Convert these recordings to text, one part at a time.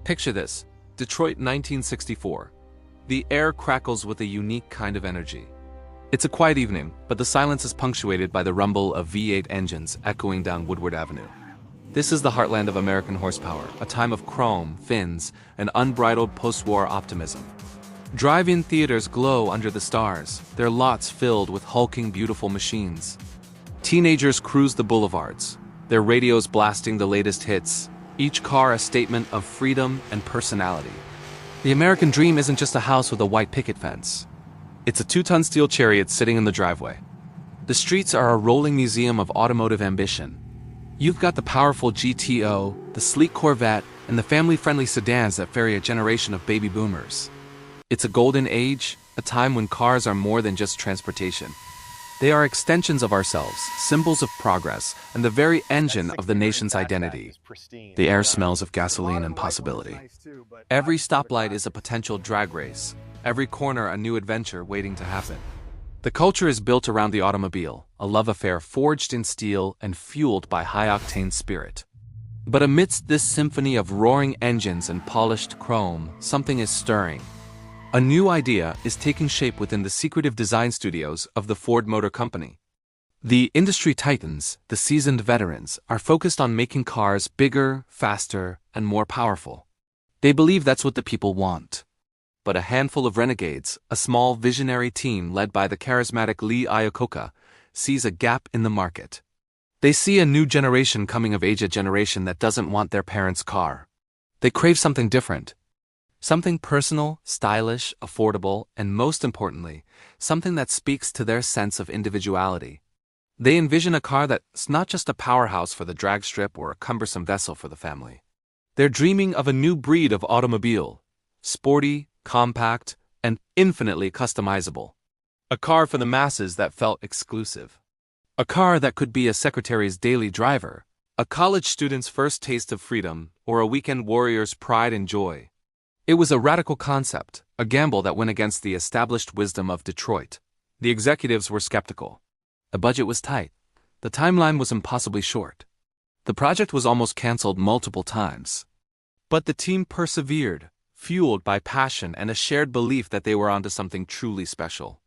Picture this: Detroit 1964. The air crackles with a unique kind of energy. It's a quiet evening, but the silence is punctuated by the rumble of V8 engines echoing down Woodward Avenue. This is the heartland of American horsepower, a time of chrome, fins, and unbridled post-war optimism. Drive-in theaters glow under the stars, their lots filled with hulking, beautiful machines. Teenagers cruise the boulevards, their radios blasting the latest hits, each car a statement of freedom and personality. The American dream isn't just a house with a white picket fence. It's a 2-ton steel chariot sitting in the driveway. The streets are a rolling museum of automotive ambition. You've got the powerful GTO, the sleek Corvette, and the family-friendly sedans that ferry a generation of baby boomers. It's a golden age, a time when cars are more than just transportation. They are extensions of ourselves, symbols of progress, and the very engine of the nation's identity. The air smells of gasoline and possibility. Every stoplight is a potential drag race, every corner a new adventure waiting to happen. The culture is built around the automobile, a love affair forged in steel and fueled by high-octane spirit. But amidst this symphony of roaring engines and polished chrome, something is stirring. A new idea is taking shape within the secretive design studios of the Ford Motor Company. The industry titans, the seasoned veterans, are focused on making cars bigger, faster, and more powerful. They believe that's what the people want. But a handful of renegades, a small visionary team led by the charismatic Lee Iacocca, sees a gap in the market. They see a new generation coming of age, a generation that doesn't want their parents' car. They crave something different. Something personal, stylish, affordable, and most importantly, something that speaks to their sense of individuality. They envision a car that's not just a powerhouse for the drag strip or a cumbersome vessel for the family. They're dreaming of a new breed of automobile, sporty, compact, and infinitely customizable. A car for the masses that felt exclusive. A car that could be a secretary's daily driver, a college student's first taste of freedom, or a weekend warrior's pride and joy. It was a radical concept, a gamble that went against the established wisdom of Detroit. The executives were skeptical. The budget was tight. The timeline was impossibly short. The project was almost canceled multiple times. But the team persevered, fueled by passion and a shared belief that they were onto something truly special.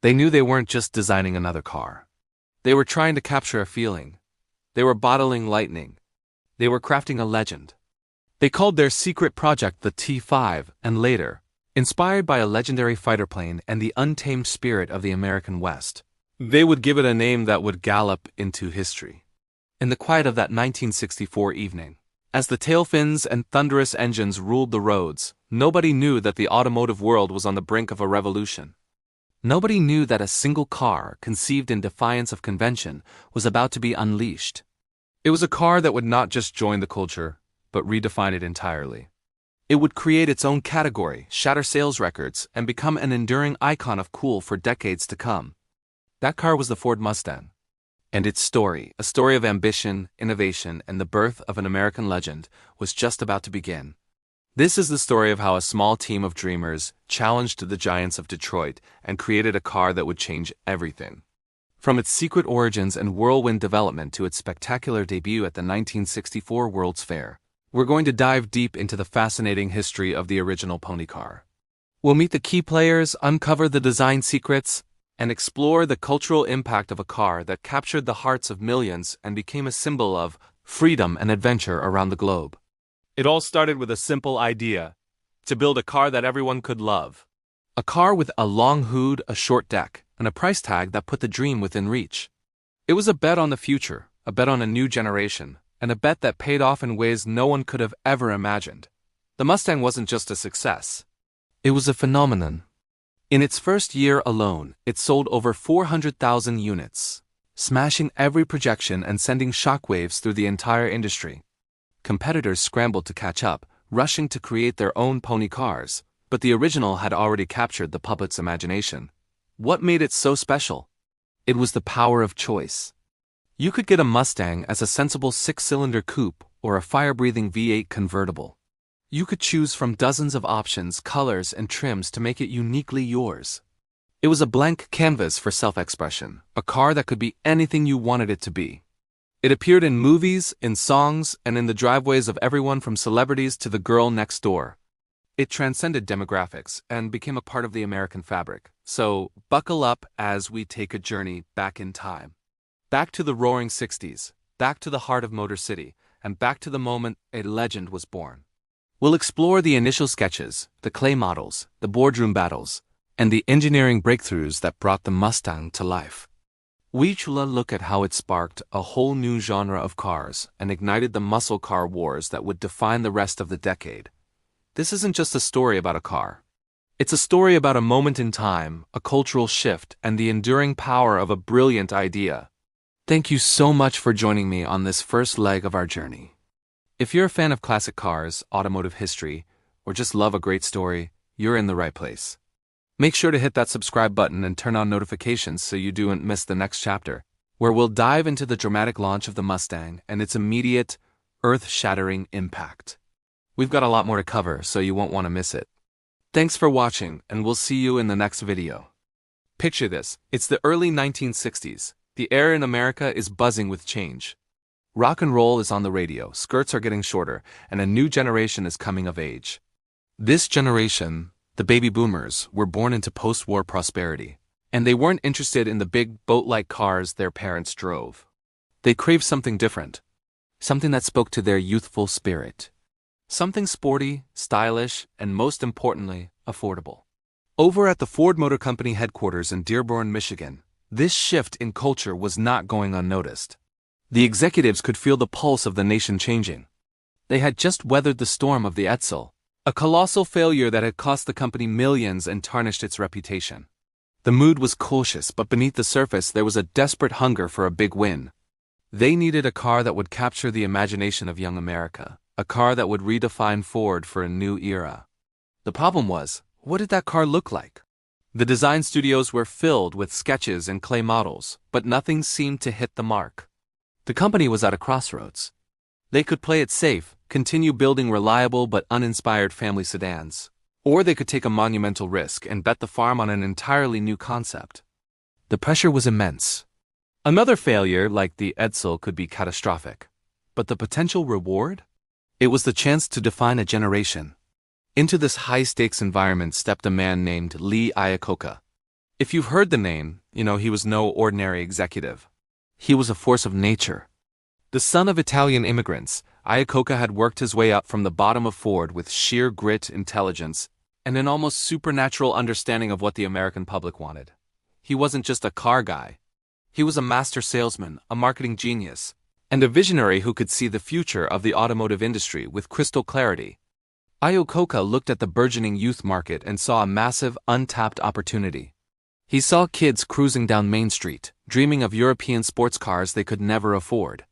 They knew they weren't just designing another car. They were trying to capture a feeling. They were bottling lightning. They were crafting a legend. They called their secret project the T5, and later, inspired by a legendary fighter plane and the untamed spirit of the American West, they would give it a name that would gallop into history. In the quiet of that 1964 evening, as the tail fins and thunderous engines ruled the roads, nobody knew that the automotive world was on the brink of a revolution. Nobody knew that a single car, conceived in defiance of convention, was about to be unleashed. It was a car that would not just join the culture, but redefine it entirely. It would create its own category, shatter sales records, and become an enduring icon of cool for decades to come. That car was the Ford Mustang. And its story, a story of ambition, innovation, and the birth of an American legend, was just about to begin. This is the story of how a small team of dreamers challenged the giants of Detroit and created a car that would change everything. From its secret origins and whirlwind development to its spectacular debut at the 1964 World's Fair, we're going to dive deep into the fascinating history of the original pony car. We'll meet the key players, uncover the design secrets, and explore the cultural impact of a car that captured the hearts of millions and became a symbol of freedom and adventure around the globe. It all started with a simple idea: to build a car that everyone could love. A car with a long hood, a short deck, and a price tag that put the dream within reach. It was a bet on the future, a bet on a new generation, and a bet that paid off in ways no one could have ever imagined. The Mustang wasn't just a success. It was a phenomenon. In its first year alone, it sold over 400,000 units, smashing every projection and sending shockwaves through the entire industry. Competitors scrambled to catch up, rushing to create their own pony cars, but the original had already captured the public's imagination. What made it so special? It was the power of choice. You could get a Mustang as a sensible 6-cylinder coupe or a fire-breathing V8 convertible. You could choose from dozens of options, colors, and trims to make it uniquely yours. It was a blank canvas for self-expression, a car that could be anything you wanted it to be. It appeared in movies, in songs, and in the driveways of everyone from celebrities to the girl next door. It transcended demographics and became a part of the American fabric. So, buckle up as we take a journey back in time. Back to the roaring 60s, back to the heart of Motor City, and back to the moment a legend was born. We'll explore the initial sketches, the clay models, the boardroom battles, and the engineering breakthroughs that brought the Mustang to life. We'll look at how it sparked a whole new genre of cars and ignited the muscle car wars that would define the rest of the decade. This isn't just a story about a car. It's a story about a moment in time, a cultural shift, and the enduring power of a brilliant idea. Thank you so much for joining me on this first leg of our journey. If you're a fan of classic cars, automotive history, or just love a great story, you're in the right place. Make sure to hit that subscribe button and turn on notifications so you don't miss the next chapter, where we'll dive into the dramatic launch of the Mustang and its immediate, earth-shattering impact. We've got a lot more to cover, so you won't want to miss it. Thanks for watching, and we'll see you in the next video. Picture this, it's the early 1960s. The air in America is buzzing with change. Rock and roll is on the radio, skirts are getting shorter, and a new generation is coming of age. This generation, the baby boomers, were born into post-war prosperity, and they weren't interested in the big boat-like cars their parents drove. They craved something different, something that spoke to their youthful spirit. Something sporty, stylish, and most importantly, affordable. Over at the Ford Motor Company headquarters in Dearborn, Michigan, this shift in culture was not going unnoticed. The executives could feel the pulse of the nation changing. They had just weathered the storm of the Edsel, a colossal failure that had cost the company millions and tarnished its reputation. The mood was cautious, but beneath the surface there was a desperate hunger for a big win. They needed a car that would capture the imagination of young America. A car that would redefine Ford for a new era. The problem was, what did that car look like? The design studios were filled with sketches and clay models, but nothing seemed to hit the mark. The company was at a crossroads. They could play it safe, continue building reliable but uninspired family sedans, or they could take a monumental risk and bet the farm on an entirely new concept. The pressure was immense. Another failure like the Edsel could be catastrophic, but the potential reward? It was the chance to define a generation. Into this high-stakes environment stepped a man named Lee Iacocca. If you've heard the name, you know he was no ordinary executive. He was a force of nature. The son of Italian immigrants, Iacocca had worked his way up from the bottom of Ford with sheer grit, intelligence, and an almost supernatural understanding of what the American public wanted. He wasn't just a car guy. He was a master salesman, a marketing genius, and a visionary who could see the future of the automotive industry with crystal clarity. Iacocca looked at the burgeoning youth market and saw a massive, untapped opportunity. He saw kids cruising down Main Street, dreaming of European sports cars they could never afford.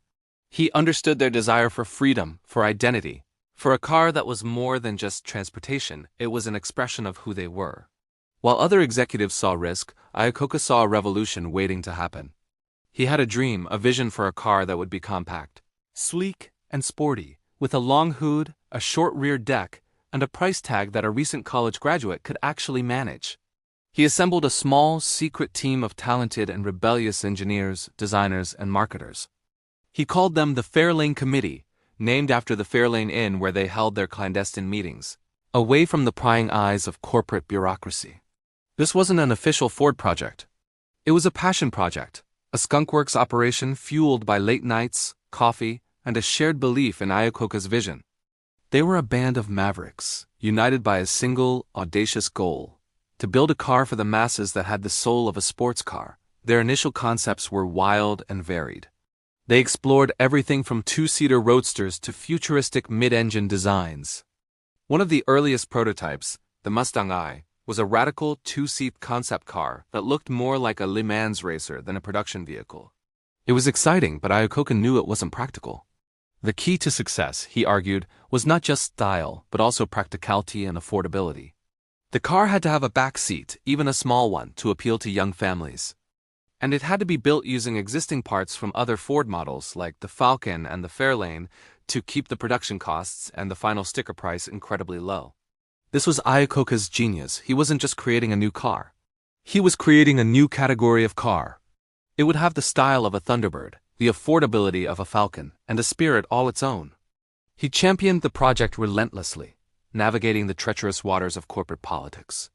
He understood their desire for freedom, for identity, for a car that was more than just transportation. It was an expression of who they were. While other executives saw risk, Iacocca saw a revolution waiting to happen. He had a dream, a vision for a car that would be compact, sleek, and sporty, with a long hood, a short rear deck, and a price tag that a recent college graduate could actually manage. He assembled a small, secret team of talented and rebellious engineers, designers, and marketers. He called them the Fairlane Committee, named after the Fairlane Inn where they held their clandestine meetings, away from the prying eyes of corporate bureaucracy. This wasn't an official Ford project. It was a passion project. A skunkworks operation fueled by late nights, coffee, and a shared belief in Iacocca's vision. They were a band of mavericks, united by a single, audacious goal: to build a car for the masses that had the soul of a sports car. Their initial concepts were wild and varied. They explored everything from two-seater roadsters to futuristic mid-engine designs. One of the earliest prototypes, the Mustang I, was a radical two-seat concept car that looked more like a Le Mans racer than a production vehicle. It was exciting, but Iacocca knew it wasn't practical. The key to success, he argued, was not just style, but also practicality and affordability. The car had to have a back seat, even a small one, to appeal to young families. And it had to be built using existing parts from other Ford models like the Falcon and the Fairlane to keep the production costs and the final sticker price incredibly low. This was Iacocca's genius. He wasn't just creating a new car. He was creating a new category of car. It would have the style of a Thunderbird, the affordability of a Falcon, and a spirit all its own. He championed the project relentlessly, navigating the treacherous waters of corporate politics.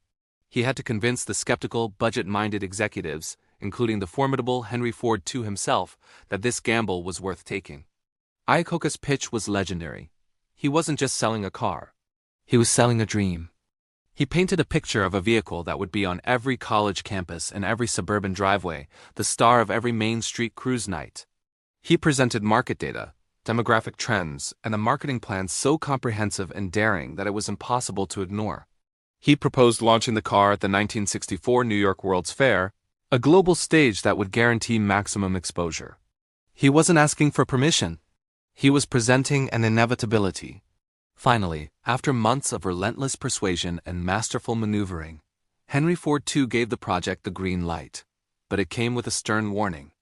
He had to convince the skeptical, budget-minded executives, including the formidable Henry Ford II himself, that this gamble was worth taking. Iacocca's pitch was legendary. He wasn't just selling a car. He was selling a dream. He painted a picture of a vehicle that would be on every college campus and every suburban driveway, the star of every Main Street cruise night. He presented market data, demographic trends, and a marketing plan so comprehensive and daring that it was impossible to ignore. He proposed launching the car at the 1964 New York World's Fair, a global stage that would guarantee maximum exposure. He wasn't asking for permission. He was presenting an inevitability. Finally, after months of relentless persuasion and masterful maneuvering, Henry Ford II gave the project the green light. But it came with a stern warning.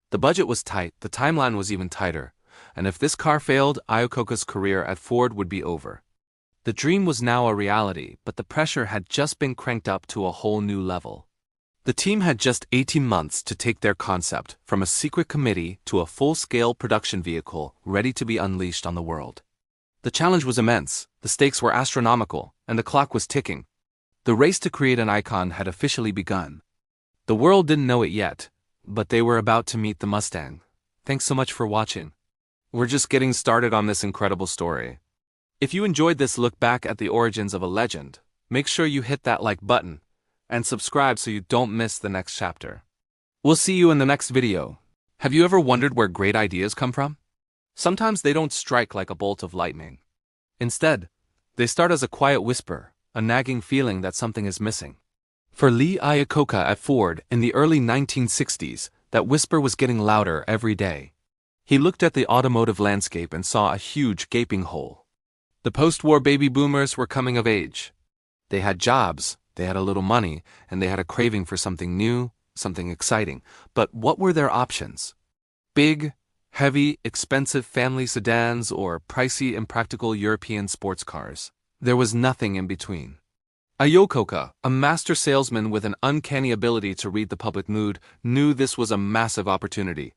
The budget was tight, the timeline was even tighter, and if this car failed, Iacocca's career at Ford would be over. The dream was now a reality, but the pressure had just been cranked up to a whole new level. The team had just 18 months to take their concept from a secret committee to a full-scale production vehicle ready to be unleashed on the world. The challenge was immense, the stakes were astronomical, and the clock was ticking. The race to create an icon had officially begun. The world didn't know it yet, but they were about to meet the Mustang. Thanks so much for watching. We're just getting started on this incredible story. If you enjoyed this look back at the origins of a legend, make sure you hit that like button and subscribe so you don't miss the next chapter. We'll see you in the next video. Have you ever wondered where great ideas come from? Sometimes they don't strike like a bolt of lightning. Instead, they start as a quiet whisper, a nagging feeling that something is missing. For Lee Iacocca at Ford in the early 1960s, that whisper was getting louder every day. He looked at the automotive landscape and saw a huge gaping hole. The post-war baby boomers were coming of age. They had jobs, they had a little money, and they had a craving for something new, something exciting. But what were their options? Big, heavy, expensive family sedans or pricey, impractical European sports cars. There was nothing in between. Iacocca, a master salesman with an uncanny ability to read the public mood, knew this was a massive opportunity.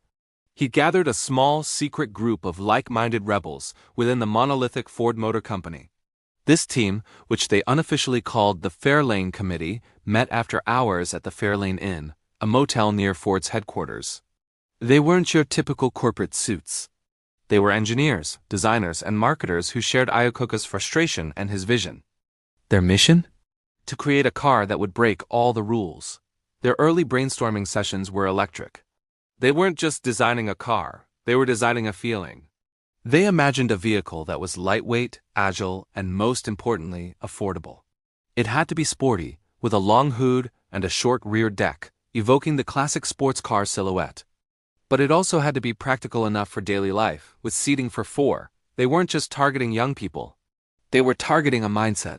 He gathered a small, secret group of like-minded rebels within the monolithic Ford Motor Company. This team, which they unofficially called the Fairlane Committee, met after hours at the Fairlane Inn, a motel near Ford's headquarters. They weren't your typical corporate suits. They were engineers, designers, and marketers who shared Iacocca's frustration and his vision. Their mission? To create a car that would break all the rules. Their early brainstorming sessions were electric. They weren't just designing a car, they were designing a feeling. They imagined a vehicle that was lightweight, agile, and most importantly, affordable. It had to be sporty, with a long hood and a short rear deck, evoking the classic sports car silhouette. But it also had to be practical enough for daily life, with seating for 4. They weren't just targeting young people. They were targeting a mindset.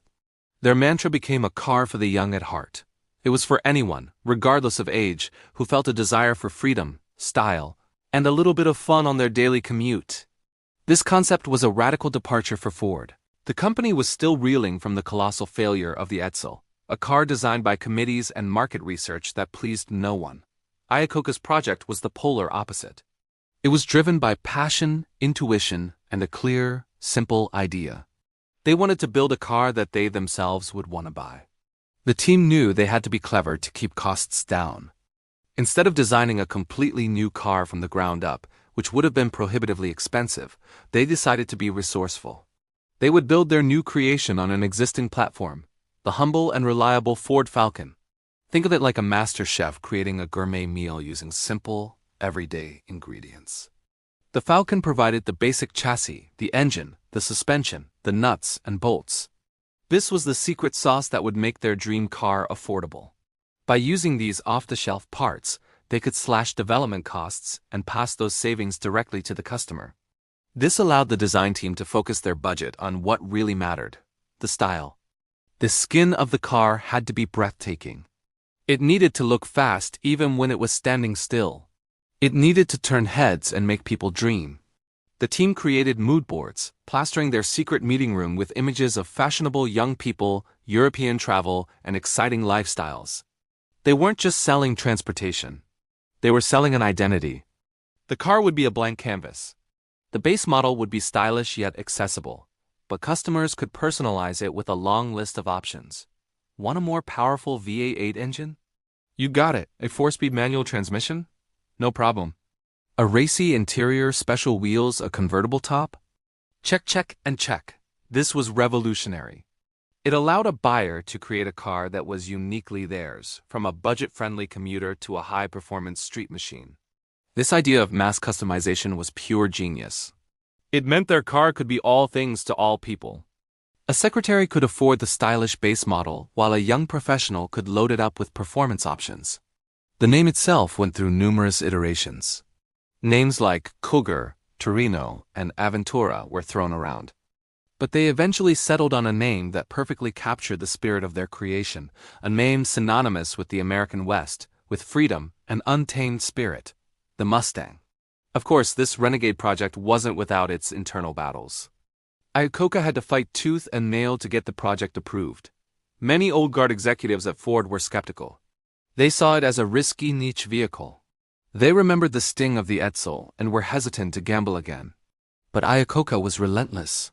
Their mantra became a car for the young at heart. It was for anyone, regardless of age, who felt a desire for freedom, style, and a little bit of fun on their daily commute. This concept was a radical departure for Ford. The company was still reeling from the colossal failure of the Edsel, a car designed by committees and market research that pleased no one. Iacocca's project was the polar opposite. It was driven by passion, intuition, and a clear, simple idea. They wanted to build a car that they themselves would want to buy. The team knew they had to be clever to keep costs down. Instead of designing a completely new car from the ground up, which would have been prohibitively expensive, they decided to be resourceful. They would build their new creation on an existing platform, the humble and reliable Ford Falcon. Think of it like a master chef creating a gourmet meal using simple, everyday ingredients. The Falcon provided the basic chassis, the engine, the suspension, the nuts and bolts. This was the secret sauce that would make their dream car affordable. By using these off-the-shelf parts, they could slash development costs and pass those savings directly to the customer. This allowed the design team to focus their budget on what really mattered: the style. The skin of the car had to be breathtaking. It needed to look fast even when it was standing still. It needed to turn heads and make people dream. The team created mood boards, plastering their secret meeting room with images of fashionable young people, European travel, and exciting lifestyles. They weren't just selling transportation. They were selling an identity. The car would be a blank canvas. The base model would be stylish yet accessible, but customers could personalize it with a long list of options. Want a more powerful V8 engine? You got it. A 4-speed manual transmission? No problem. A racy interior, special wheels, a convertible top? Check, check, and check. This was revolutionary. It allowed a buyer to create a car that was uniquely theirs, from a budget-friendly commuter to a high-performance street machine. This idea of mass customization was pure genius. It meant their car could be all things to all people. A secretary could afford the stylish base model, while a young professional could load it up with performance options. The name itself went through numerous iterations. Names like Cougar, Torino, and Aventura were thrown around. But they eventually settled on a name that perfectly captured the spirit of their creation, a name synonymous with the American West, with freedom and untamed spirit: the Mustang. Of course, this renegade project wasn't without its internal battles. Iacocca had to fight tooth and nail to get the project approved. Many old guard executives at Ford were skeptical. They saw it as a risky niche vehicle. They remembered the sting of the Edsel and were hesitant to gamble again. But Iacocca was relentless.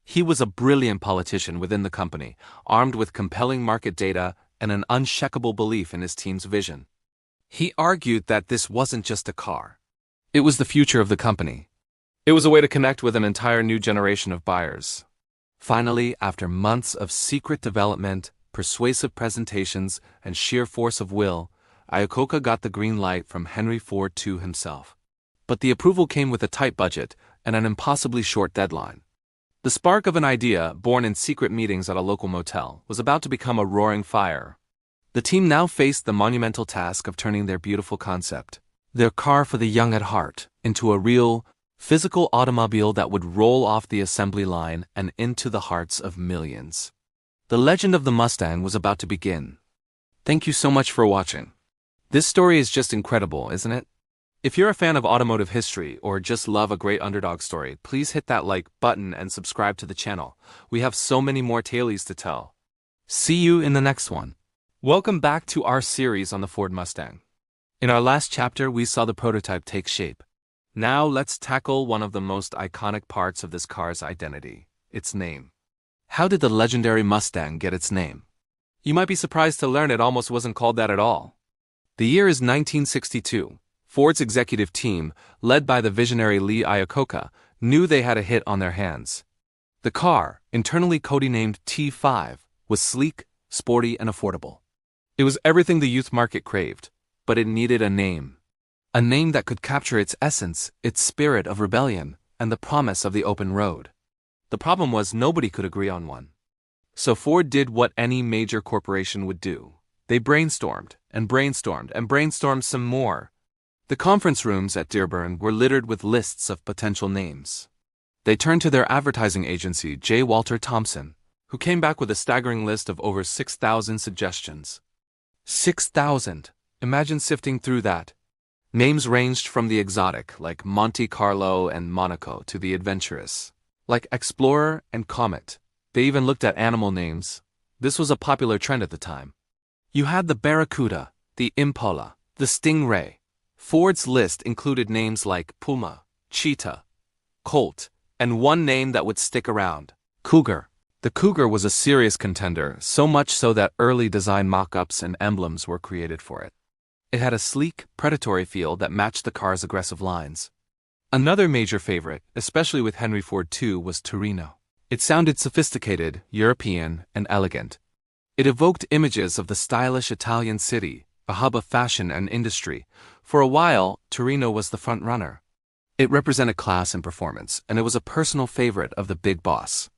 He was a brilliant politician within the company, armed with compelling market data and an unshakable belief in his team's vision. He argued that this wasn't just a car. It was the future of the company. It was a way to connect with an entire new generation of buyers. Finally, after months of secret development, persuasive presentations, and sheer force of will, Iacocca got the green light from Henry Ford II himself. But the approval came with a tight budget and an impossibly short deadline. The spark of an idea, born in secret meetings at a local motel, was about to become a roaring fire. The team now faced the monumental task of turning their beautiful concept, their car for the young at heart, into a real, physical automobile that would roll off the assembly line and into the hearts of millions. The legend of the Mustang was about to begin. Thank you so much for watching. This story is just incredible, isn't it? If you're a fan of automotive history or just love a great underdog story, please hit that like button and subscribe to the channel. We have so many more tales to tell. See you in the next one. Welcome back to our series on the Ford Mustang. In our last chapter, we saw the prototype take shape. Now let's tackle one of the most iconic parts of this car's identity: its name. How did the legendary Mustang get its name? You might be surprised to learn it almost wasn't called that at all. The year is 1962. Ford's executive team, led by the visionary Lee Iacocca, knew they had a hit on their hands. The car, internally codenamed T5, was sleek, sporty, and affordable. It was everything the youth market craved, but it needed a name. A name that could capture its essence, its spirit of rebellion, and the promise of the open road. The problem was nobody could agree on one. So Ford did what any major corporation would do. They brainstormed, and brainstormed, and brainstormed some more. The conference rooms at Dearborn were littered with lists of potential names. They turned to their advertising agency, J. Walter Thompson, who came back with a staggering list of over 6,000 suggestions. 6,000! Imagine sifting through that. Names ranged from the exotic, like Monte Carlo and Monaco, to the adventurous, like Explorer and Comet. They even looked at animal names. This was a popular trend at the time. You had the Barracuda, the Impala, the Stingray. Ford's list included names like Puma, Cheetah, Colt, and one name that would stick around: Cougar. The Cougar was a serious contender, so much so that early design mock-ups and emblems were created for it. It had a sleek, predatory feel that matched the car's aggressive lines. Another major favorite, especially with Henry Ford II, was Torino. It sounded sophisticated, European, and elegant. It evoked images of the stylish Italian city, a hub of fashion and industry. For a while, Torino was the front-runner. It represented class and performance, and it was a personal favorite of the big boss.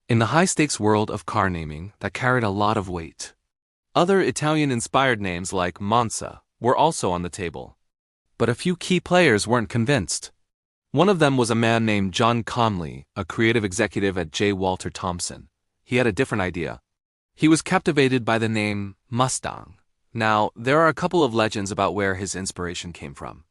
In the high-stakes world of car naming, that carried a lot of weight. Other Italian-inspired names like Monza were also on the table. But a few key players weren't convinced. One of them was a man named John Conley, a creative executive at J. Walter Thompson. He had a different idea. He was captivated by the name Mustang. Now, there are a couple of legends about where his inspiration came from.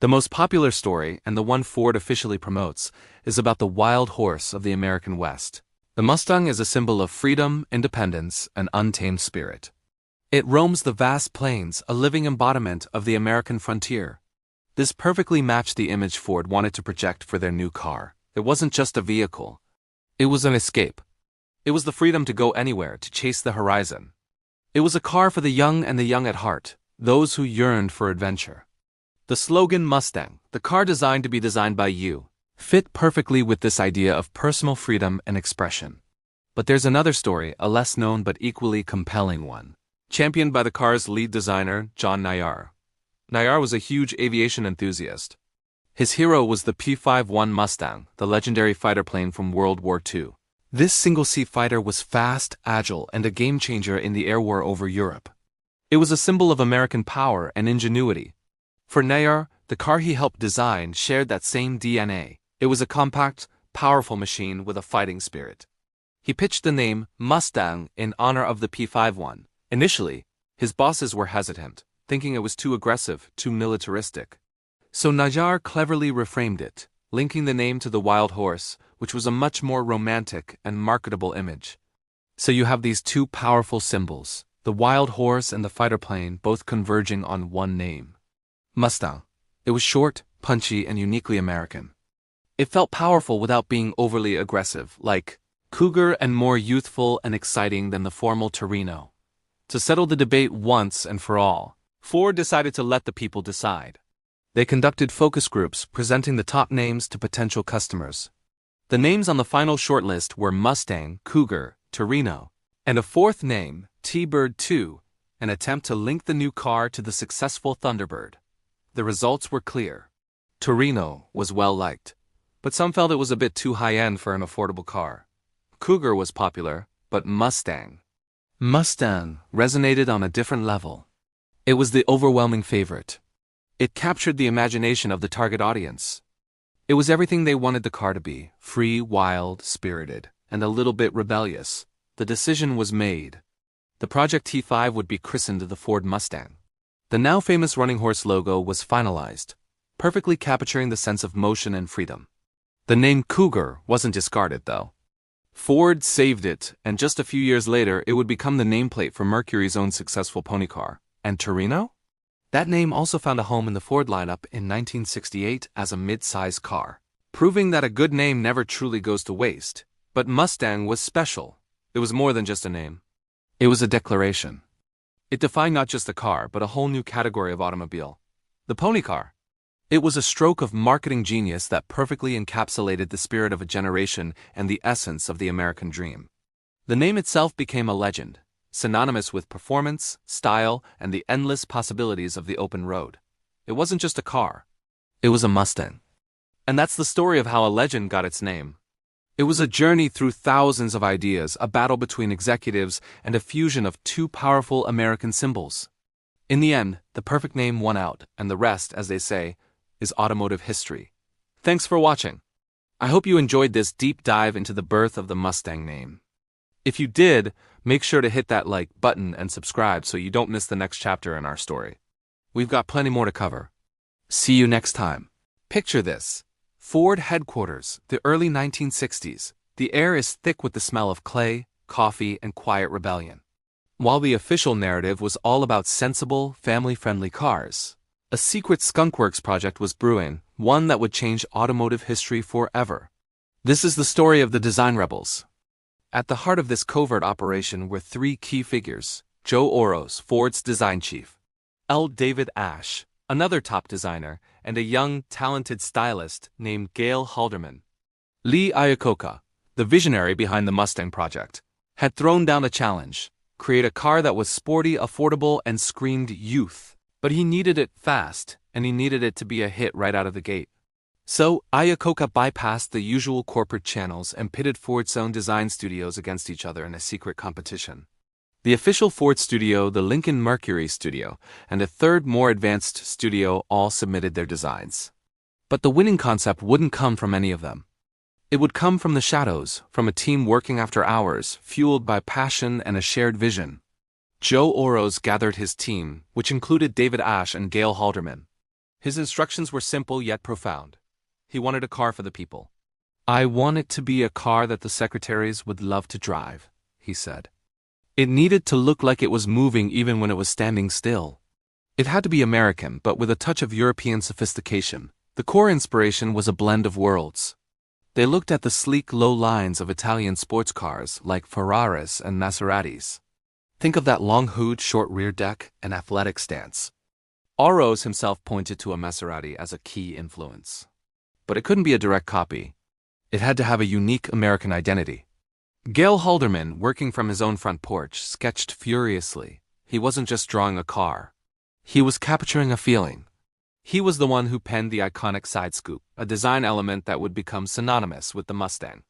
The most popular story, and the one Ford officially promotes, is about the wild horse of the American West. The Mustang is a symbol of freedom, independence, and untamed spirit. It roams the vast plains, a living embodiment of the American frontier. This perfectly matched the image Ford wanted to project for their new car. It wasn't just a vehicle. It was an escape. It was the freedom to go anywhere, to chase the horizon. It was a car for the young and the young at heart, those who yearned for adventure. The slogan Mustang, the car designed to be designed by you, fit perfectly with this idea of personal freedom and expression. But there's another story, a less known but equally compelling one. Championed by the car's lead designer, John Nayar. Nayar was a huge aviation enthusiast. His hero was the P-51 Mustang, the legendary fighter plane from World War II. This single-seat fighter was fast, agile, and a game-changer in the air war over Europe. It was a symbol of American power and ingenuity. For Nayar, the car he helped design shared that same DNA. It was a compact, powerful machine with a fighting spirit. He pitched the name Mustang in honor of the P-51. Initially, his bosses were hesitant, thinking it was too aggressive, too militaristic. So Nayar cleverly reframed it, linking the name to the wild horse, which was a much more romantic and marketable image. So you have these two powerful symbols, the wild horse and the fighter plane, both converging on one name. Mustang. It was short, punchy, and uniquely American. It felt powerful without being overly aggressive, like Cougar, and more youthful and exciting than the formal Torino. To settle the debate once and for all, Ford decided to let the people decide. They conducted focus groups, presenting the top names to potential customers. The names on the final shortlist were Mustang, Cougar, Torino, and a fourth name, T-Bird 2, an attempt to link the new car to the successful Thunderbird. The results were clear. Torino was well liked, but some felt it was a bit too high-end for an affordable car. Cougar was popular, but Mustang resonated on a different level. It was the overwhelming favorite. It captured the imagination of the target audience. It was everything they wanted the car to be, free, wild, spirited, and a little bit rebellious. The decision was made. The Project T5 would be christened the Ford Mustang. The now famous running horse logo was finalized, perfectly capturing the sense of motion and freedom. The name Cougar wasn't discarded, though. Ford saved it, and just a few years later it would become the nameplate for Mercury's own successful pony car. And Torino? That name also found a home in the Ford lineup in 1968 as a mid-size car, proving that a good name never truly goes to waste. But Mustang was special. It was more than just a name. It was a declaration. It defined not just a car, but a whole new category of automobile. The pony car. It was a stroke of marketing genius that perfectly encapsulated the spirit of a generation and the essence of the American dream. The name itself became a legend, synonymous with performance, style, and the endless possibilities of the open road. It wasn't just a car. It was a Mustang. And that's the story of how a legend got its name. It was a journey through thousands of ideas, a battle between executives, and a fusion of two powerful American symbols. In the end, the perfect name won out, and the rest, as they say, is automotive history. Thanks for watching. I hope you enjoyed this deep dive into the birth of the Mustang name. If you did, make sure to hit that like button and subscribe so you don't miss the next chapter in our story. We've got plenty more to cover. See you next time. Picture this. Ford headquarters, the early 1960s. The air is thick with the smell of clay, coffee, and quiet rebellion. While the official narrative was all about sensible, family-friendly cars, a secret skunkworks project was brewing, one that would change automotive history forever. This is the story of the design rebels. At the heart of this covert operation were three key figures: Joe Oros, Ford's design chief; L. David Ash, another top designer, and a young, talented stylist named Gail Halderman. Lee Iacocca, the visionary behind the Mustang project, had thrown down a challenge: create a car that was sporty, affordable, and screamed youth. But he needed it fast, and he needed it to be a hit right out of the gate. So, Iacocca bypassed the usual corporate channels and pitted Ford's own design studios against each other in a secret competition. The official Ford studio, the Lincoln Mercury studio, and a third, more advanced studio all submitted their designs. But the winning concept wouldn't come from any of them. It would come from the shadows, from a team working after hours, fueled by passion and a shared vision. Joe Oros gathered his team, which included David Ash and Gail Halderman. His instructions were simple yet profound. He wanted a car for the people. "I want it to be a car that the secretaries would love to drive," he said. "It needed to look like it was moving even when it was standing still. It had to be American, but with a touch of European sophistication. The core inspiration was a blend of worlds. They looked at the sleek, low lines of Italian sports cars like Ferraris and Maseratis. Think of that long hood, short rear deck, and athletic stance. Oroz himself pointed to a Maserati as a key influence. But it couldn't be a direct copy. It had to have a unique American identity. Gail Halderman, working from his own front porch, sketched furiously. He wasn't just drawing a car. He was capturing a feeling. He was the one who penned the iconic side scoop, a design element that would become synonymous with the Mustang.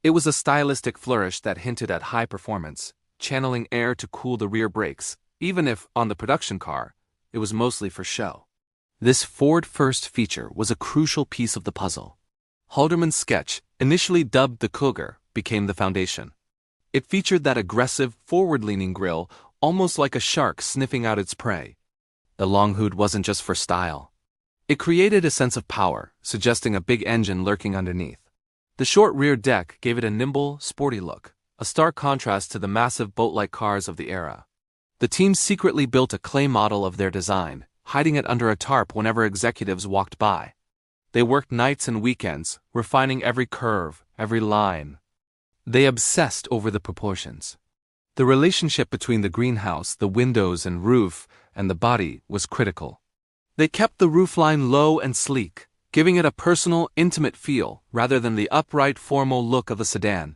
It was a stylistic flourish that hinted at high performance, channeling air to cool the rear brakes, even if, on the production car, it was mostly for show. This Ford-first feature was a crucial piece of the puzzle. Halderman's sketch, initially dubbed the Cougar, became the foundation. It featured that aggressive, forward-leaning grille, almost like a shark sniffing out its prey. The long hood wasn't just for style. It created a sense of power, suggesting a big engine lurking underneath. The short rear deck gave it a nimble, sporty look, a stark contrast to the massive boat-like cars of the era. The team secretly built a clay model of their design, hiding it under a tarp whenever executives walked by. They worked nights and weekends, refining every curve, every line. They obsessed over the proportions. The relationship between the greenhouse, the windows and roof, and the body was critical. They kept the roofline low and sleek, giving it a personal, intimate feel rather than the upright, formal look of a sedan.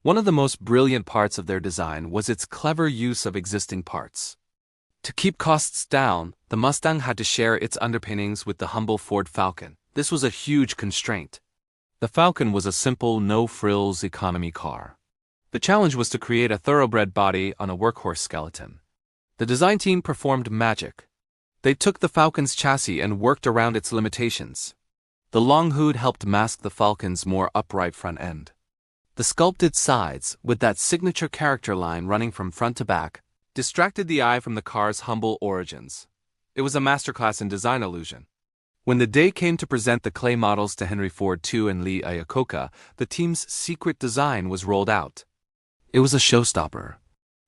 One of the most brilliant parts of their design was its clever use of existing parts. To keep costs down, the Mustang had to share its underpinnings with the humble Ford Falcon. This was a huge constraint. The Falcon was a simple, no-frills economy car. The challenge was to create a thoroughbred body on a workhorse skeleton. The design team performed magic. They took the Falcon's chassis and worked around its limitations. The long hood helped mask the Falcon's more upright front end. The sculpted sides, with that signature character line running from front to back, distracted the eye from the car's humble origins. It was a masterclass in design illusion. When the day came to present the clay models to Henry Ford II and Lee Iacocca, the team's secret design was rolled out. It was a showstopper.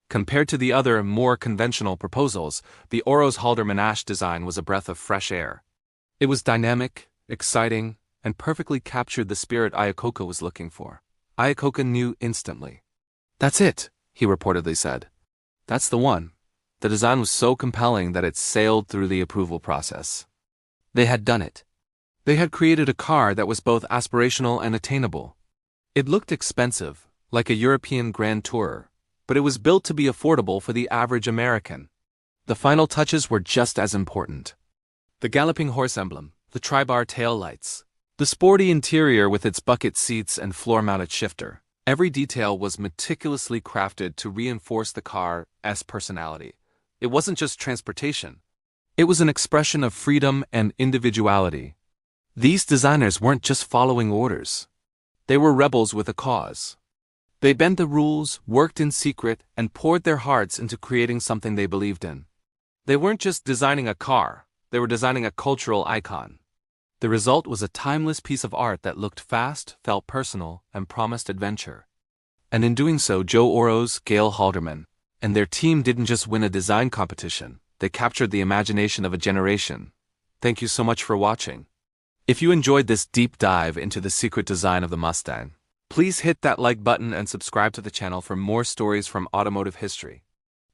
Compared to the other, more conventional proposals, the Oroz Halderman Ash design was a breath of fresh air. It was dynamic, exciting, and perfectly captured the spirit Iacocca was looking for. Iacocca knew instantly. "That's it," he reportedly said. "That's the one." The design was so compelling that it sailed through the approval process. They had done it. They had created a car that was both aspirational and attainable. It looked expensive, like a European Grand Tourer, but it was built to be affordable for the average American. The final touches were just as important. The galloping horse emblem, the tri-bar taillights, the sporty interior with its bucket seats and floor-mounted shifter. Every detail was meticulously crafted to reinforce the car's personality. It wasn't just transportation. It was an expression of freedom and individuality. These designers weren't just following orders. They were rebels with a cause. They bent the rules, worked in secret, and poured their hearts into creating something they believed in. They weren't just designing a car, they were designing a cultural icon. The result was a timeless piece of art that looked fast, felt personal, and promised adventure. And in doing so, Joe Oroz, Gail Halderman, and their team didn't just win a design competition, they captured the imagination of a generation. Thank you so much for watching. If you enjoyed this deep dive into the secret design of the Mustang, please hit that like button and subscribe to the channel for more stories from automotive history.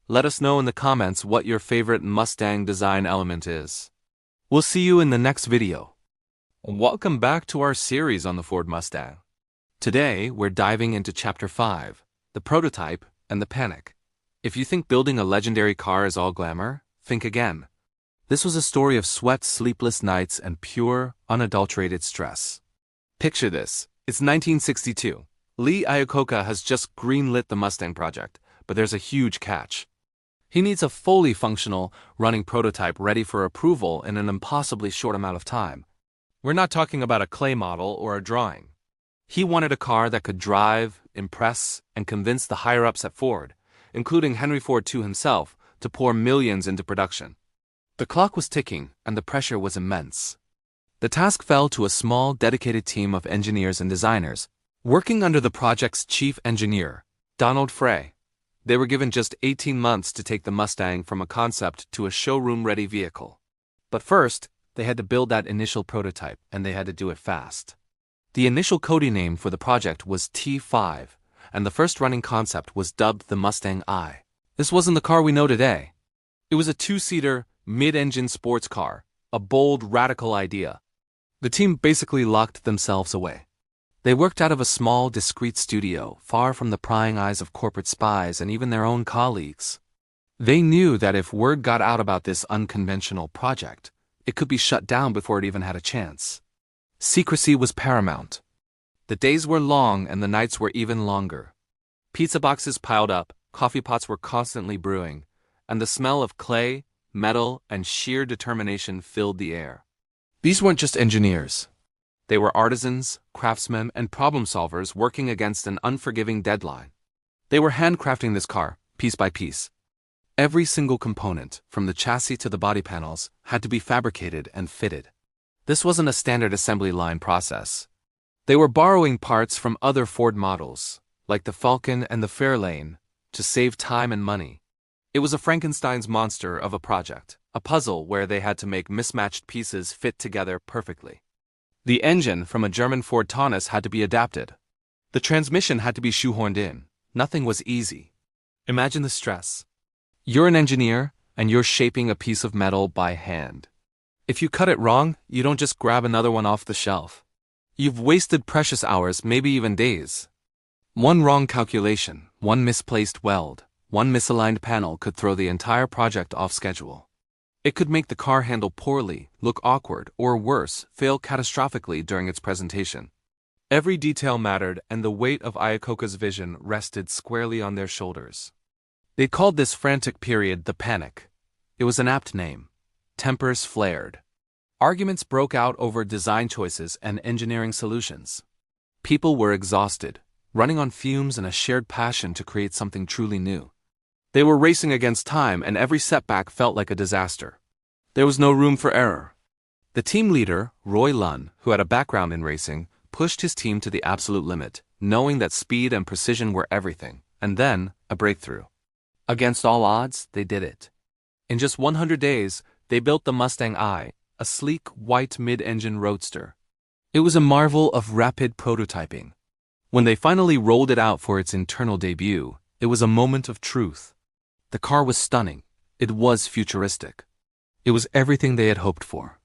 Let us know in the comments what your favorite Mustang design element is. We'll see you in the next video. Welcome back to our series on the Ford Mustang. Today, we're diving into Chapter 5, the prototype and the panic. If you think building a legendary car is all glamour, think again. This was a story of sweat, sleepless nights, and pure, unadulterated stress. Picture this. It's 1962. Lee Iacocca has just greenlit the Mustang project, but there's a huge catch. He needs a fully functional, running prototype ready for approval in an impossibly short amount of time. We're not talking about a clay model or a drawing. He wanted a car that could drive, impress, and convince the higher-ups at Ford, including Henry Ford II himself, to pour millions into production. The clock was ticking, and the pressure was immense. The task fell to a small, dedicated team of engineers and designers, working under the project's chief engineer, Donald Frey. They were given just 18 months to take the Mustang from a concept to a showroom-ready vehicle. But first, they had to build that initial prototype, and they had to do it fast. The initial code name for the project was T5, and the first running concept was dubbed the Mustang I. This wasn't the car we know today. It was a two-seater, mid-engine sports car, a bold, radical idea. The team basically locked themselves away. They worked out of a small, discreet studio, far from the prying eyes of corporate spies and even their own colleagues. They knew that if word got out about this unconventional project, it could be shut down before it even had a chance. Secrecy was paramount. The days were long and the nights were even longer. Pizza boxes piled up, coffee pots were constantly brewing, and the smell of clay, metal, and sheer determination filled the air. These weren't just engineers. They were artisans, craftsmen, and problem solvers working against an unforgiving deadline. They were handcrafting this car, piece by piece. Every single component, from the chassis to the body panels, had to be fabricated and fitted. This wasn't a standard assembly line process. They were borrowing parts from other Ford models, like the Falcon and the Fairlane, to save time and money. It was a Frankenstein's monster of a project, a puzzle where they had to make mismatched pieces fit together perfectly. The engine from a German Ford Taunus had to be adapted. The transmission had to be shoehorned in. Nothing was easy. Imagine the stress. You're an engineer, and you're shaping a piece of metal by hand. If you cut it wrong, you don't just grab another one off the shelf. You've wasted precious hours, maybe even days. One wrong calculation, one misplaced weld, one misaligned panel could throw the entire project off schedule. It could make the car handle poorly, look awkward, or worse, fail catastrophically during its presentation. Every detail mattered, and the weight of Iacocca's vision rested squarely on their shoulders. They called this frantic period the Panic. It was an apt name. Tempers flared. Arguments broke out over design choices and engineering solutions. People were exhausted, running on fumes and a shared passion to create something truly new. They were racing against time, and every setback felt like a disaster. There was no room for error. The team leader, Roy Lunn, who had a background in racing, pushed his team to the absolute limit, knowing that speed and precision were everything, and then a breakthrough. Against all odds, they did it. In just 100 days, they built the Mustang I, a sleek, white mid-engine roadster. It was a marvel of rapid prototyping. When they finally rolled it out for its internal debut, it was a moment of truth. The car was stunning. It was futuristic. It was everything they had hoped for.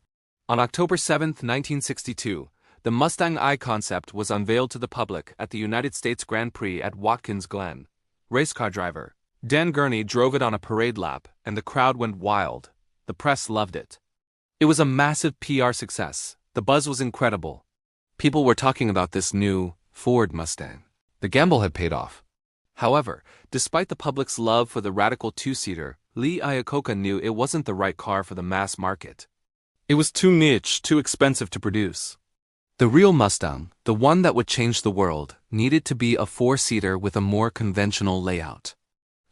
On October 7, 1962, the Mustang I concept was unveiled to the public at the United States Grand Prix at Watkins Glen. Racecar driver Dan Gurney drove it on a parade lap, and the crowd went wild. The press loved it. It was a massive PR success. The buzz was incredible. People were talking about this new Ford Mustang. The gamble had paid off. However, despite the public's love for the radical two-seater, Lee Iacocca knew it wasn't the right car for the mass market. It was too niche, too expensive to produce. The real Mustang, the one that would change the world, needed to be a four-seater with a more conventional layout.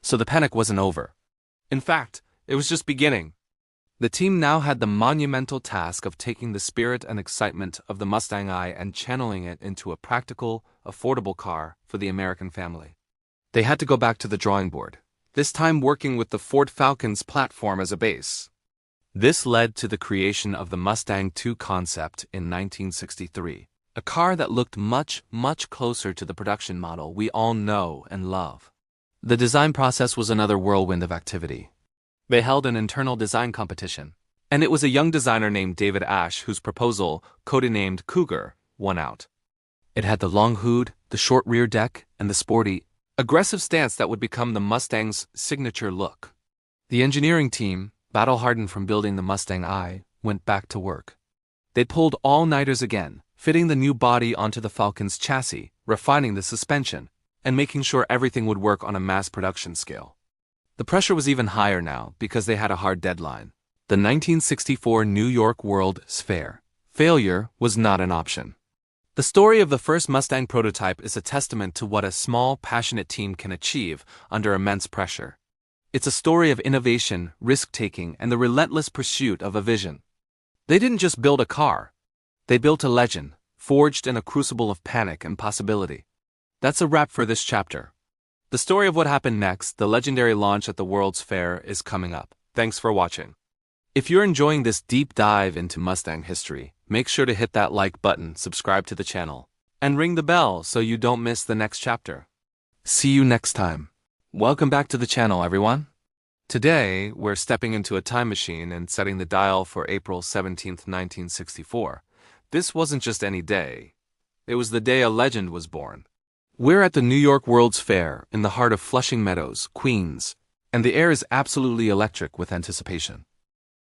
So the panic wasn't over. In fact, it was just beginning. The team now had the monumental task of taking the spirit and excitement of the Mustang I and channeling it into a practical, affordable car for the American family. They had to go back to the drawing board, this time working with the Ford Falcon's platform as a base. This led to the creation of the Mustang II concept in 1963, a car that looked much, much closer to the production model we all know and love. The design process was another whirlwind of activity. They held an internal design competition, and it was a young designer named David Ash whose proposal, codenamed Cougar, won out. It had the long hood, the short rear deck, and the sporty, aggressive stance that would become the Mustang's signature look. The engineering team, battle-hardened from building the Mustang I, went back to work. They pulled all-nighters again, fitting the new body onto the Falcon's chassis, refining the suspension, and making sure everything would work on a mass production scale. The pressure was even higher now because they had a hard deadline. The 1964 New York World's Fair. Failure was not an option. The story of the first Mustang prototype is a testament to what a small, passionate team can achieve under immense pressure. It's a story of innovation, risk-taking, and the relentless pursuit of a vision. They didn't just build a car. They built a legend, forged in a crucible of panic and possibility. That's a wrap for this chapter. The The story of what happened next, the legendary launch at the World's Fair, is coming up. Thanks for watching. If you're enjoying this deep dive into Mustang history, make sure to hit that like button, subscribe to the channel, and ring the bell so you don't miss the next chapter. See you next time. Welcome back to the channel, everyone. Today, we're stepping into a time machine and setting the dial for April 17th, 1964. This wasn't just any day. It was the day a legend was born. We're at the New York World's Fair in the heart of Flushing Meadows, Queens, and the air is absolutely electric with anticipation.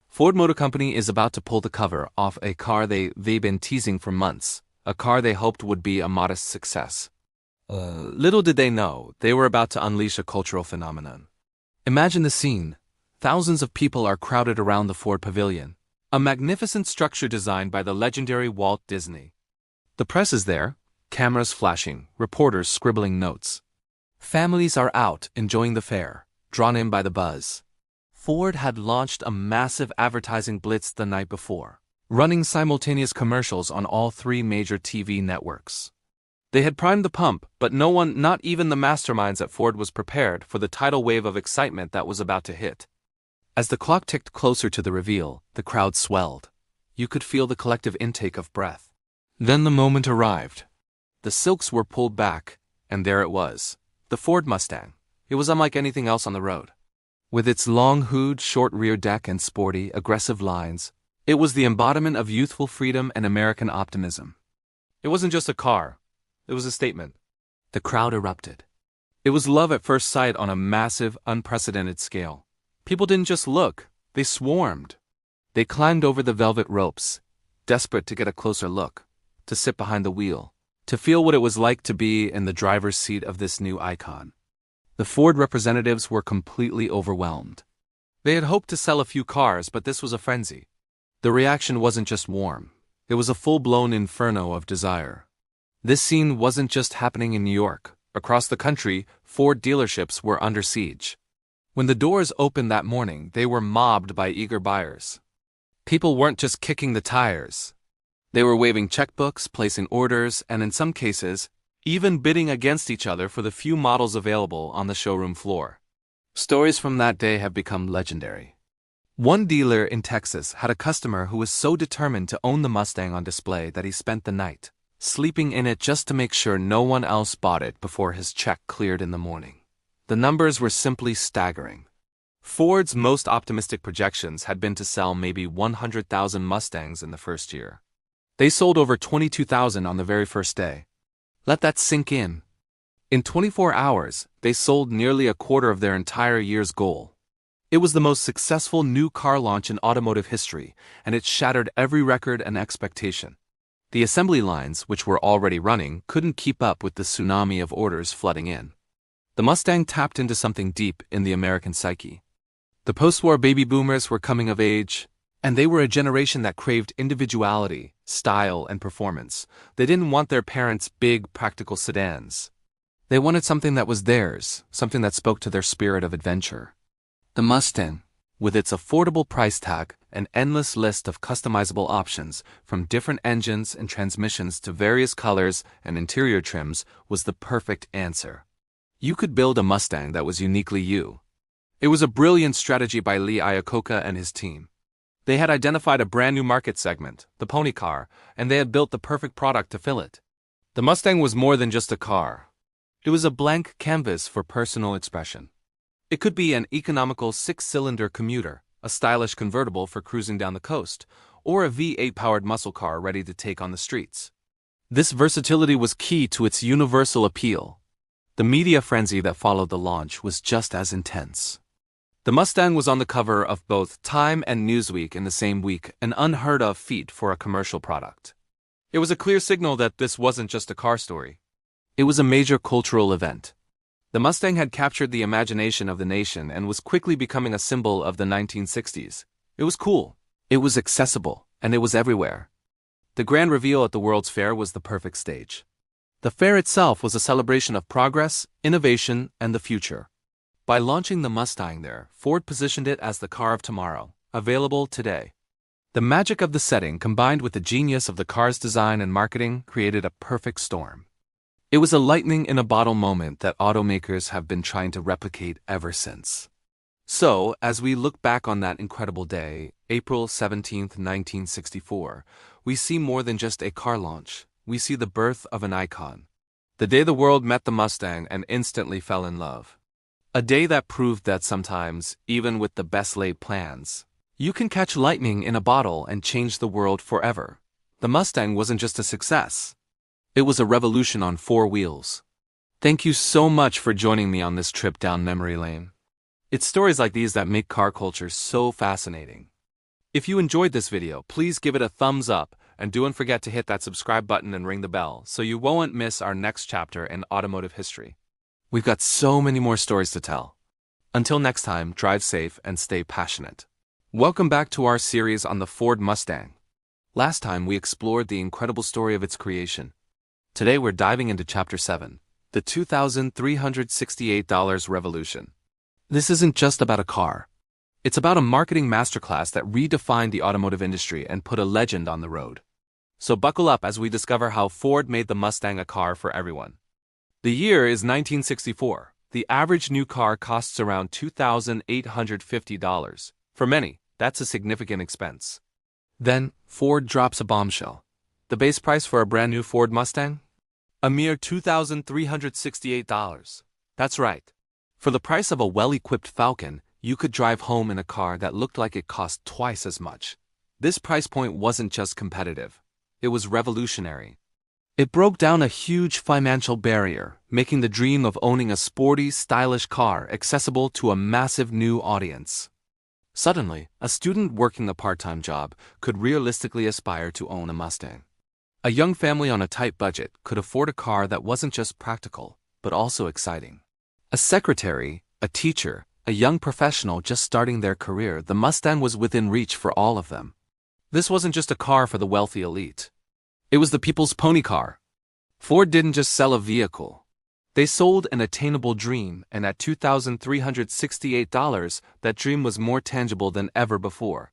Ford Motor Company is about to pull the cover off a car they've been teasing for months, a car they hoped would be a modest success. Little did they know, they were about to unleash a cultural phenomenon. Imagine the scene. Thousands of people are crowded around the Ford Pavilion, a magnificent structure designed by the legendary Walt Disney. The press is there, cameras flashing, reporters scribbling notes. Families are out enjoying the fair, drawn in by the buzz. Ford had launched a massive advertising blitz the night before, running simultaneous commercials on all three major TV networks. They had primed the pump, but no one, not even the masterminds at Ford, was prepared for the tidal wave of excitement that was about to hit. As the clock ticked closer to the reveal, the crowd swelled. You could feel the collective intake of breath. Then the moment arrived. The silks were pulled back, and there it was, the Ford Mustang. It was unlike anything else on the road. With its long hood, short rear deck, and sporty, aggressive lines, it was the embodiment of youthful freedom and American optimism. It wasn't just a car, it was a statement. The crowd erupted. It was love at first sight on a massive, unprecedented scale. People didn't just look, they swarmed. They climbed over the velvet ropes, desperate to get a closer look, to sit behind the wheel, to feel what it was like to be in the driver's seat of this new icon. The Ford representatives were completely overwhelmed. They had hoped to sell a few cars, but this was a frenzy. The reaction wasn't just warm. It was a full-blown inferno of desire. This scene wasn't just happening in New York. Across the country, Ford dealerships were under siege. When the doors opened that morning, they were mobbed by eager buyers. People weren't just kicking the tires. They were waving checkbooks, placing orders, and in some cases, even bidding against each other for the few models available on the showroom floor. Stories from that day have become legendary. One dealer in Texas had a customer who was so determined to own the Mustang on display that he spent the night sleeping in it just to make sure no one else bought it before his check cleared in the morning. The numbers were simply staggering. Ford's most optimistic projections had been to sell maybe 100,000 Mustangs in the first year. They sold over 22,000 on the very first day. Let that sink in. In 24 hours, they sold nearly a quarter of their entire year's goal. It was the most successful new car launch in automotive history, and it shattered every record and expectation. The assembly lines, which were already running, couldn't keep up with the tsunami of orders flooding in. The Mustang tapped into something deep in the American psyche. The post-war baby boomers were coming of age, and they were a generation that craved individuality, style, and performance. They didn't want their parents' big, practical sedans. They wanted something that was theirs, something that spoke to their spirit of adventure. The Mustang, with its affordable price tag, an endless list of customizable options, from different engines and transmissions to various colors and interior trims, was the perfect answer. You could build a Mustang that was uniquely you. It was a brilliant strategy by Lee Iacocca and his team. They had identified a brand new market segment, the pony car, and they had built the perfect product to fill it. The Mustang was more than just a car. It was a blank canvas for personal expression. It could be an economical six-cylinder commuter, a stylish convertible for cruising down the coast, or a V8-powered muscle car ready to take on the streets. This versatility was key to its universal appeal. The media frenzy that followed the launch was just as intense. The Mustang was on the cover of both Time and Newsweek in the same week, an unheard-of feat for a commercial product. It was a clear signal that this wasn't just a car story. It was a major cultural event. The Mustang had captured the imagination of the nation and was quickly becoming a symbol of the 1960s. It was cool, it was accessible, and it was everywhere. The grand reveal at the World's Fair was the perfect stage. The fair itself was a celebration of progress, innovation, and the future. By launching the Mustang there, Ford positioned it as the car of tomorrow, available today. The magic of the setting combined with the genius of the car's design and marketing created a perfect storm. It was a lightning-in-a-bottle moment that automakers have been trying to replicate ever since. So, as we look back on that incredible day, April 17, 1964, we see more than just a car launch. We see the birth of an icon. The day the world met the Mustang and instantly fell in love. A day that proved that sometimes, even with the best laid plans, you can catch lightning in a bottle and change the world forever. The Mustang wasn't just a success. It was a revolution on four wheels. Thank you so much for joining me on this trip down memory lane. It's stories like these that make car culture so fascinating. If you enjoyed this video, please give it a thumbs up and don't forget to hit that subscribe button and ring the bell so you won't miss our next chapter in automotive history. We've got so many more stories to tell. Until next time, drive safe and stay passionate. Welcome back to our series on the Ford Mustang. Last time we explored the incredible story of its creation. Today we're diving into Chapter 7, the $2,368 revolution. This isn't just about a car. It's about a marketing masterclass that redefined the automotive industry and put a legend on the road. So buckle up as we discover how Ford made the Mustang a car for everyone. The year is 1964. The average new car costs around $2,850. For many, that's a significant expense. Then, Ford drops a bombshell. The base price for a brand new Ford Mustang? A mere $2,368. That's right. For the price of a well-equipped Falcon, you could drive home in a car that looked like it cost twice as much. This price point wasn't just competitive. It was revolutionary. It broke down a huge financial barrier, making the dream of owning a sporty, stylish car accessible to a massive new audience. Suddenly, a student working a part-time job could realistically aspire to own a Mustang. A young family on a tight budget could afford a car that wasn't just practical, but also exciting. A secretary, a teacher, a young professional just starting their career, the Mustang was within reach for all of them. This wasn't just a car for the wealthy elite. It was the people's pony car. Ford didn't just sell a vehicle. They sold an attainable dream, and at $2,368, that dream was more tangible than ever before.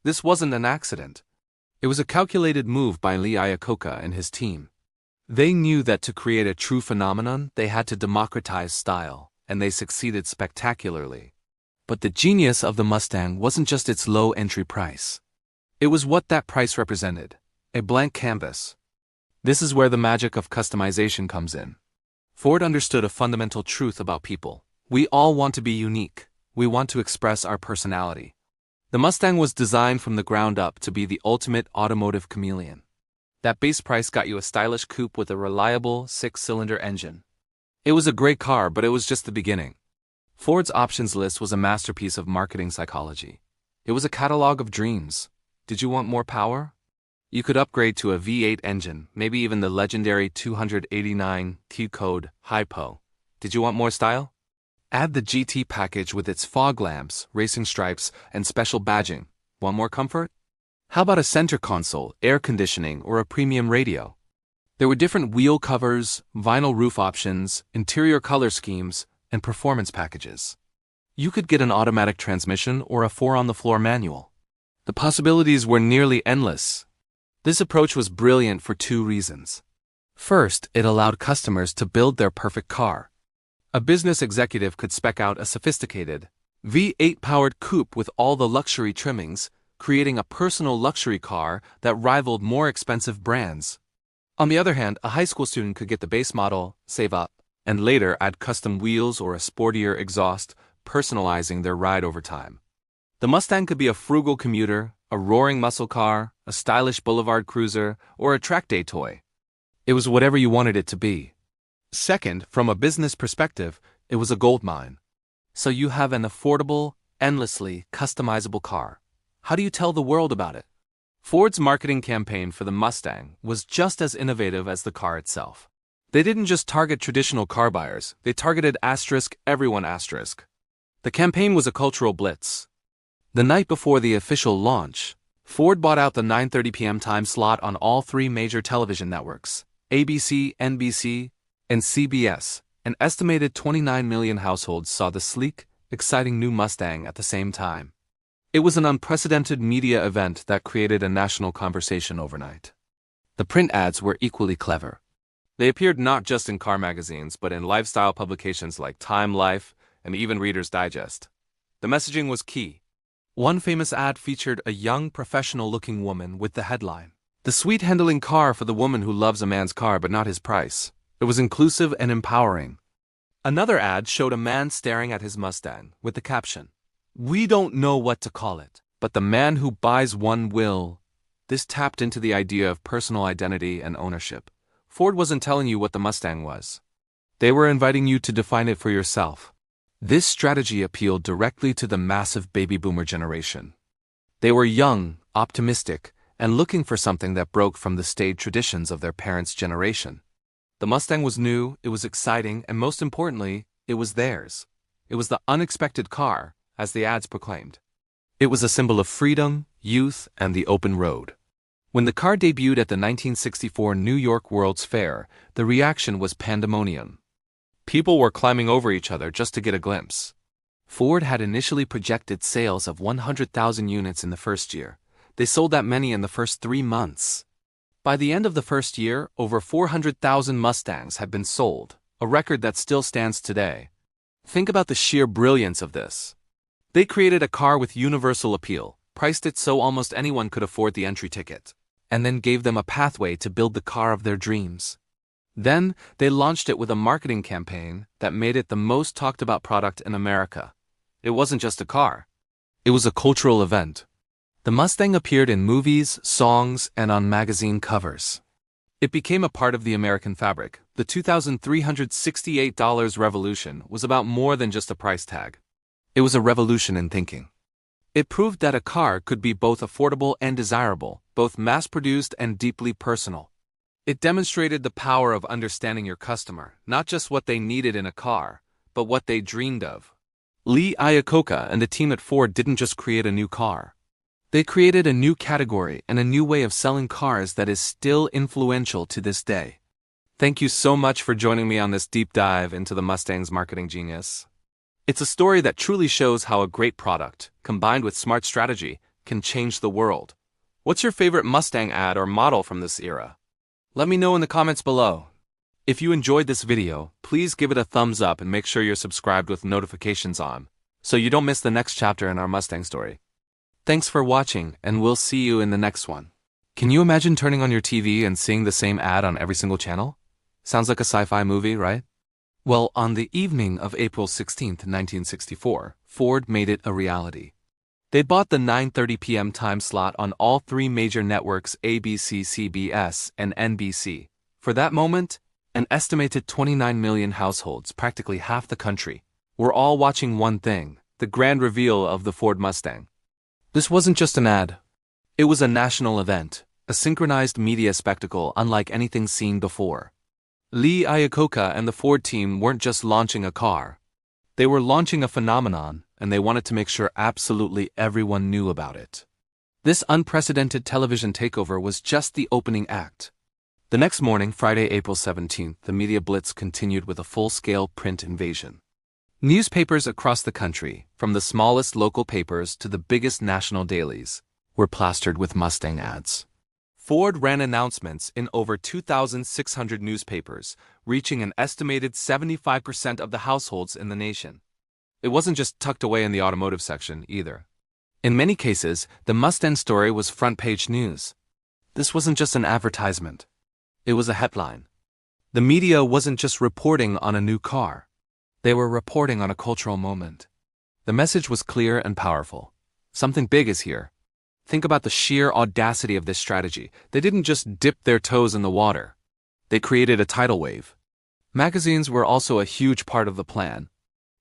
This wasn't an accident. It was a calculated move by Lee Iacocca and his team. They knew that to create a true phenomenon, they had to democratize style, and they succeeded spectacularly. But the genius of the Mustang wasn't just its low entry price. It was what that price represented, a blank canvas. This is where the magic of customization comes in. Ford understood a fundamental truth about people. We all want to be unique. We want to express our personality. The Mustang was designed from the ground up to be the ultimate automotive chameleon. That base price got you a stylish coupe with a reliable six-cylinder engine. It was a great car, but it was just the beginning. Ford's options list was a masterpiece of marketing psychology. It was a catalog of dreams. Did you want more power? You could upgrade to a V8 engine, maybe even the legendary 289 Q-code Hypo. Did you want more style? Add the GT package with its fog lamps, racing stripes, and special badging. Want more comfort? How about a center console, air conditioning, or a premium radio? There were different wheel covers, vinyl roof options, interior color schemes, and performance packages. You could get an automatic transmission or a four-on-the-floor manual. The possibilities were nearly endless. This approach was brilliant for two reasons. First, it allowed customers to build their perfect car. A business executive could spec out a sophisticated, V8-powered coupe with all the luxury trimmings, creating a personal luxury car that rivaled more expensive brands. On the other hand, a high school student could get the base model, save up, and later add custom wheels or a sportier exhaust, personalizing their ride over time. The Mustang could be a frugal commuter, a roaring muscle car, a stylish boulevard cruiser, or a track day toy. It was whatever you wanted it to be. Second, from a business perspective, it was a goldmine. So you have an affordable, endlessly customizable car. How do you tell the world about it? Ford's marketing campaign for the Mustang was just as innovative as the car itself. They didn't just target traditional car buyers, they targeted everyone. The campaign was a cultural blitz. The night before the official launch, Ford bought out the 9:30 p.m. time slot on all three major television networks, ABC, NBC, and CBS. An estimated 29 million households saw the sleek, exciting new Mustang at the same time. It was an unprecedented media event that created a national conversation overnight. The print ads were equally clever. They appeared not just in car magazines, but in lifestyle publications like Time, Life, and even Reader's Digest. The messaging was key. One famous ad featured a young, professional-looking woman with the headline, "The sweet-handling car for the woman who loves a man's car but not his price." It was inclusive and empowering. Another ad showed a man staring at his Mustang with the caption, "We don't know what to call it, but the man who buys one will." This tapped into the idea of personal identity and ownership. Ford wasn't telling you what the Mustang was. They were inviting you to define it for yourself. This strategy appealed directly to the massive baby boomer generation. They were young, optimistic, and looking for something that broke from the staid traditions of their parents' generation. The Mustang was new, it was exciting, and most importantly, it was theirs. It was the unexpected car, as the ads proclaimed. It was a symbol of freedom, youth, and the open road. When the car debuted at the 1964 New York World's Fair, the reaction was pandemonium. People were climbing over each other just to get a glimpse. Ford had initially projected sales of 100,000 units in the first year. They sold that many in the first 3 months. By the end of the first year, over 400,000 Mustangs had been sold, a record that still stands today. Think about the sheer brilliance of this. They created a car with universal appeal, priced it so almost anyone could afford the entry ticket, and then gave them a pathway to build the car of their dreams. Then, they launched it with a marketing campaign that made it the most talked about product in America. It wasn't just a car. It was a cultural event. The Mustang appeared in movies, songs, and on magazine covers. It became a part of the American fabric. The $2,368 revolution was about more than just a price tag. It was a revolution in thinking. It proved that a car could be both affordable and desirable, both mass-produced and deeply personal. It demonstrated the power of understanding your customer, not just what they needed in a car, but what they dreamed of. Lee Iacocca and the team at Ford didn't just create a new car. They created a new category and a new way of selling cars that is still influential to this day. Thank you so much for joining me on this deep dive into the Mustang's marketing genius. It's a story that truly shows how a great product, combined with smart strategy, can change the world. What's your favorite Mustang ad or model from this era? Let me know in the comments below. If you enjoyed this video, please give it a thumbs up and make sure you're subscribed with notifications on, so you don't miss the next chapter in our Mustang story. Thanks for watching, and we'll see you in the next one. Can you imagine turning on your TV and seeing the same ad on every single channel? Sounds like a sci-fi movie, right? Well, on the evening of April 16, 1964, Ford made it a reality. They bought the 9:30 p.m. time slot on all 3 major networks ABC, CBS, and NBC. For that moment, an estimated 29 million households, practically half the country, were all watching one thing, the grand reveal of the Ford Mustang. This wasn't just an ad. It was a national event, a synchronized media spectacle unlike anything seen before. Lee Iacocca and the Ford team weren't just launching a car. They were launching a phenomenon, and they wanted to make sure absolutely everyone knew about it. This unprecedented television takeover was just the opening act. The next morning, Friday, April 17th, the media blitz continued with a full-scale print invasion. Newspapers across the country, from the smallest local papers to the biggest national dailies, were plastered with Mustang ads. Ford ran announcements in over 2,600 newspapers, reaching an estimated 75% of the households in the nation. It wasn't just tucked away in the automotive section, either. In many cases, the Mustang story was front-page news. This wasn't just an advertisement. It was a headline. The media wasn't just reporting on a new car. They were reporting on a cultural moment. The message was clear and powerful. Something big is here. Think about the sheer audacity of this strategy. They didn't just dip their toes in the water. They created a tidal wave. Magazines were also a huge part of the plan.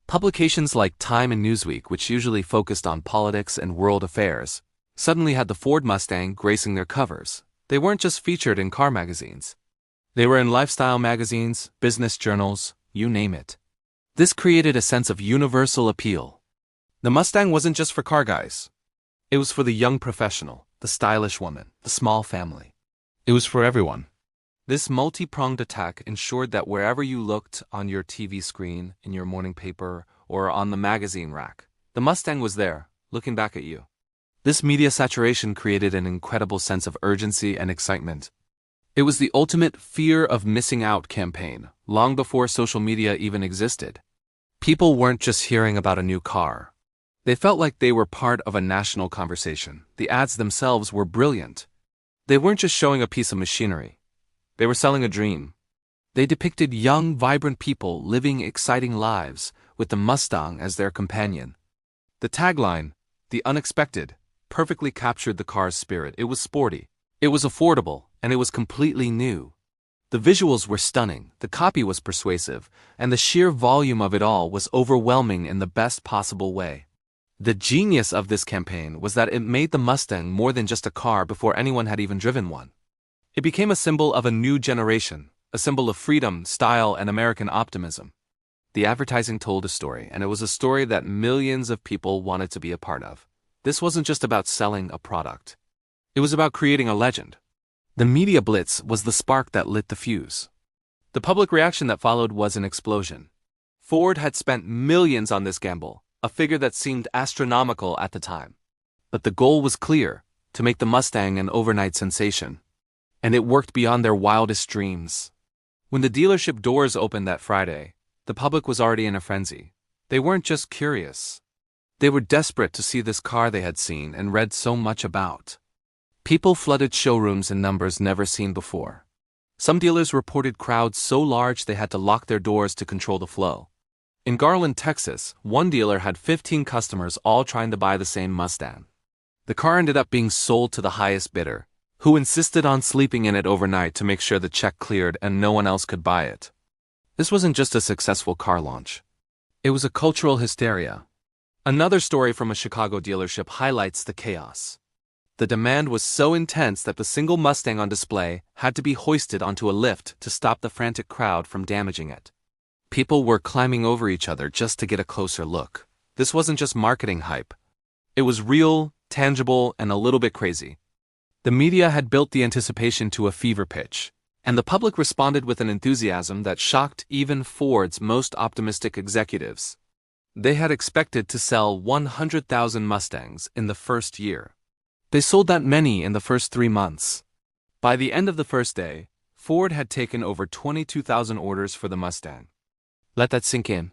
Publications like Time and Newsweek, which usually focused on politics and world affairs, suddenly had the Ford Mustang gracing their covers. They weren't just featured in car magazines. They were in lifestyle magazines, business journals, you name it. This created a sense of universal appeal. The Mustang wasn't just for car guys. It was for the young professional, the stylish woman, the small family. It was for everyone. This multi-pronged attack ensured that wherever you looked on your TV screen, in your morning paper, or on the magazine rack, the Mustang was there, looking back at you. This media saturation created an incredible sense of urgency and excitement. It was the ultimate fear of missing out campaign, long before social media even existed. People weren't just hearing about a new car. They felt like they were part of a national conversation. The ads themselves were brilliant. They weren't just showing a piece of machinery. They were selling a dream. They depicted young, vibrant people living exciting lives, with the Mustang as their companion. The tagline, "The Unexpected," perfectly captured the car's spirit. It was sporty, it was affordable, and it was completely new. The visuals were stunning, the copy was persuasive, and the sheer volume of it all was overwhelming in the best possible way. The genius of this campaign was that it made the Mustang more than just a car before anyone had even driven one. It became a symbol of a new generation, a symbol of freedom, style, and American optimism. The advertising told a story, and it was a story that millions of people wanted to be a part of. This wasn't just about selling a product. It was about creating a legend. The media blitz was the spark that lit the fuse. The public reaction that followed was an explosion. Ford had spent millions on this gamble, a figure that seemed astronomical at the time. But the goal was clear, to make the Mustang an overnight sensation. And it worked beyond their wildest dreams. When the dealership doors opened that Friday, the public was already in a frenzy. They weren't just curious. They were desperate to see this car they had seen and read so much about. People flooded showrooms in numbers never seen before. Some dealers reported crowds so large they had to lock their doors to control the flow. In Garland, Texas, one dealer had 15 customers all trying to buy the same Mustang. The car ended up being sold to the highest bidder, who insisted on sleeping in it overnight to make sure the check cleared and no one else could buy it. This wasn't just a successful car launch. It was a cultural hysteria. Another story from a Chicago dealership highlights the chaos. The demand was so intense that the single Mustang on display had to be hoisted onto a lift to stop the frantic crowd from damaging it. People were climbing over each other just to get a closer look. This wasn't just marketing hype. It was real, tangible, and a little bit crazy. The media had built the anticipation to a fever pitch, and the public responded with an enthusiasm that shocked even Ford's most optimistic executives. They had expected to sell 100,000 Mustangs in the first year. They sold that many in the first 3 months. By the end of the first day, Ford had taken over 22,000 orders for the Mustang. Let that sink in.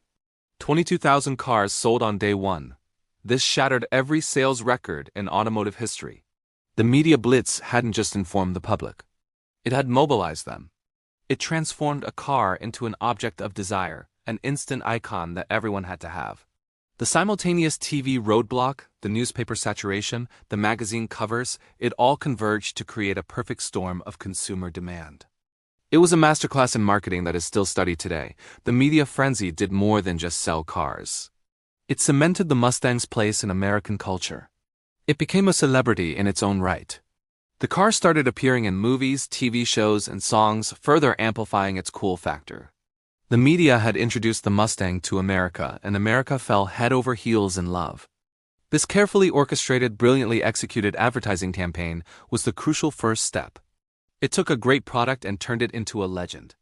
22,000 cars sold on day one. This shattered every sales record in automotive history. The media blitz hadn't just informed the public. It had mobilized them. It transformed a car into an object of desire, an instant icon that everyone had to have. The simultaneous TV roadblock, the newspaper saturation, the magazine covers, it all converged to create a perfect storm of consumer demand. It was a masterclass in marketing that is still studied today. The media frenzy did more than just sell cars. It cemented the Mustang's place in American culture. It became a celebrity in its own right. The car started appearing in movies, TV shows, and songs, further amplifying its cool factor. The media had introduced the Mustang to America, and America fell head over heels in love. This carefully orchestrated, brilliantly executed advertising campaign was the crucial first step. It took a great product and turned it into a legend.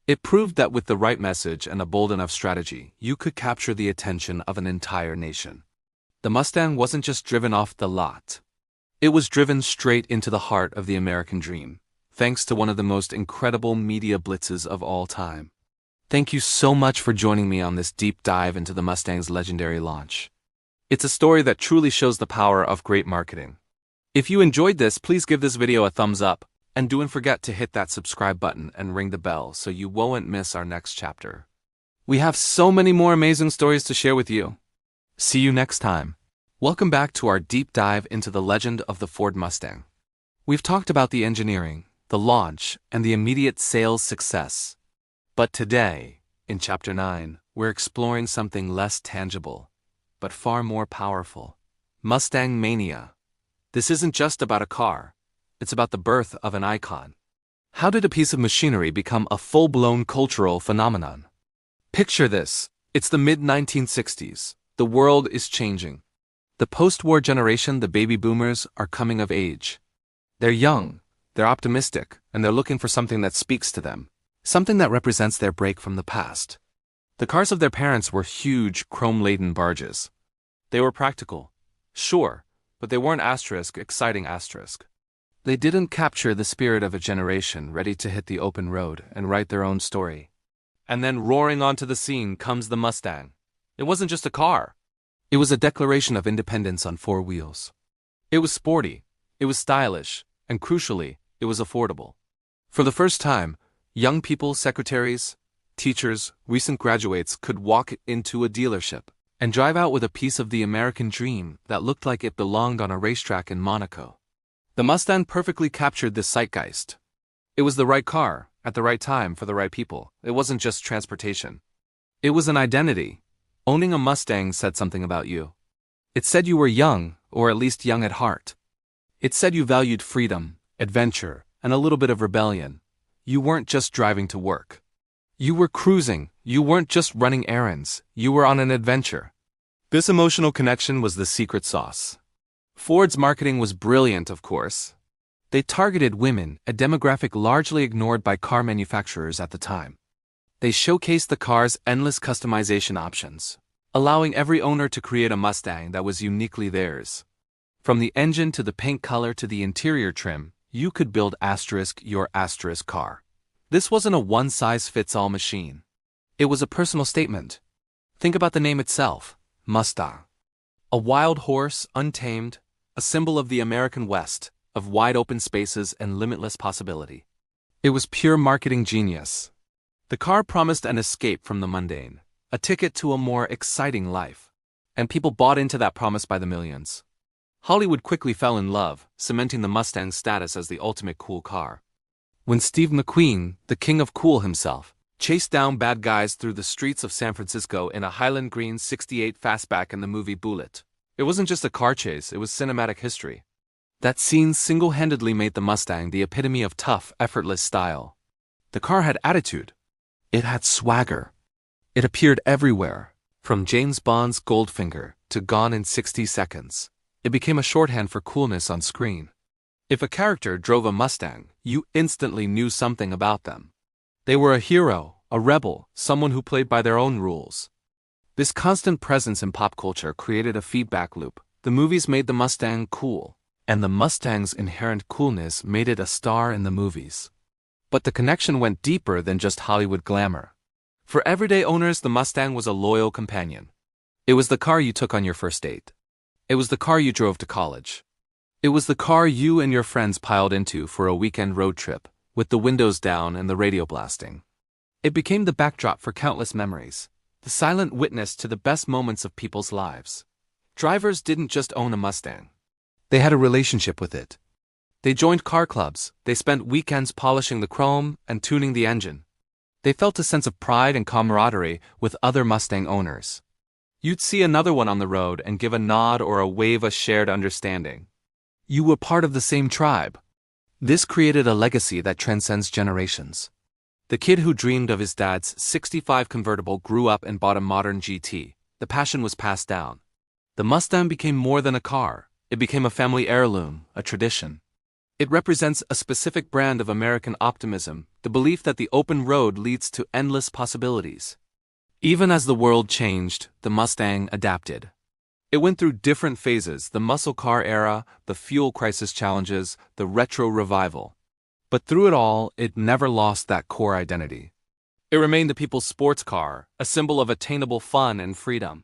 It proved that with the right message and a bold enough strategy, you could capture the attention of an entire nation. The Mustang wasn't just driven off the lot. It was driven straight into the heart of the American dream, thanks to one of the most incredible media blitzes of all time. Thank you so much for joining me on this deep dive into the Mustang's legendary launch. It's a story that truly shows the power of great marketing. If you enjoyed this, please give this video a thumbs up, and don't forget to hit that subscribe button and ring the bell so you won't miss our next chapter. We have so many more amazing stories to share with you. See you next time. Welcome back to our deep dive into the legend of the Ford Mustang. We've talked about the engineering, the launch, and the immediate sales success. But today, in Chapter 9, we're exploring something less tangible, but far more powerful. Mustang Mania. This isn't just about a car. It's about the birth of an icon. How did a piece of machinery become a full-blown cultural phenomenon? Picture this. It's the mid-1960s. The world is changing. The post-war generation, the baby boomers, are coming of age. They're young, they're optimistic, and they're looking for something that speaks to them. Something that represents their break from the past. The cars of their parents were huge, chrome-laden barges. They were practical, sure, but they weren't exciting asterisk. They didn't capture the spirit of a generation ready to hit the open road and write their own story. And then roaring onto the scene comes the Mustang. It wasn't just a car. It was a declaration of independence on four wheels. It was sporty, it was stylish, and crucially, it was affordable. For the first time, young people, secretaries, teachers, recent graduates could walk into a dealership and drive out with a piece of the American dream that looked like it belonged on a racetrack in Monaco. The Mustang perfectly captured this zeitgeist. It was the right car, at the right time for the right people. It wasn't just transportation. It was an identity. Owning a Mustang said something about you. It said you were young, or at least young at heart. It said you valued freedom, adventure, and a little bit of rebellion. You weren't just driving to work. You were cruising. You weren't just running errands. You were on an adventure. This emotional connection was the secret sauce. Ford's marketing was brilliant, of course. They targeted women, a demographic largely ignored by car manufacturers at the time. They showcased the car's endless customization options, allowing every owner to create a Mustang that was uniquely theirs. From the engine to the paint color to the interior trim, you could build your car. This wasn't a one-size-fits-all machine. It was a personal statement. Think about the name itself, Mustang. A wild horse, untamed, a symbol of the American West, of wide open spaces and limitless possibility. It was pure marketing genius. The car promised an escape from the mundane, a ticket to a more exciting life. And people bought into that promise by the millions. Hollywood quickly fell in love, cementing the Mustang's status as the ultimate cool car. When Steve McQueen, the king of cool himself, chased down bad guys through the streets of San Francisco in a Highland Green '68 fastback in the movie Bullitt, it wasn't just a car chase, it was cinematic history. That scene single-handedly made the Mustang the epitome of tough, effortless style. The car had attitude. It had swagger. It appeared everywhere, from James Bond's Goldfinger to Gone in 60 Seconds. It became a shorthand for coolness on screen. If a character drove a Mustang, you instantly knew something about them. They were a hero, a rebel, someone who played by their own rules. This constant presence in pop culture created a feedback loop. The movies made the Mustang cool, and the Mustang's inherent coolness made it a star in the movies. But the connection went deeper than just Hollywood glamour. For everyday owners, the Mustang was a loyal companion. It was the car you took on your first date. It was the car you drove to college. It was the car you and your friends piled into for a weekend road trip, with the windows down and the radio blasting. It became the backdrop for countless memories, the silent witness to the best moments of people's lives. Drivers didn't just own a Mustang. They had a relationship with it. They joined car clubs, they spent weekends polishing the chrome and tuning the engine. They felt a sense of pride and camaraderie with other Mustang owners. You'd see another one on the road and give a nod or a wave, a shared understanding. You were part of the same tribe. This created a legacy that transcends generations. The kid who dreamed of his dad's '65 convertible grew up and bought a modern GT. The passion was passed down. The Mustang became more than a car. It became a family heirloom, a tradition. It represents a specific brand of American optimism, the belief that the open road leads to endless possibilities. Even as the world changed, the Mustang adapted. It went through different phases: the muscle car era, the fuel crisis challenges, the retro revival. But through it all, it never lost that core identity. It remained the people's sports car, a symbol of attainable fun and freedom.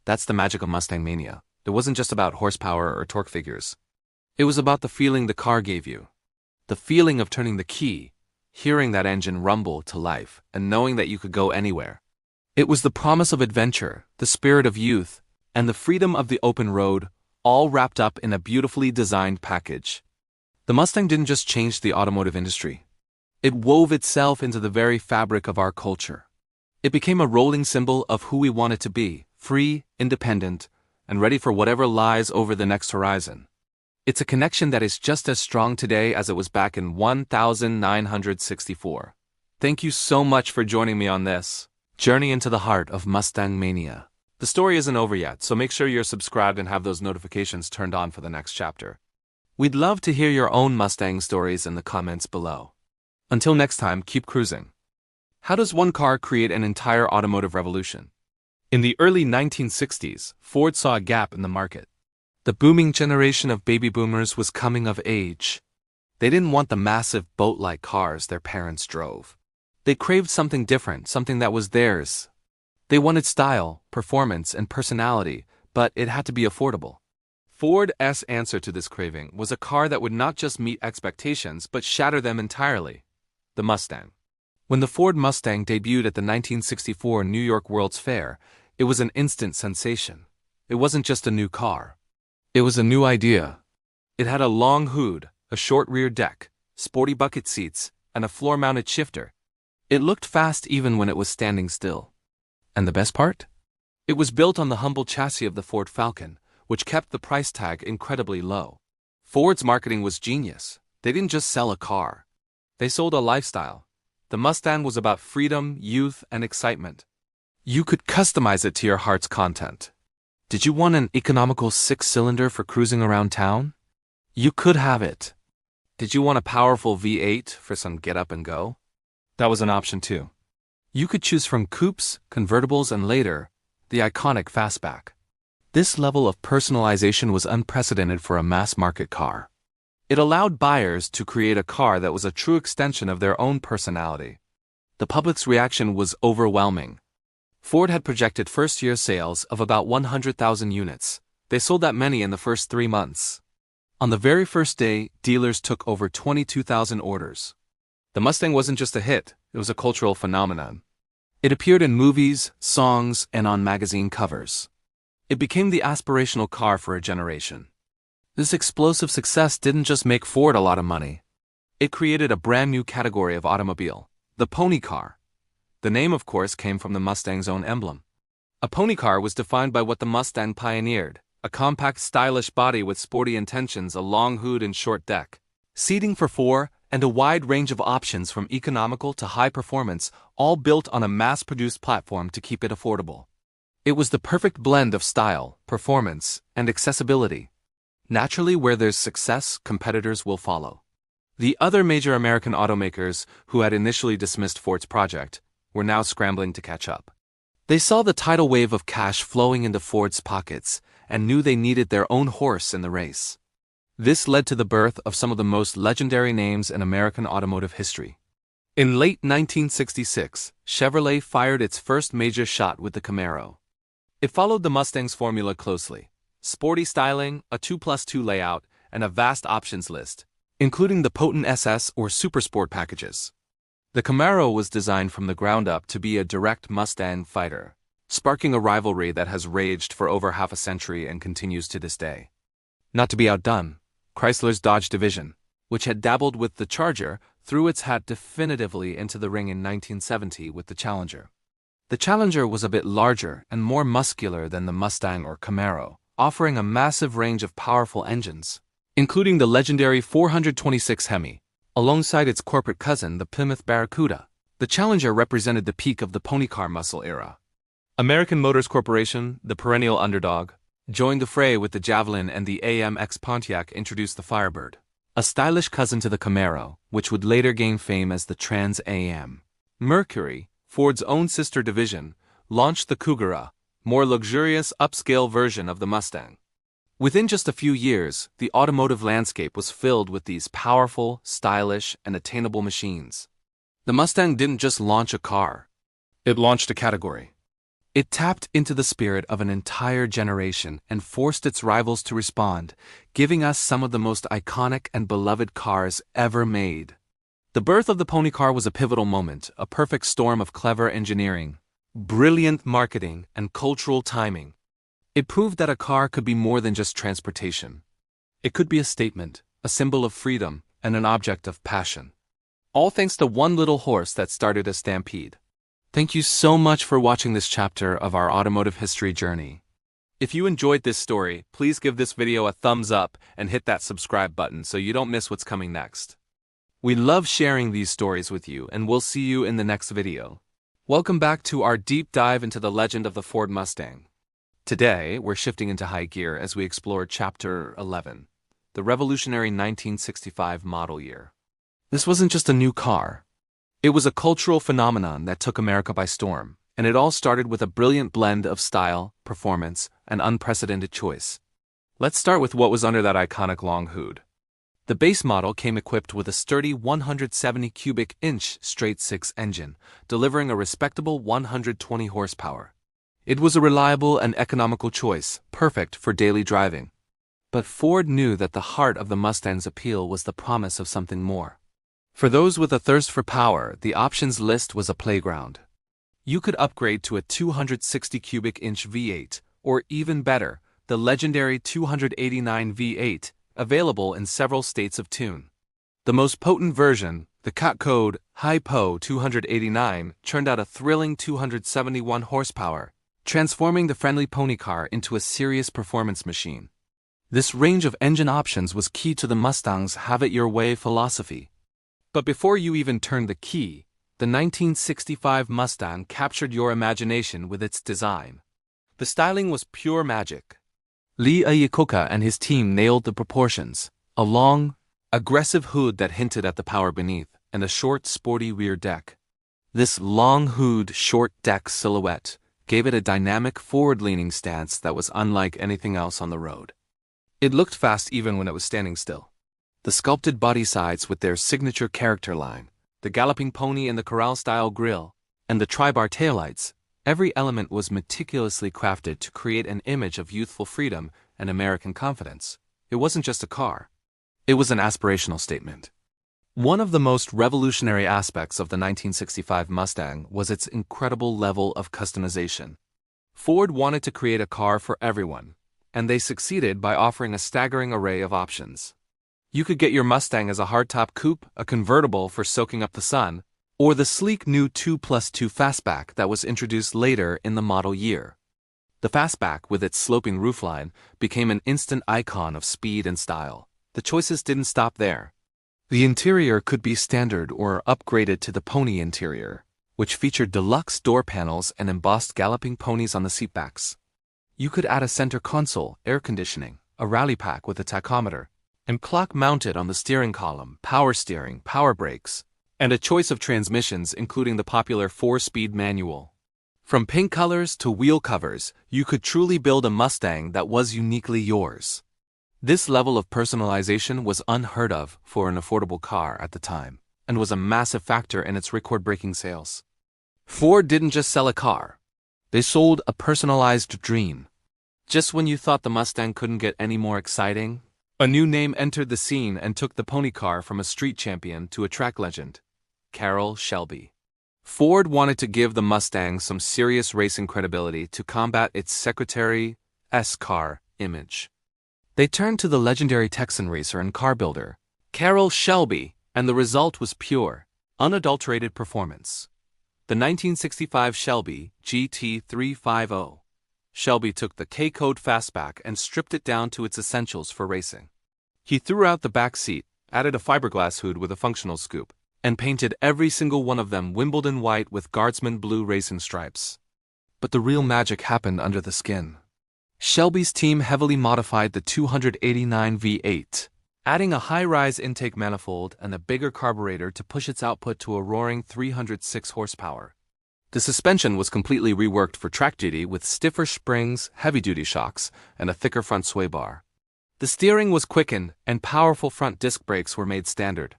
That's the magic of Mustang mania. It wasn't just about horsepower or torque figures. It was about the feeling the car gave you. The feeling of turning the key, hearing that engine rumble to life, and knowing that you could go anywhere. It was the promise of adventure, the spirit of youth, and the freedom of the open road, all wrapped up in a beautifully designed package. The Mustang didn't just change the automotive industry. It wove itself into the very fabric of our culture. It became a rolling symbol of who we wanted to be, free, independent, and ready for whatever lies over the next horizon. It's a connection that is just as strong today as it was back in 1964. Thank you so much for joining me on this journey into the heart of Mustang mania. The story isn't over yet, so make sure you're subscribed and have those notifications turned on for the next chapter. We'd love to hear your own Mustang stories in the comments below. Until next time, keep cruising. How does one car create an entire automotive revolution? In the early 1960s, Ford saw a gap in the market. The booming generation of baby boomers was coming of age. They didn't want the massive boat-like cars their parents drove. They craved something different, something that was theirs. They wanted style, performance, and personality, but it had to be affordable. Ford's answer to this craving was a car that would not just meet expectations but shatter them entirely: the Mustang. When the Ford Mustang debuted at the 1964 New York World's Fair, it was an instant sensation. It wasn't just a new car. It was a new idea. It had a long hood, a short rear deck, sporty bucket seats, and a floor-mounted shifter. It looked fast even when it was standing still. And the best part? It was built on the humble chassis of the Ford Falcon, which kept the price tag incredibly low. Ford's marketing was genius. They didn't just sell a car. They sold a lifestyle. The Mustang was about freedom, youth, and excitement. You could customize it to your heart's content. Did you want an economical 6-cylinder for cruising around town? You could have it. Did you want a powerful V8 for some get up and go? That was an option too. You could choose from coupes, convertibles, and later, the iconic fastback. This level of personalization was unprecedented for a mass-market car. It allowed buyers to create a car that was a true extension of their own personality. The public's reaction was overwhelming. Ford had projected first-year sales of about 100,000 units. They sold that many in the first 3 months. On the very first day, dealers took over 22,000 orders. The Mustang wasn't just a hit, it was a cultural phenomenon. It appeared in movies, songs, and on magazine covers. It became the aspirational car for a generation. This explosive success didn't just make Ford a lot of money. It created a brand new category of automobile, the pony car. The name, of course, came from the Mustang's own emblem. A pony car was defined by what the Mustang pioneered: a compact, stylish body with sporty intentions, a long hood and short deck, seating for 4, and a wide range of options from economical to high performance, all built on a mass-produced platform to keep it affordable. It was the perfect blend of style, performance, and accessibility. Naturally, where there's success, competitors will follow. The other major American automakers, who had initially dismissed Ford's project, were now scrambling to catch up. They saw the tidal wave of cash flowing into Ford's pockets and knew they needed their own horse in the race. This led to the birth of some of the most legendary names in American automotive history. In late 1966, Chevrolet fired its first major shot with the Camaro. It followed the Mustang's formula closely: sporty styling, a 2+2 layout, and a vast options list, including the potent SS or Supersport packages. The Camaro was designed from the ground up to be a direct Mustang fighter, sparking a rivalry that has raged for over half a century and continues to this day. Not to be outdone, Chrysler's Dodge division, which had dabbled with the Charger, threw its hat definitively into the ring in 1970 with the Challenger. The Challenger was a bit larger and more muscular than the Mustang or Camaro, offering a massive range of powerful engines, including the legendary 426 Hemi. Alongside its corporate cousin, the Plymouth Barracuda, the Challenger represented the peak of the pony car muscle era. American Motors Corporation, the perennial underdog, joined the fray with the Javelin, and the AMX Pontiac introduced the Firebird, a stylish cousin to the Camaro, which would later gain fame as the Trans Am. Mercury, Ford's own sister division, launched the Cougar, a more luxurious, upscale version of the Mustang. Within just a few years, the automotive landscape was filled with these powerful, stylish, and attainable machines. The Mustang didn't just launch a car. It launched a category. It tapped into the spirit of an entire generation and forced its rivals to respond, giving us some of the most iconic and beloved cars ever made. The birth of the pony car was a pivotal moment, a perfect storm of clever engineering, brilliant marketing, and cultural timing. It proved that a car could be more than just transportation. It could be a statement, a symbol of freedom, and an object of passion. All thanks to one little horse that started a stampede. Thank you so much for watching this chapter of our automotive history journey. If you enjoyed this story, please give this video a thumbs up and hit that subscribe button so you don't miss what's coming next. We love sharing these stories with you, and we'll see you in the next video. Welcome back to our deep dive into the legend of the Ford Mustang. Today, we're shifting into high gear as we explore Chapter 11, the revolutionary 1965 model year. This wasn't just a new car. It was a cultural phenomenon that took America by storm, and it all started with a brilliant blend of style, performance, and unprecedented choice. Let's start with what was under that iconic long hood. The base model came equipped with a sturdy 170 cubic inch straight-six engine, delivering a respectable 120 horsepower. It was a reliable and economical choice, perfect for daily driving. But Ford knew that the heart of the Mustang's appeal was the promise of something more. For those with a thirst for power, the options list was a playground. You could upgrade to a 260 cubic inch V8, or even better, the legendary 289 V8, available in several states of tune. The most potent version, the cat code Hypo 289, churned out a thrilling 271 horsepower, transforming the friendly pony car into a serious performance machine. This range of engine options was key to the Mustang's have-it-your-way philosophy. But before you even turned the key, the 1965 Mustang captured your imagination with its design. The styling was pure magic. Lee Iacocca and his team nailed the proportions: a long, aggressive hood that hinted at the power beneath, and a short, sporty rear deck. This long hood, short deck silhouette gave it a dynamic, forward-leaning stance that was unlike anything else on the road. It looked fast even when it was standing still. The sculpted body sides with their signature character line, the galloping pony and the corral-style grille, and the tri-bar taillights, every element was meticulously crafted to create an image of youthful freedom and American confidence. It wasn't just a car. It was an aspirational statement. One of the most revolutionary aspects of the 1965 Mustang was its incredible level of customization. Ford wanted to create a car for everyone, and they succeeded by offering a staggering array of options. You could get your Mustang as a hardtop coupe, a convertible for soaking up the sun, or the sleek new 2+2 Fastback that was introduced later in the model year. The Fastback, with its sloping roofline, became an instant icon of speed and style. The choices didn't stop there. The interior could be standard or upgraded to the pony interior, which featured deluxe door panels and embossed galloping ponies on the seatbacks. You could add a center console, air conditioning, a rally pack with a tachometer, and clock mounted on the steering column, power steering, power brakes, and a choice of transmissions including the popular 4-speed manual. From paint colors to wheel covers, you could truly build a Mustang that was uniquely yours. This level of personalization was unheard of for an affordable car at the time, and was a massive factor in its record-breaking sales. Ford didn't just sell a car. They sold a personalized dream. Just when you thought the Mustang couldn't get any more exciting, a new name entered the scene and took the pony car from a street champion to a track legend: Carroll Shelby. Ford wanted to give the Mustang some serious racing credibility to combat its Secretary-esque car image. They turned to the legendary Texan racer and car builder, Carroll Shelby, and the result was pure, unadulterated performance. The 1965 Shelby GT350. Shelby took the K-Code Fastback and stripped it down to its essentials for racing. He threw out the back seat, added a fiberglass hood with a functional scoop, and painted every single one of them Wimbledon white with Guardsman blue racing stripes. But the real magic happened under the skin. Shelby's team heavily modified the 289 V8, adding a high-rise intake manifold and a bigger carburetor to push its output to a roaring 306 horsepower. The suspension was completely reworked for track duty with stiffer springs, heavy-duty shocks, and a thicker front sway bar. The steering was quickened, and powerful front disc brakes were made standard.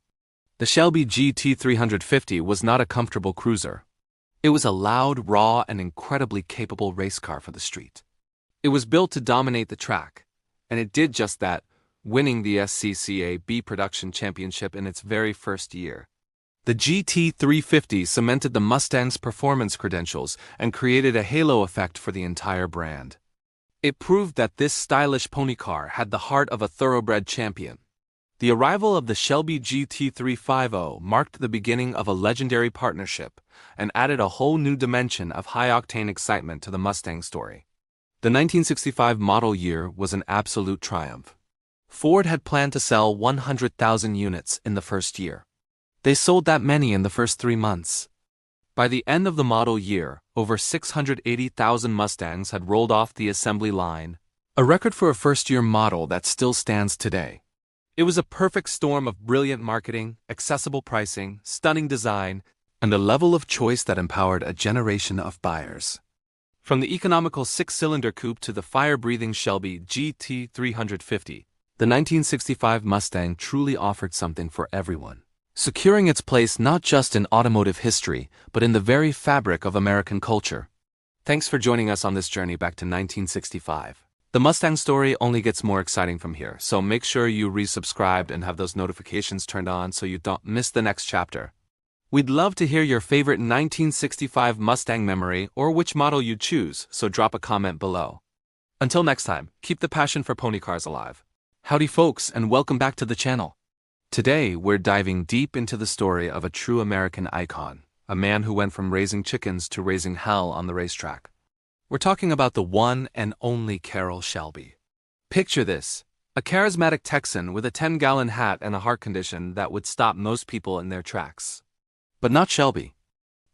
The Shelby GT350 was not a comfortable cruiser. It was a loud, raw, and incredibly capable race car for the street. It was built to dominate the track, and it did just that, winning the SCCA B Production Championship in its very first year. The GT350 cemented the Mustang's performance credentials and created a halo effect for the entire brand. It proved that this stylish pony car had the heart of a thoroughbred champion. The arrival of the Shelby GT350 marked the beginning of a legendary partnership and added a whole new dimension of high-octane excitement to the Mustang story. The 1965 model year was an absolute triumph. Ford had planned to sell 100,000 units in the first year. They sold that many in the first 3 months. By the end of the model year, over 680,000 Mustangs had rolled off the assembly line, a record for a first-year model that still stands today. It was a perfect storm of brilliant marketing, accessible pricing, stunning design, and a level of choice that empowered a generation of buyers. From the economical 6-cylinder coupe to the fire-breathing Shelby GT350, The 1965 Mustang truly offered something for everyone, securing its place not just in automotive history, but in the very fabric of American culture. Thanks for joining us on this journey back to 1965. The Mustang story only gets more exciting from here, so make sure you resubscribed and have those notifications turned on so you don't miss the next chapter. We'd love to hear your favorite 1965 Mustang memory or which model you'd choose, so drop a comment below. Until next time, keep the passion for pony cars alive. Howdy folks, and welcome back to the channel. Today, we're diving deep into the story of a true American icon, a man who went from raising chickens to raising hell on the racetrack. We're talking about the one and only Carroll Shelby. Picture this, a charismatic Texan with a 10-gallon hat and a heart condition that would stop most people in their tracks. But not Shelby.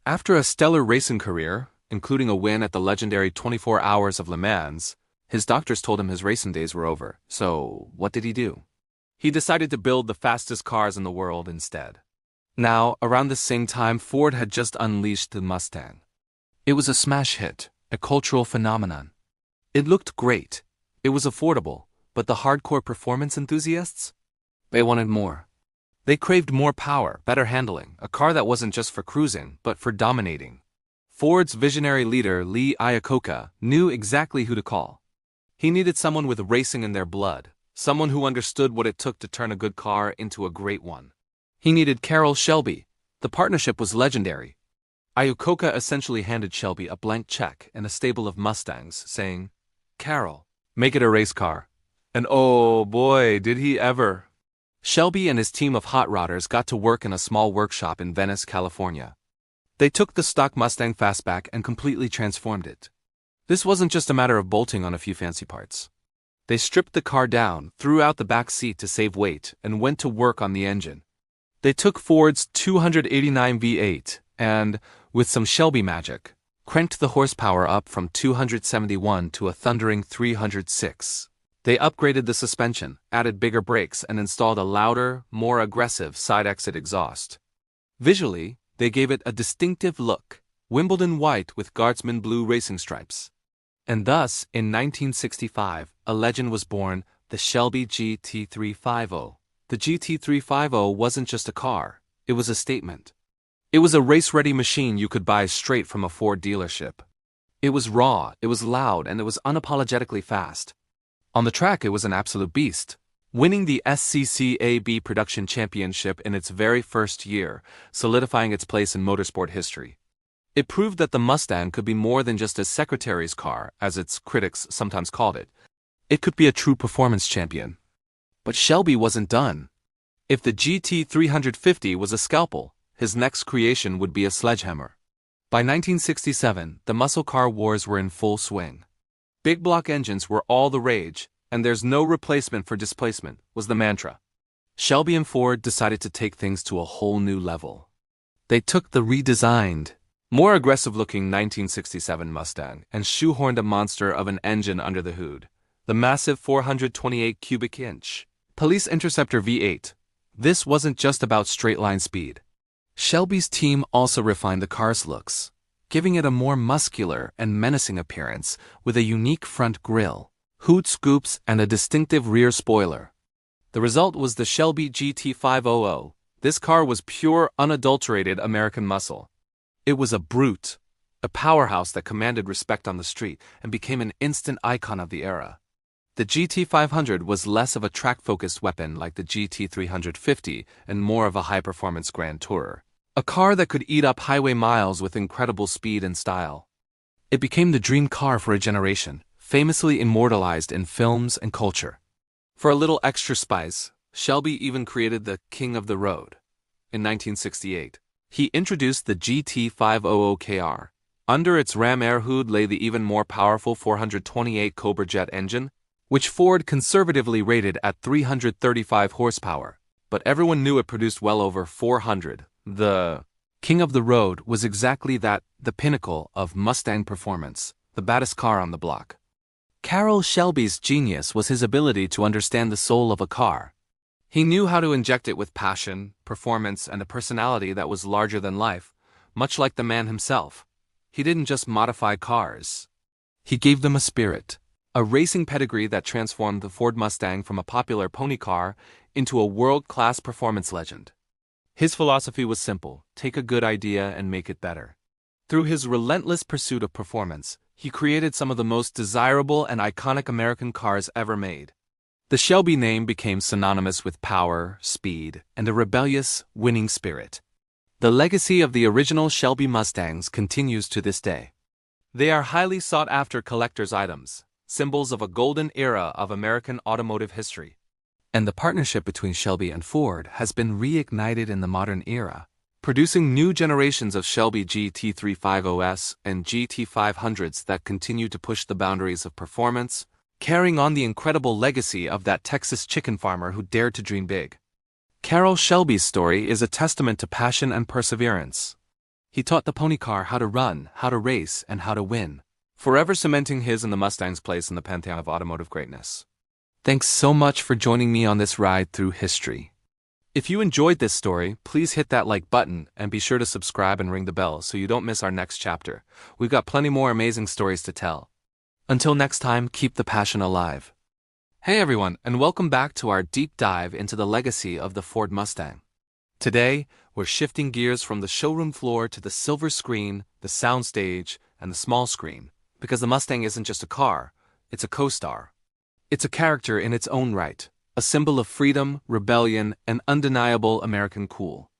After a stellar racing career, including a win at the legendary 24 Hours of Le Mans, his doctors told him his racing days were over, so what did he do? He decided to build the fastest cars in the world instead. Now, around the same time, Ford had just unleashed the Mustang. It was a smash hit, a cultural phenomenon. It looked great, it was affordable, but the hardcore performance enthusiasts? They wanted more. They craved more power, better handling, a car that wasn't just for cruising, but for dominating. Ford's visionary leader, Lee Iacocca, knew exactly who to call. He needed someone with racing in their blood, someone who understood what it took to turn a good car into a great one. He needed Carroll Shelby. The partnership was legendary. Iacocca essentially handed Shelby a blank check and a stable of Mustangs, saying, "Carroll, make it a race car." And oh boy, did he ever! Shelby and his team of hot rodders got to work in a small workshop in Venice, California. They took the stock Mustang Fastback and completely transformed it. This wasn't just a matter of bolting on a few fancy parts. They stripped the car down, threw out the back seat to save weight, and went to work on the engine. They took Ford's 289 V8 and, with some Shelby magic, cranked the horsepower up from 271 to a thundering 306. They upgraded the suspension, added bigger brakes, and installed a louder, more aggressive side-exit exhaust. Visually, they gave it a distinctive look, Wimbledon white with Guardsman blue racing stripes. And thus, in 1965, a legend was born, the Shelby GT350. The GT350 wasn't just a car, it was a statement. It was a race-ready machine you could buy straight from a Ford dealership. It was raw, it was loud, and it was unapologetically fast. On the track, it was an absolute beast, winning the SCCAB Production Championship in its very first year, solidifying its place in motorsport history. It proved that the Mustang could be more than just a secretary's car, as its critics sometimes called it. It could be a true performance champion. But Shelby wasn't done. If the GT350 was a scalpel, his next creation would be a sledgehammer. By 1967, the muscle car wars were in full swing. Big block engines were all the rage, and there's no replacement for displacement, was the mantra. Shelby and Ford decided to take things to a whole new level. They took the redesigned, more aggressive-looking 1967 Mustang and shoehorned a monster of an engine under the hood, the massive 428 cubic inch Police Interceptor V8. This wasn't just about straight-line speed. Shelby's team also refined the car's looks, giving it a more muscular and menacing appearance with a unique front grille, hood scoops, and a distinctive rear spoiler. The result was the Shelby GT500. This car was pure, unadulterated American muscle. It was a brute, a powerhouse that commanded respect on the street and became an instant icon of the era. The GT500 was less of a track-focused weapon like the GT350 and more of a high-performance grand tourer, a car that could eat up highway miles with incredible speed and style. It became the dream car for a generation, famously immortalized in films and culture. For a little extra spice, Shelby even created the King of the Road. In 1968, he introduced the GT500KR. Under its ram air hood lay the even more powerful 428 Cobra Jet engine, which Ford conservatively rated at 335 horsepower, but everyone knew it produced well over 400. The King of the Road was exactly that, the pinnacle of Mustang performance, the baddest car on the block. Carroll Shelby's genius was his ability to understand the soul of a car. He knew how to inject it with passion, performance, and a personality that was larger than life, much like the man himself. He didn't just modify cars. He gave them a spirit. a racing pedigree that transformed the Ford Mustang from a popular pony car into a world-class performance legend. His philosophy was simple: take a good idea and make it better. Through his relentless pursuit of performance, he created some of the most desirable and iconic American cars ever made. The Shelby name became synonymous with power, speed, and a rebellious, winning spirit. The legacy of the original Shelby Mustangs continues to this day. They are highly sought-after collector's items, symbols of a golden era of American automotive history. And the partnership between Shelby and Ford has been reignited in the modern era, producing new generations of Shelby GT350s and GT500s that continue to push the boundaries of performance, carrying on the incredible legacy of that Texas chicken farmer who dared to dream big. Carroll Shelby's story is a testament to passion and perseverance. He taught the pony car how to run, how to race, and how to win, forever cementing his and the Mustang's place in the pantheon of automotive greatness. Thanks so much for joining me on this ride through history. If you enjoyed this story, please hit that like button and be sure to subscribe and ring the bell so you don't miss our next chapter. We've got plenty more amazing stories to tell. Until next time, keep the passion alive. Hey everyone, and welcome back to our deep dive into the legacy of the Ford Mustang. Today, we're shifting gears from the showroom floor to the silver screen, the soundstage, and the small screen, because the Mustang isn't just a car, it's a co-star. It's a character in its own right, a symbol of freedom, rebellion, and undeniable American cool.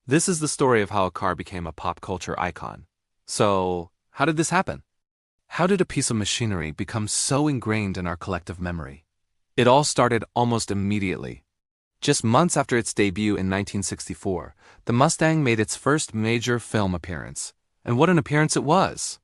This is the story of how a car became a pop culture icon. So, how did this happen? How did a piece of machinery become so ingrained in our collective memory? It all started almost immediately. Just months after its debut in 1964, the Mustang made its first major film appearance. And what an appearance it was!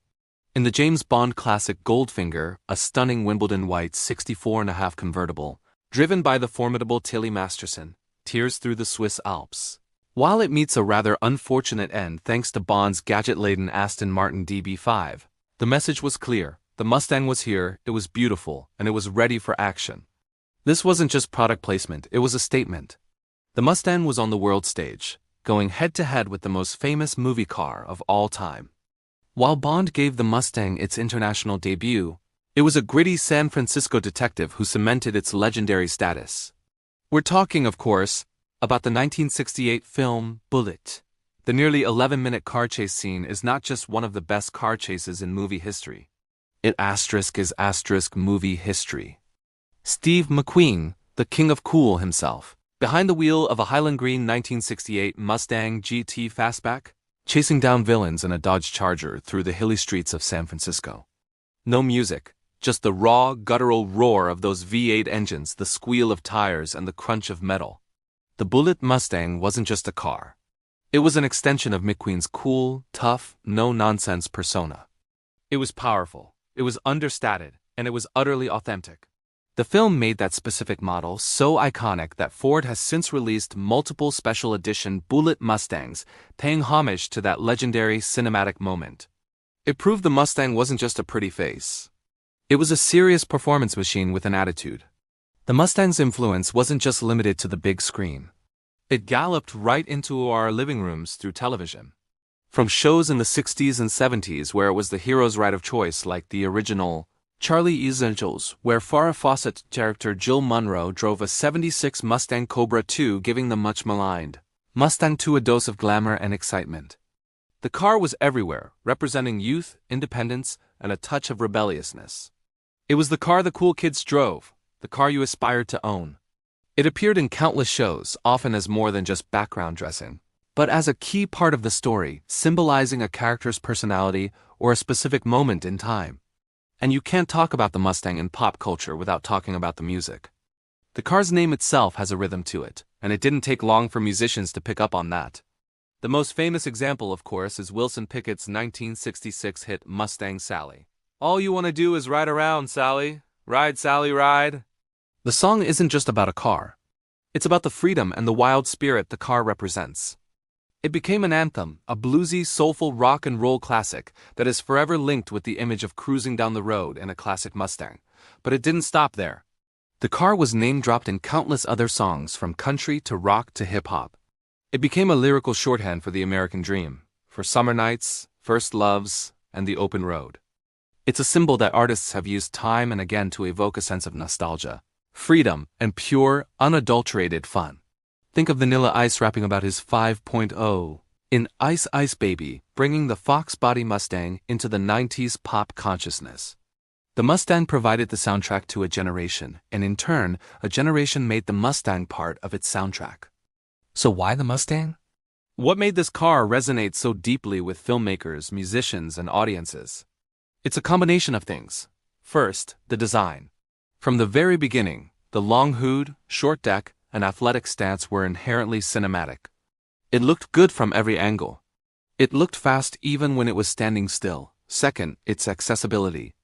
In the James Bond classic Goldfinger, a stunning Wimbledon white 64.5 convertible, driven by the formidable Tilly Masterson, tears through the Swiss Alps. While it meets a rather unfortunate end thanks to Bond's gadget-laden Aston Martin DB5, the message was clear: the Mustang was here, it was beautiful, and it was ready for action. This wasn't just product placement, it was a statement. The Mustang was on the world stage, going head-to-head with the most famous movie car of all time. While Bond gave the Mustang its international debut, it was a gritty San Francisco detective who cemented its legendary status. We're talking, of course, about the 1968 film Bullitt. The nearly 11-minute car chase scene is not just one of the best car chases in movie history. It is movie history. Steve McQueen, the king of cool himself, behind the wheel of a Highland Green 1968 Mustang GT Fastback, chasing down villains in a Dodge Charger through the hilly streets of San Francisco. No music, just the raw, guttural roar of those V8 engines, the squeal of tires, and the crunch of metal. The Bullitt Mustang wasn't just a car. It was an extension of McQueen's cool, tough, no-nonsense persona. It was powerful, it was understated, and it was utterly authentic. The film made that specific model so iconic that Ford has since released multiple special edition Bullitt Mustangs, paying homage to that legendary cinematic moment. It proved the Mustang wasn't just a pretty face. It was a serious performance machine with an attitude. The Mustang's influence wasn't just limited to the big screen. It galloped right into our living rooms through television. From shows in the 60s and 70s where it was the hero's ride of choice, like the original Lee Iacocca, where Farrah Fawcett's character Jill Munro drove a '76 Mustang Cobra II, giving the much-maligned Mustang II a dose of glamour and excitement. The car was everywhere, representing youth, independence, and a touch of rebelliousness. It was the car the cool kids drove, the car you aspired to own. It appeared in countless shows, often as more than just background dressing, but as a key part of the story, symbolizing a character's personality or a specific moment in time. And you can't talk about the Mustang in pop culture without talking about the music. The car's name itself has a rhythm to it, and it didn't take long for musicians to pick up on that. The most famous example, of course, is Wilson Pickett's 1966 hit Mustang Sally. All you want to do is ride around, Sally. Ride, Sally, ride. The song isn't just about a car. It's about the freedom and the wild spirit the car represents. It became an anthem, a bluesy, soulful rock and roll classic that is forever linked with the image of cruising down the road in a classic Mustang. But it didn't stop there. The car was name-dropped in countless other songs, from country to rock to hip-hop. It became a lyrical shorthand for the American dream, for summer nights, first loves, and the open road. It's a symbol that artists have used time and again to evoke a sense of nostalgia, freedom, and pure, unadulterated fun. Think of Vanilla Ice rapping about his 5.0 in Ice Ice Baby, bringing the Fox Body Mustang into the 90s pop consciousness. The Mustang provided the soundtrack to a generation, and in turn, a generation made the Mustang part of its soundtrack. So why the Mustang? What made this car resonate so deeply with filmmakers, musicians, and audiences? It's a combination of things. First, the design. From the very beginning, the long hood, short deck, and athletic stance were inherently cinematic. It looked good from every angle. It looked fast even when it was standing still. Second, its accessibility.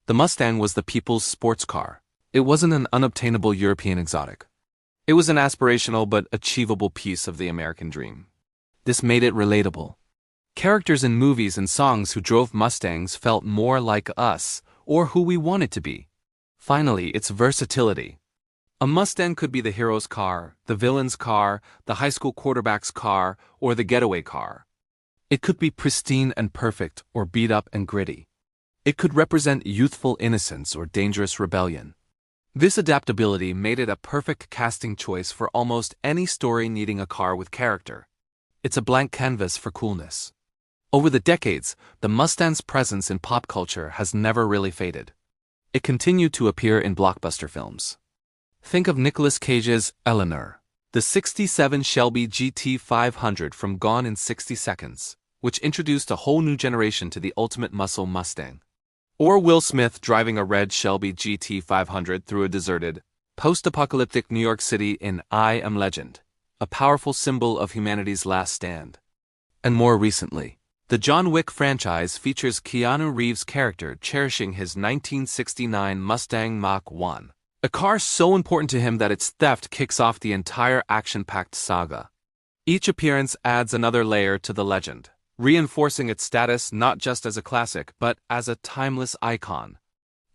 The Mustang was the people's sports car. It wasn't an unobtainable European exotic. It was an aspirational but achievable piece of the American dream. This made it relatable. Characters in movies and songs who drove Mustangs felt more like us, or who we wanted to be. Finally, its versatility. A Mustang could be the hero's car, the villain's car, the high school quarterback's car, or the getaway car. It could be pristine and perfect, or beat up and gritty. It could represent youthful innocence or dangerous rebellion. This adaptability made it a perfect casting choice for almost any story needing a car with character. It's a blank canvas for coolness. Over the decades, the Mustang's presence in pop culture has never really faded. It continued to appear in blockbuster films. Think of Nicolas Cage's Eleanor, the '67 Shelby GT500 from Gone in 60 Seconds, which introduced a whole new generation to the ultimate muscle Mustang. Or Will Smith driving a red Shelby GT500 through a deserted, post-apocalyptic New York City in I Am Legend, a powerful symbol of humanity's last stand. And more recently, the John Wick franchise features Keanu Reeves' character cherishing his 1969 Mustang Mach-1, a car so important to him that its theft kicks off the entire action-packed saga. Each appearance adds another layer to the legend, reinforcing its status not just as a classic, but as a timeless icon.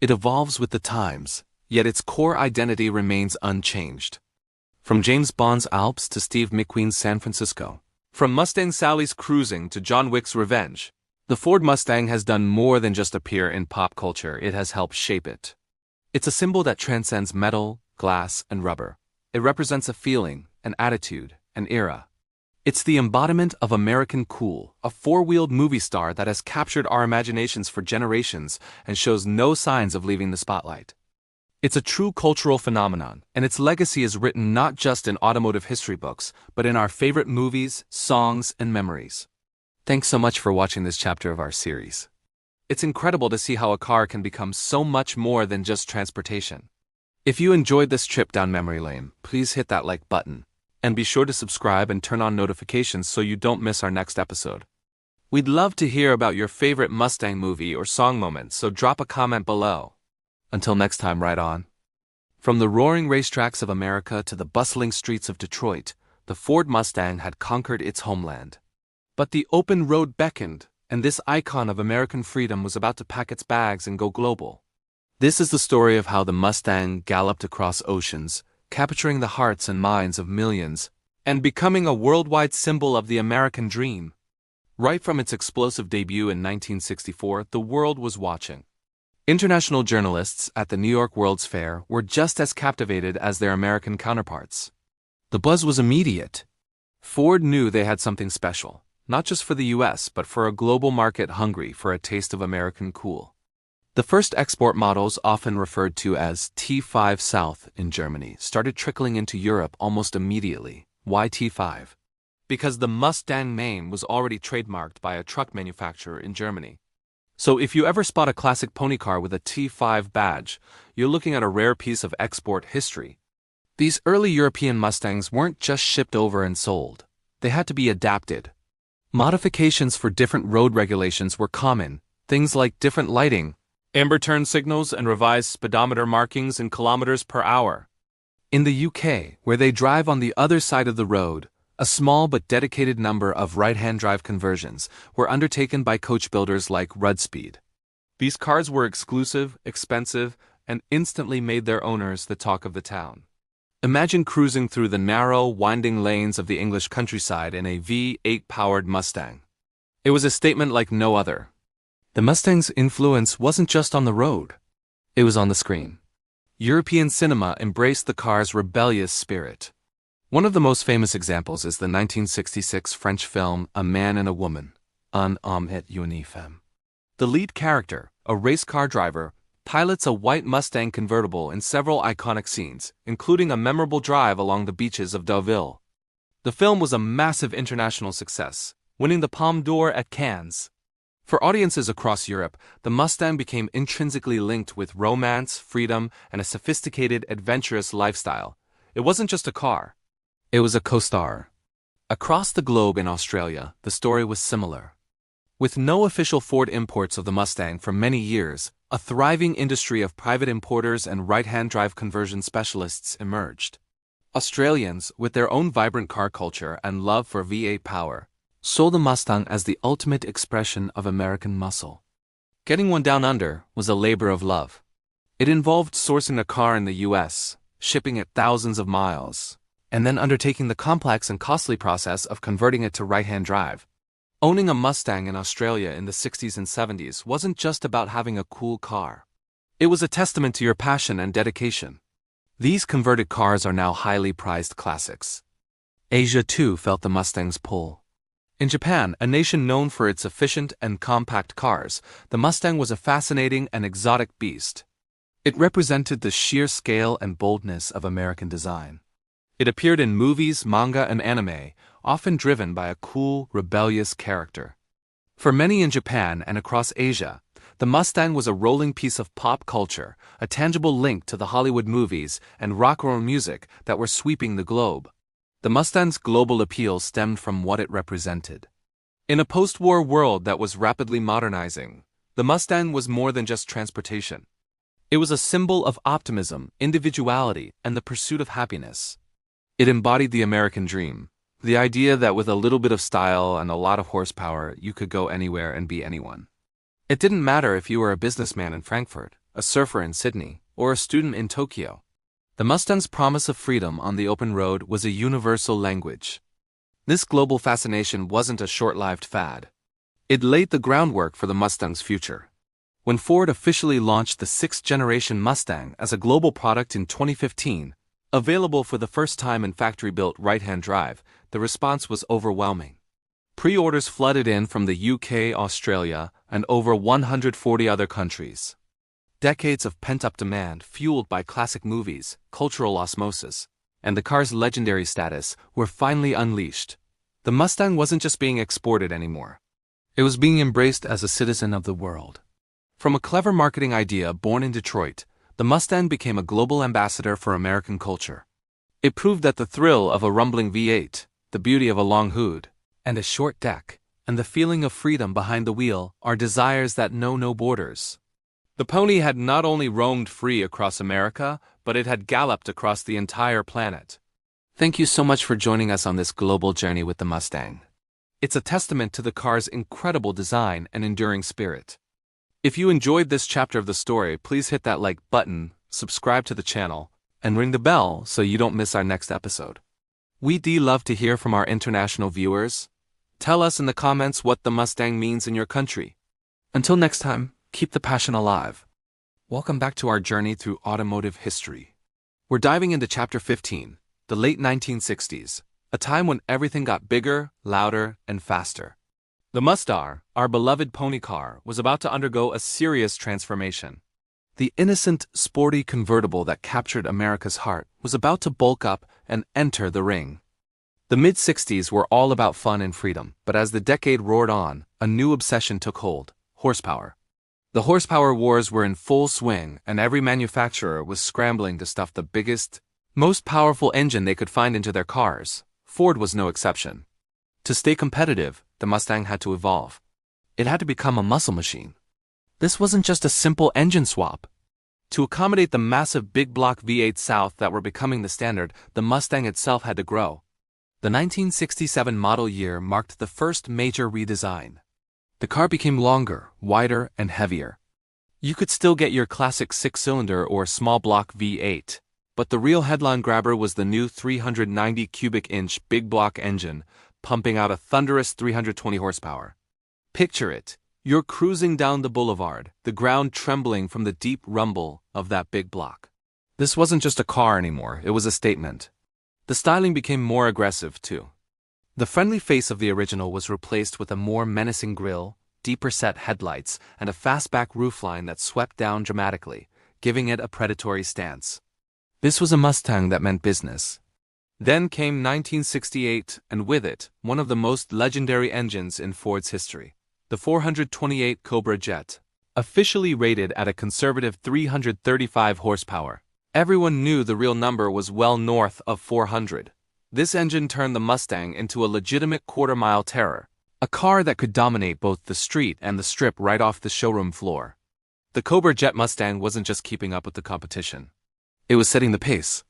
It evolves with the times, yet its core identity remains unchanged. From James Bond's Alps to Steve McQueen's San Francisco, from Mustang Sally's Cruising to John Wick's Revenge, the Ford Mustang has done more than just appear in pop culture, it has helped shape it. It's a symbol that transcends metal, glass, and rubber. It represents a feeling, an attitude, an era. It's the embodiment of American cool, a four-wheeled movie star that has captured our imaginations for generations and shows no signs of leaving the spotlight. It's a true cultural phenomenon, and its legacy is written not just in automotive history books, but in our favorite movies, songs, and memories. Thanks so much for watching this chapter of our series. It's incredible to see how a car can become so much more than just transportation. If you enjoyed this trip down memory lane, please hit that like button. And be sure to subscribe and turn on notifications so you don't miss our next episode. We'd love to hear about your favorite Mustang movie or song moments, so drop a comment below. Until next time, ride on. From the roaring racetracks of America to the bustling streets of Detroit, the Ford Mustang had conquered its homeland. But the open road beckoned, and this icon of American freedom was about to pack its bags and go global. This is the story of how the Mustang galloped across oceans, capturing the hearts and minds of millions, and becoming a worldwide symbol of the American dream. Right from its explosive debut in 1964, the world was watching. International journalists at the New York World's Fair were just as captivated as their American counterparts. The buzz was immediate. Ford knew they had something special, not just for the US, but for a global market hungry for a taste of American cool. The first export models, often referred to as T5 South in Germany, started trickling into Europe almost immediately. Why T5? Because the Mustang name was already trademarked by a truck manufacturer in Germany. So if you ever spot a classic pony car with a T5 badge, you're looking at a rare piece of export history. These early European Mustangs weren't just shipped over and sold. They had to be adapted. Modifications for different road regulations were common, things like different lighting, amber turn signals, and revised speedometer markings in kilometers per hour. In the UK, where they drive on the other side of the road, a small but dedicated number of right-hand drive conversions were undertaken by coach builders like Rudspeed. These cars were exclusive, expensive, and instantly made their owners the talk of the town. Imagine cruising through the narrow, winding lanes of the English countryside in a V8-powered Mustang. It was a statement like no other. The Mustang's influence wasn't just on the road. It was on the screen. European cinema embraced the car's rebellious spirit. One of the most famous examples is the 1966 French film A Man and a Woman, Un homme et une femme. The lead character, a race car driver, pilots a white Mustang convertible in several iconic scenes, including a memorable drive along the beaches of Deauville. The film was a massive international success, winning the Palme d'Or at Cannes. For audiences across Europe, the Mustang became intrinsically linked with romance, freedom, and a sophisticated, adventurous lifestyle. It wasn't just a car. It was a co-star. Across the globe in Australia, the story was similar. With no official Ford imports of the Mustang for many years, a thriving industry of private importers and right-hand drive conversion specialists emerged. Australians, with their own vibrant car culture and love for V8 power, saw the Mustang as the ultimate expression of American muscle. Getting one down under was a labor of love. It involved sourcing a car in the US, shipping it thousands of miles, and then undertaking the complex and costly process of converting it to right-hand drive. Owning a Mustang in Australia in the 60s and 70s wasn't just about having a cool car. It was a testament to your passion and dedication. These converted cars are now highly prized classics. Asia too felt the Mustang's pull. In Japan, a nation known for its efficient and compact cars, the Mustang was a fascinating and exotic beast. It represented the sheer scale and boldness of American design. It appeared in movies, manga, and anime, often driven by a cool, rebellious character. For many in Japan and across Asia, the Mustang was a rolling piece of pop culture, a tangible link to the Hollywood movies and rock and roll music that were sweeping the globe. The Mustang's global appeal stemmed from what it represented. In a post-war world that was rapidly modernizing, the Mustang was more than just transportation. It was a symbol of optimism, individuality, and the pursuit of happiness. It embodied the American dream, the idea that with a little bit of style and a lot of horsepower, you could go anywhere and be anyone. It didn't matter if you were a businessman in Frankfurt, a surfer in Sydney, or a student in Tokyo. The Mustang's promise of freedom on the open road was a universal language. This global fascination wasn't a short-lived fad. It laid the groundwork for the Mustang's future. When Ford officially launched the sixth-generation Mustang as a global product in 2015, available for the first time in factory-built right-hand drive, the response was overwhelming. Pre-orders flooded in from the UK, Australia, and over 140 other countries. Decades of pent-up demand, fueled by classic movies, cultural osmosis, and the car's legendary status, were finally unleashed. The Mustang wasn't just being exported anymore. It was being embraced as a citizen of the world. From a clever marketing idea born in Detroit, the Mustang became a global ambassador for American culture. It proved that the thrill of a rumbling V8, the beauty of a long hood, and a short deck, and the feeling of freedom behind the wheel are desires that know no borders. The pony had not only roamed free across America, but it had galloped across the entire planet. Thank you so much for joining us on this global journey with the Mustang. It's a testament to the car's incredible design and enduring spirit. If you enjoyed this chapter of the story, please hit that like button, subscribe to the channel, and ring the bell so you don't miss our next episode. We'd love to hear from our international viewers. Tell us in the comments what the Mustang means in your country. Until next time, keep the passion alive. Welcome back to our journey through automotive history. We're diving into Chapter 15, the late 1960s, a time when everything got bigger, louder, and faster. The Mustang, our beloved pony car, was about to undergo a serious transformation. The innocent, sporty convertible that captured America's heart was about to bulk up and enter the ring. The mid-60s were all about fun and freedom, but as the decade roared on, a new obsession took hold: horsepower. The horsepower wars were in full swing, and every manufacturer was scrambling to stuff the biggest, most powerful engine they could find into their cars. Ford was no exception. To stay competitive, the Mustang had to evolve. It had to become a muscle machine. This wasn't just a simple engine swap. To accommodate the massive big block V8 South that were becoming the standard, the Mustang itself had to grow. The 1967 model year marked the first major redesign. The car became longer, wider, and heavier. You could still get your classic six-cylinder or small block V8, but the real headline grabber was the new 390 cubic inch big block engine, pumping out a thunderous 320 horsepower. Picture it: You're cruising down the boulevard, the ground trembling from the deep rumble of that big block. This wasn't just a car anymore, it was a statement. The styling became more aggressive, too. The friendly face of the original was replaced with a more menacing grille, deeper set headlights, and a fastback roofline that swept down dramatically, giving it a predatory stance. This was a Mustang that meant business. Then came 1968, and with it, one of the most legendary engines in Ford's history. The 428 Cobra Jet, officially rated at a conservative 335 horsepower. Everyone knew the real number was well north of 400. This engine turned the Mustang into a legitimate quarter-mile terror, a car that could dominate both the street and the strip right off the showroom floor. The Cobra Jet Mustang wasn't just keeping up with the competition. It was setting the pace.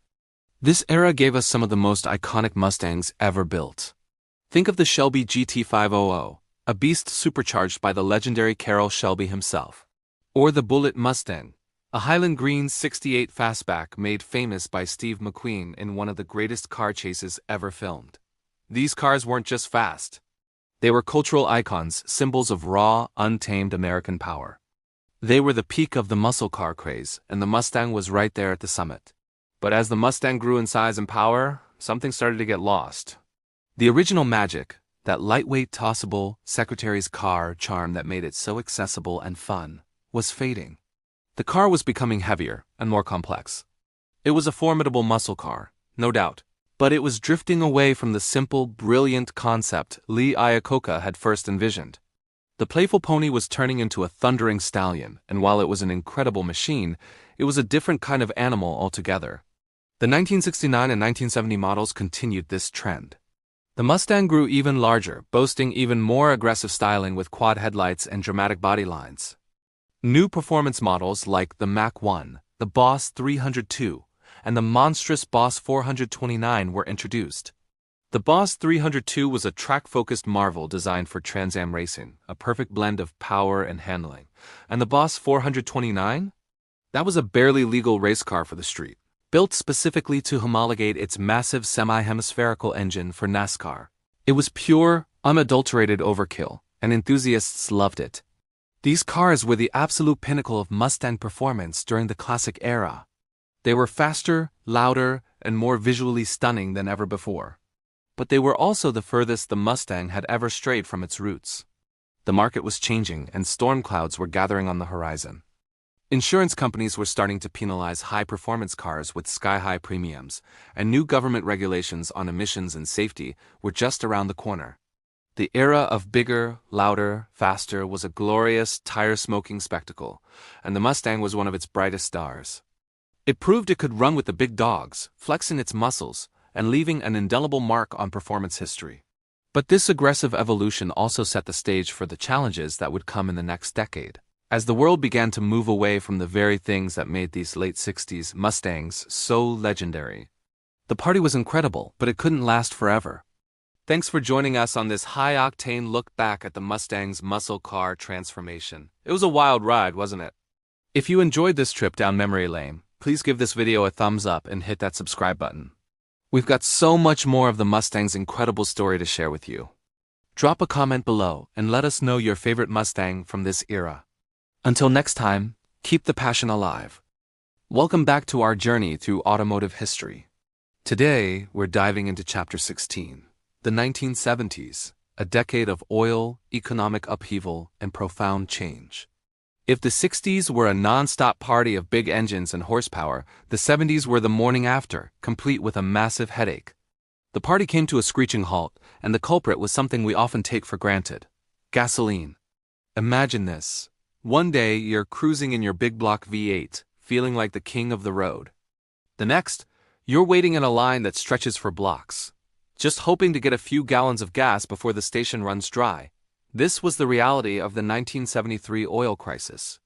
This era gave us some of the most iconic Mustangs ever built. Think of the Shelby GT350. A beast supercharged by the legendary Carroll Shelby himself. Or the Bullitt Mustang, a Highland Green '68 fastback made famous by Steve McQueen in one of the greatest car chases ever filmed. These cars weren't just fast. They were cultural icons, symbols of raw, untamed American power. They were the peak of the muscle car craze, and the Mustang was right there at the summit. But as the Mustang grew in size and power, something started to get lost. The original magic, that lightweight, tossable, secretary's car charm that made it so accessible and fun, was fading. The car was becoming heavier and more complex. It was a formidable muscle car, no doubt, but it was drifting away from the simple, brilliant concept Lee Iacocca had first envisioned. The playful pony was turning into a thundering stallion, and while it was an incredible machine, it was a different kind of animal altogether. The 1969 and 1970 models continued this trend. The Mustang grew even larger, boasting even more aggressive styling with quad headlights and dramatic body lines. New performance models like the Mach 1, the Boss 302, and the monstrous Boss 429 were introduced. The Boss 302 was a track-focused marvel designed for Trans Am racing, a perfect blend of power and handling. And the Boss 429? That was a barely legal race car for the street, built specifically to homologate its massive semi-hemispherical engine for NASCAR. It was pure, unadulterated overkill, and enthusiasts loved it. These cars were the absolute pinnacle of Mustang performance during the classic era. They were faster, louder, and more visually stunning than ever before. But they were also the furthest the Mustang had ever strayed from its roots. The market was changing, and storm clouds were gathering on the horizon. Insurance companies were starting to penalize high-performance cars with sky-high premiums, and new government regulations on emissions and safety were just around the corner. The era of bigger, louder, faster was a glorious, tire-smoking spectacle, and the Mustang was one of its brightest stars. It proved it could run with the big dogs, flexing its muscles, and leaving an indelible mark on performance history. But this aggressive evolution also set the stage for the challenges that would come in the next decade. As the world began to move away from the very things that made these late 60s Mustangs so legendary. The party was incredible, but it couldn't last forever. Thanks for joining us on this high-octane look back at the Mustang's muscle car transformation. It was a wild ride, wasn't it? If you enjoyed this trip down memory lane, please give this video a thumbs up and hit that subscribe button. We've got so much more of the Mustang's incredible story to share with you. Drop a comment below and let us know your favorite Mustang from this era. Until next time, keep the passion alive. Welcome back to our journey through automotive history. Today, we're diving into Chapter 16, the 1970s, a decade of oil, economic upheaval, and profound change. If the 60s were a non-stop party of big engines and horsepower, the 70s were the morning after, complete with a massive headache. The party came to a screeching halt, and the culprit was something we often take for granted: gasoline. Imagine this. One day, you're cruising in your big block V8, feeling like the king of the road. The next, you're waiting in a line that stretches for blocks, just hoping to get a few gallons of gas before the station runs dry. This was the reality of the 1973 oil crisis.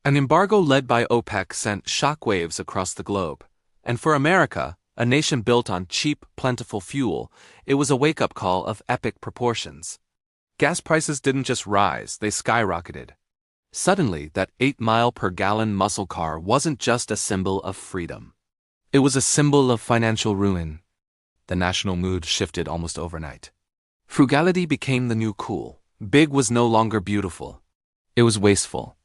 An embargo led by OPEC sent shockwaves across the globe. And for America, a nation built on cheap, plentiful fuel, it was a wake-up call of epic proportions. Gas prices didn't just rise, they skyrocketed. Suddenly, that 8-mile-per-gallon muscle car wasn't just a symbol of freedom. It was a symbol of financial ruin. The national mood shifted almost overnight. Frugality became the new cool. Big was no longer beautiful. It was wasteful.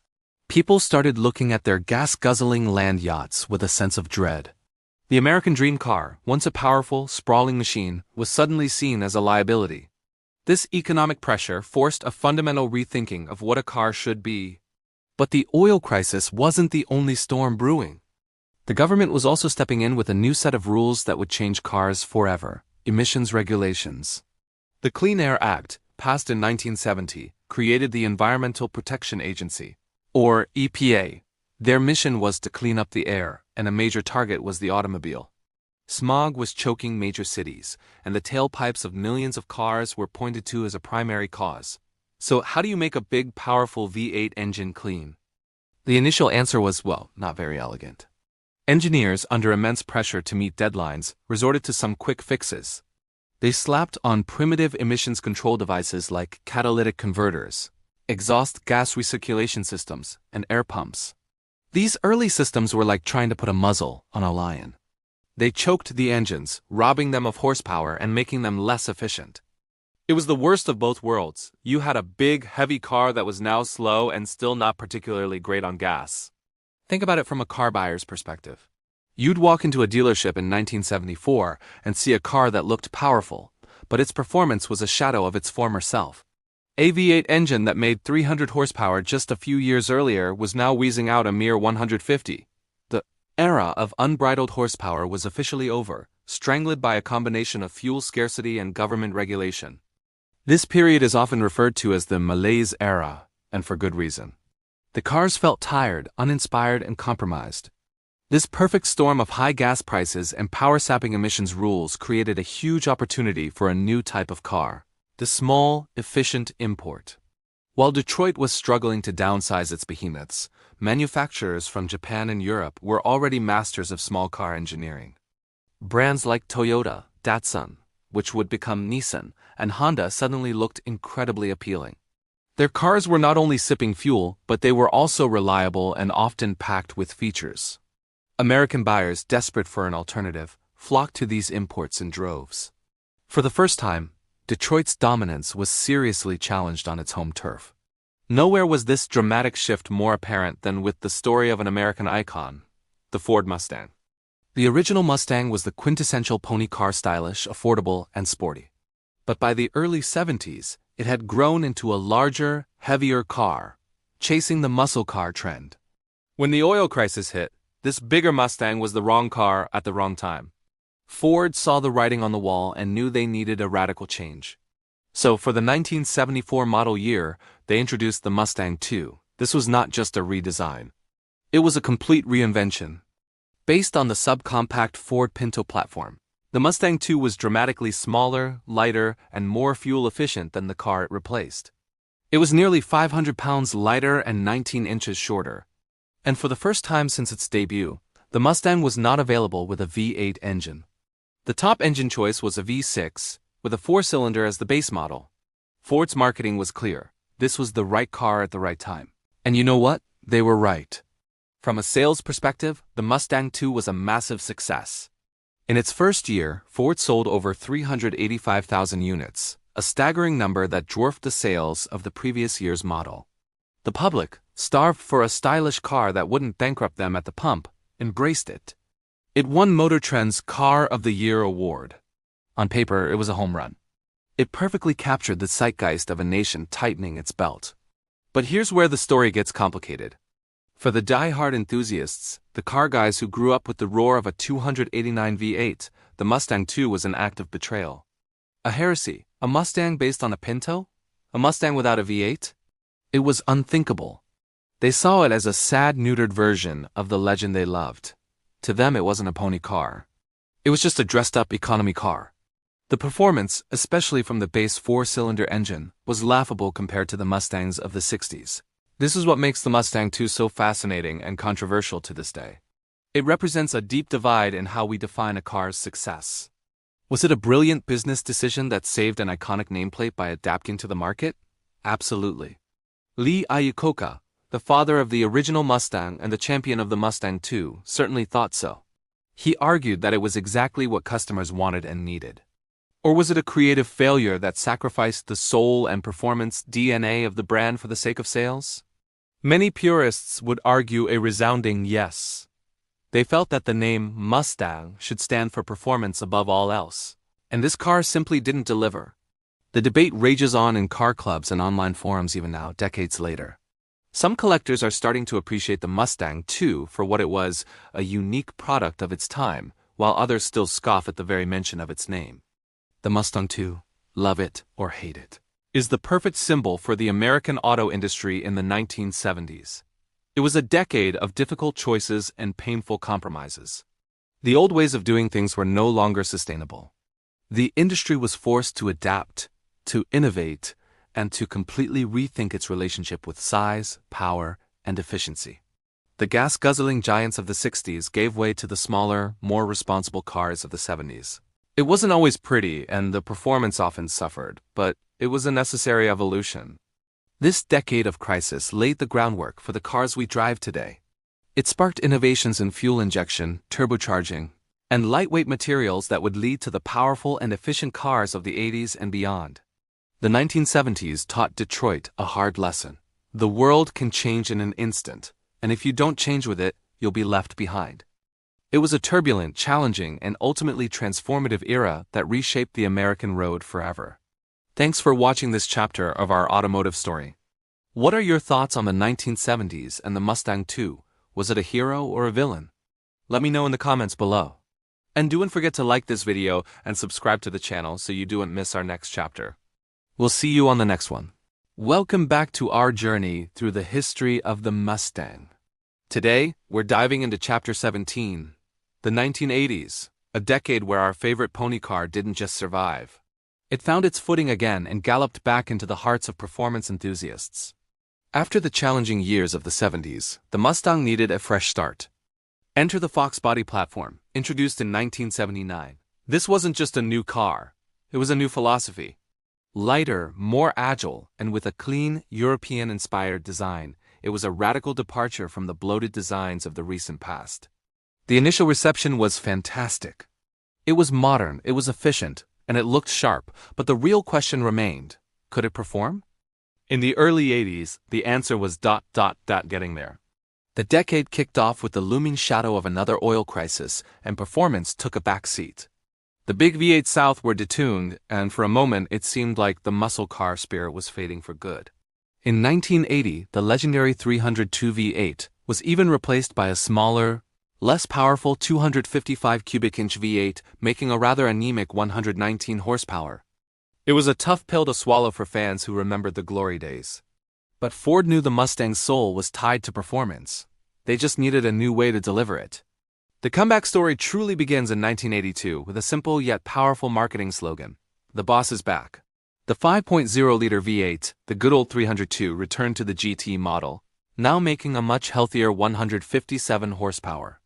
People started looking at their gas-guzzling land yachts with a sense of dread. The American dream car, once a powerful, sprawling machine, was suddenly seen as a liability. This economic pressure forced a fundamental rethinking of what a car should be. But the oil crisis wasn't the only storm brewing. The government was also stepping in with a new set of rules that would change cars forever: emissions regulations. The Clean Air Act, passed in 1970, created the Environmental Protection Agency, or EPA. Their mission was to clean up the air, and a major target was the automobile. Smog was choking major cities, and the tailpipes of millions of cars were pointed to as a primary cause. So how do you make a big, powerful V8 engine clean? The initial answer was, well, not very elegant. Engineers, under immense pressure to meet deadlines, resorted to some quick fixes. They slapped on primitive emissions control devices like catalytic converters, exhaust gas recirculation systems, and air pumps. These early systems were like trying to put a muzzle on a lion. They choked the engines, robbing them of horsepower and making them less efficient. It was the worst of both worlds. You had a big, heavy car that was now slow and still not particularly great on gas. Think about it from a car buyer's perspective. You'd walk into a dealership in 1974 and see a car that looked powerful, but its performance was a shadow of its former self. A V8 engine that made 300 horsepower just a few years earlier was now wheezing out a mere 150. The era of unbridled horsepower was officially over, strangled by a combination of fuel scarcity and government regulation. This period is often referred to as the malaise era, and for good reason. The cars felt tired, uninspired, and compromised. This perfect storm of high gas prices and power-sapping emissions rules created a huge opportunity for a new type of car: the small, efficient import. While Detroit was struggling to downsize its behemoths, manufacturers from Japan and Europe were already masters of small car engineering. Brands like Toyota, Datsun, which would become Nissan, and Honda suddenly looked incredibly appealing. Their cars were not only sipping fuel, but they were also reliable and often packed with features. American buyers, desperate for an alternative, flocked to these imports in droves. For the first time, Detroit's dominance was seriously challenged on its home turf. Nowhere was this dramatic shift more apparent than with the story of an American icon, the Ford Mustang. The original Mustang was the quintessential pony car: stylish, affordable, and sporty. But by the early 70s, it had grown into a larger, heavier car, chasing the muscle car trend. When the oil crisis hit, this bigger Mustang was the wrong car at the wrong time. Ford saw the writing on the wall and knew they needed a radical change. So for the 1974 model year, they introduced the Mustang II. This was not just a redesign. It was a complete reinvention. Based on the subcompact Ford Pinto platform, the Mustang II was dramatically smaller, lighter, and more fuel-efficient than the car it replaced. It was nearly 500 pounds lighter and 19 inches shorter. And for the first time since its debut, the Mustang was not available with a V8 engine. The top engine choice was a V6, with a 4-cylinder as the base model. Ford's marketing was clear: this was the right car at the right time. And you know what? They were right. From a sales perspective, the Mustang II was a massive success. In its first year, Ford sold over 385,000 units, a staggering number that dwarfed the sales of the previous year's model. The public, starved for a stylish car that wouldn't bankrupt them at the pump, embraced it. It won Motor Trend's Car of the Year award. On paper, it was a home run. It perfectly captured the zeitgeist of a nation tightening its belt. But here's where the story gets complicated. For the die-hard enthusiasts, the car guys who grew up with the roar of a 289 V8, the Mustang II was an act of betrayal. A heresy: a Mustang based on a Pinto? A Mustang without a V8? It was unthinkable. They saw it as a sad, neutered version of the legend they loved. To them, it wasn't a pony car. It was just a dressed-up economy car. The performance, especially from the base 4-cylinder engine, was laughable compared to the Mustangs of the 60s. This is what makes the Mustang II so fascinating and controversial to this day. It represents a deep divide in how we define a car's success. Was it a brilliant business decision that saved an iconic nameplate by adapting to the market? Absolutely. Lee Iacocca, the father of the original Mustang and the champion of the Mustang II, certainly thought so. He argued that it was exactly what customers wanted and needed. Or was it a creative failure that sacrificed the soul and performance DNA of the brand for the sake of sales? Many purists would argue a resounding yes. They felt that the name Mustang should stand for performance above all else, and this car simply didn't deliver. The debate rages on in car clubs and online forums even now, decades later. Some collectors are starting to appreciate the Mustang too for what it was, a unique product of its time, while others still scoff at the very mention of its name. The Mustang II, love it or hate it, is the perfect symbol for the American auto industry in the 1970s. It was a decade of difficult choices and painful compromises. The old ways of doing things were no longer sustainable. The industry was forced to adapt, to innovate, and to completely rethink its relationship with size, power, and efficiency. The gas-guzzling giants of the 60s gave way to the smaller, more responsible cars of the 70s. It wasn't always pretty, and the performance often suffered, but it was a necessary evolution. This decade of crisis laid the groundwork for the cars we drive today. It sparked innovations in fuel injection, turbocharging, and lightweight materials that would lead to the powerful and efficient cars of the 80s and beyond. The 1970s taught Detroit a hard lesson. The world can change in an instant, and if you don't change with it, you'll be left behind. It was a turbulent, challenging, and ultimately transformative era that reshaped the American road forever. Thanks for watching this chapter of our automotive story. What are your thoughts on the 1970s and the Mustang II? Was it a hero or a villain? Let me know in the comments below. And don't forget to like this video and subscribe to the channel so you don't miss our next chapter. We'll see you on the next one. Welcome back to our journey through the history of the Mustang. Today, we're diving into Chapter 17, the 1980s, a decade where our favorite pony car didn't just survive. It found its footing again and galloped back into the hearts of performance enthusiasts. After the challenging years of the 70s, the Mustang needed a fresh start. Enter the Fox body platform, introduced in 1979. This wasn't just a new car, it was a new philosophy. Lighter, more agile, and with a clean, European-inspired design, it was a radical departure from the bloated designs of the recent past. The initial reception was fantastic. It was modern, it was efficient, and it looked sharp, but the real question remained, could it perform? In the early 80s, the answer was getting there. The decade kicked off with the looming shadow of another oil crisis, and performance took a back seat. The big V8 South were detuned, and for a moment it seemed like the muscle car spirit was fading for good. In 1980, the legendary 302 V8 was even replaced by a smaller, less powerful 255 cubic inch V8, making a rather anemic 119 horsepower. It was a tough pill to swallow for fans who remembered the glory days. But Ford knew the Mustang's soul was tied to performance. They just needed a new way to deliver it. The comeback story truly begins in 1982 with a simple yet powerful marketing slogan, "The boss is back." The 5.0-liter V8, the good old 302, returned to the GT model, now making a much healthier 157 horsepower.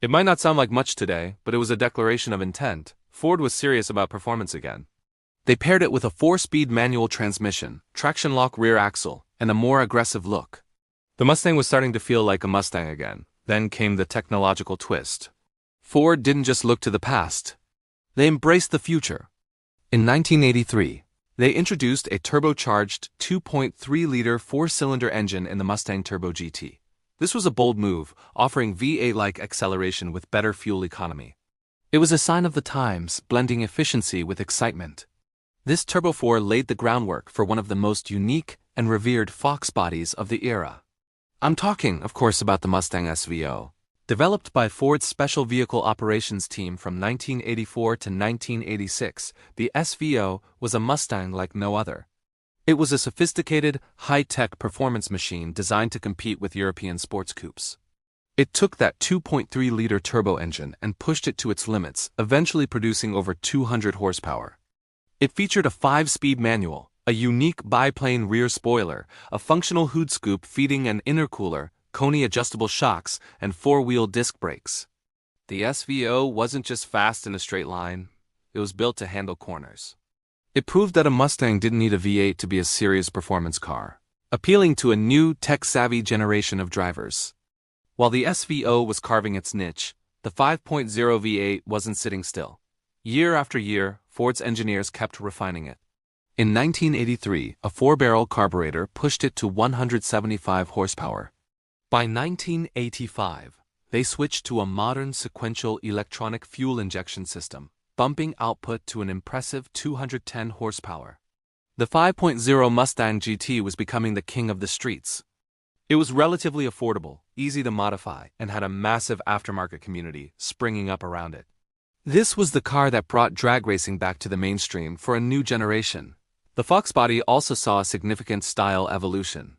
It might not sound like much today, but it was a declaration of intent. Ford was serious about performance again. They paired it with a 4-speed manual transmission, traction lock rear axle, and a more aggressive look. The Mustang was starting to feel like a Mustang again. Then came the technological twist. Ford didn't just look to the past. They embraced the future. In 1983, they introduced a turbocharged 2.3-liter 4-cylinder engine in the Mustang Turbo GT. This was a bold move, offering V8-like acceleration with better fuel economy. It was a sign of the times, blending efficiency with excitement. This Turbo 4 laid the groundwork for one of the most unique and revered Fox bodies of the era. I'm talking, of course, about the Mustang SVO. Developed by Ford's Special Vehicle Operations Team from 1984 to 1986, the SVO was a Mustang like no other. It was a sophisticated, high-tech performance machine designed to compete with European sports coupes. It took that 2.3-liter turbo engine and pushed it to its limits, eventually producing over 200 horsepower. It featured a 5-speed manual, a unique biplane rear spoiler, a functional hood scoop feeding an intercooler, Kone-adjustable shocks, and 4-wheel disc brakes. The SVO wasn't just fast in a straight line, it was built to handle corners. It proved that a Mustang didn't need a V8 to be a serious performance car, appealing to a new, tech-savvy generation of drivers. While the SVO was carving its niche, the 5.0 V8 wasn't sitting still. Year after year, Ford's engineers kept refining it. In 1983, a 4-barrel carburetor pushed it to 175 horsepower. By 1985, they switched to a modern sequential electronic fuel injection system, bumping output to an impressive 210 horsepower. The 5.0 Mustang GT was becoming the king of the streets. It was relatively affordable, easy to modify, and had a massive aftermarket community springing up around it. This was the car that brought drag racing back to the mainstream for a new generation. The Fox body also saw a significant style evolution.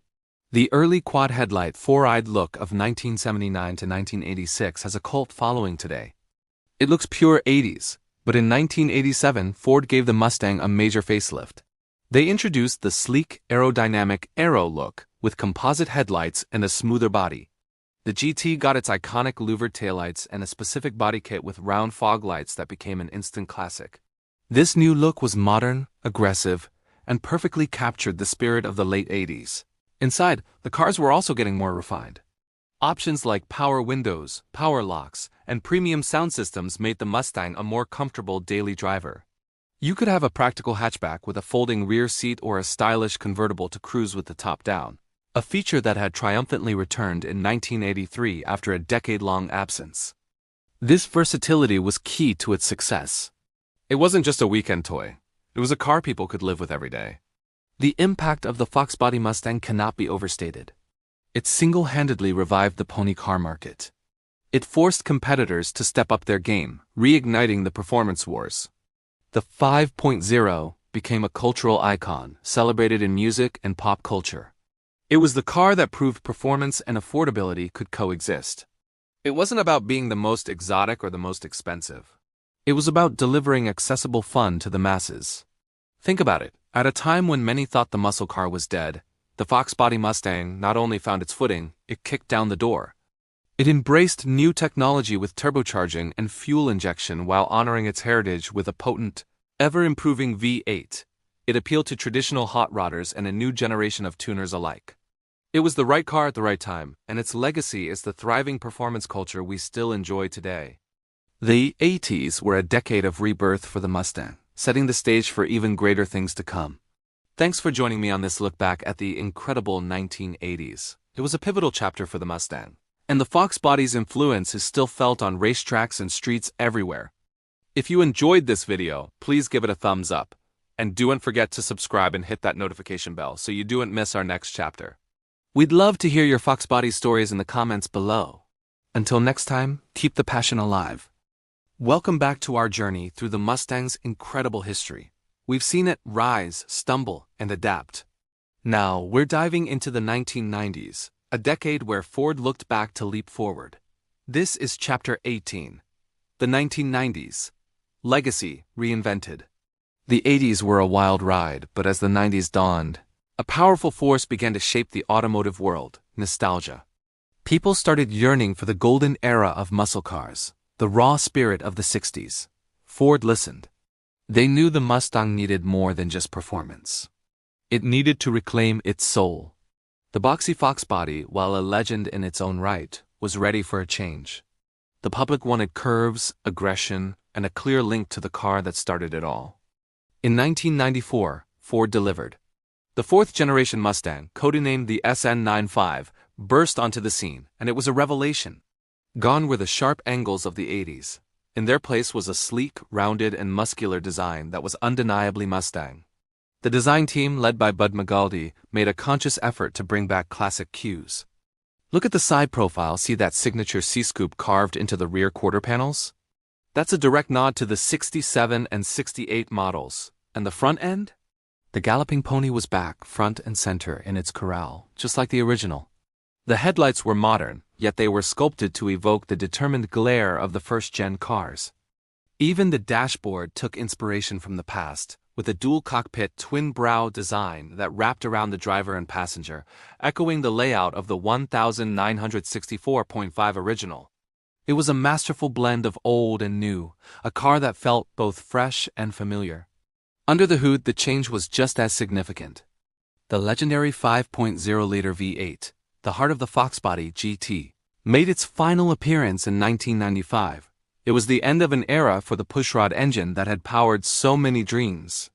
The early quad-headlight, four-eyed look of 1979 to 1986 has a cult following today. It looks pure 80s, but in 1987, Ford gave the Mustang a major facelift. They introduced the sleek, aerodynamic Aero look with composite headlights and a smoother body. The GT got its iconic louvered taillights and a specific body kit with round fog lights that became an instant classic. This new look was modern, aggressive, and perfectly captured the spirit of the late 80s. Inside, the cars were also getting more refined. Options like power windows, power locks, and premium sound systems made the Mustang a more comfortable daily driver. You could have a practical hatchback with a folding rear seat or a stylish convertible to cruise with the top down, a feature that had triumphantly returned in 1983 after a decade-long absence. This versatility was key to its success. It wasn't just a weekend toy. It was a car people could live with every day. The impact of the Fox body Mustang cannot be overstated. It single-handedly revived the pony car market. It forced competitors to step up their game, reigniting the performance wars. The 5.0 became a cultural icon, celebrated in music and pop culture. It was the car that proved performance and affordability could coexist. It wasn't about being the most exotic or the most expensive. It was about delivering accessible fun to the masses. Think about it. At a time when many thought the muscle car was dead, the Fox body Mustang not only found its footing, it kicked down the door. It embraced new technology with turbocharging and fuel injection while honoring its heritage with a potent, ever-improving V8. It appealed to traditional hot rodders and a new generation of tuners alike. It was the right car at the right time, and its legacy is the thriving performance culture we still enjoy today. The 80s were a decade of rebirth for the Mustang, setting the stage for even greater things to come. Thanks for joining me on this look back at the incredible 1980s. It was a pivotal chapter for the Mustang, and the Fox body's influence is still felt on racetracks and streets everywhere. If you enjoyed this video, please give it a thumbs up, and don't forget to subscribe and hit that notification bell so you don't miss our next chapter. We'd love to hear your Fox body stories in the comments below. Until next time, keep the passion alive. Welcome back to our journey through the Mustang's incredible history. We've seen it rise, stumble, and adapt. Now, we're diving into the 1990s, a decade where Ford looked back to leap forward. This is Chapter 18, the 1990s. Legacy reinvented. The 80s were a wild ride, but as the 90s dawned, a powerful force began to shape the automotive world: nostalgia. People started yearning for the golden era of muscle cars, the raw spirit of the 60s. Ford listened. They knew the Mustang needed more than just performance. It needed to reclaim its soul. The boxy Fox body, while a legend in its own right, was ready for a change. The public wanted curves, aggression, and a clear link to the car that started it all. In 1994, Ford delivered. The fourth-generation Mustang, codenamed the SN95, burst onto the scene, and it was a revelation. Gone were the sharp angles of the 80s. In their place was a sleek, rounded, and muscular design that was undeniably Mustang. The design team, led by Bud Magaldi, made a conscious effort to bring back classic cues. Look at the side profile. See that signature C-scoop carved into the rear quarter panels? That's a direct nod to the 67 and 68 models. And the front end? The galloping pony was back, front and center in its corral, just like the original. The headlights were modern, yet they were sculpted to evoke the determined glare of the first-gen cars. Even the dashboard took inspiration from the past, with a dual-cockpit twin-brow design that wrapped around the driver and passenger, echoing the layout of the 1964.5 original. It was a masterful blend of old and new, a car that felt both fresh and familiar. Under the hood, the change was just as significant. The legendary 5.0-liter V8, the heart of the Fox body GT, made its final appearance in 1995. It was the end of an era for the pushrod engine that had powered so many dreams.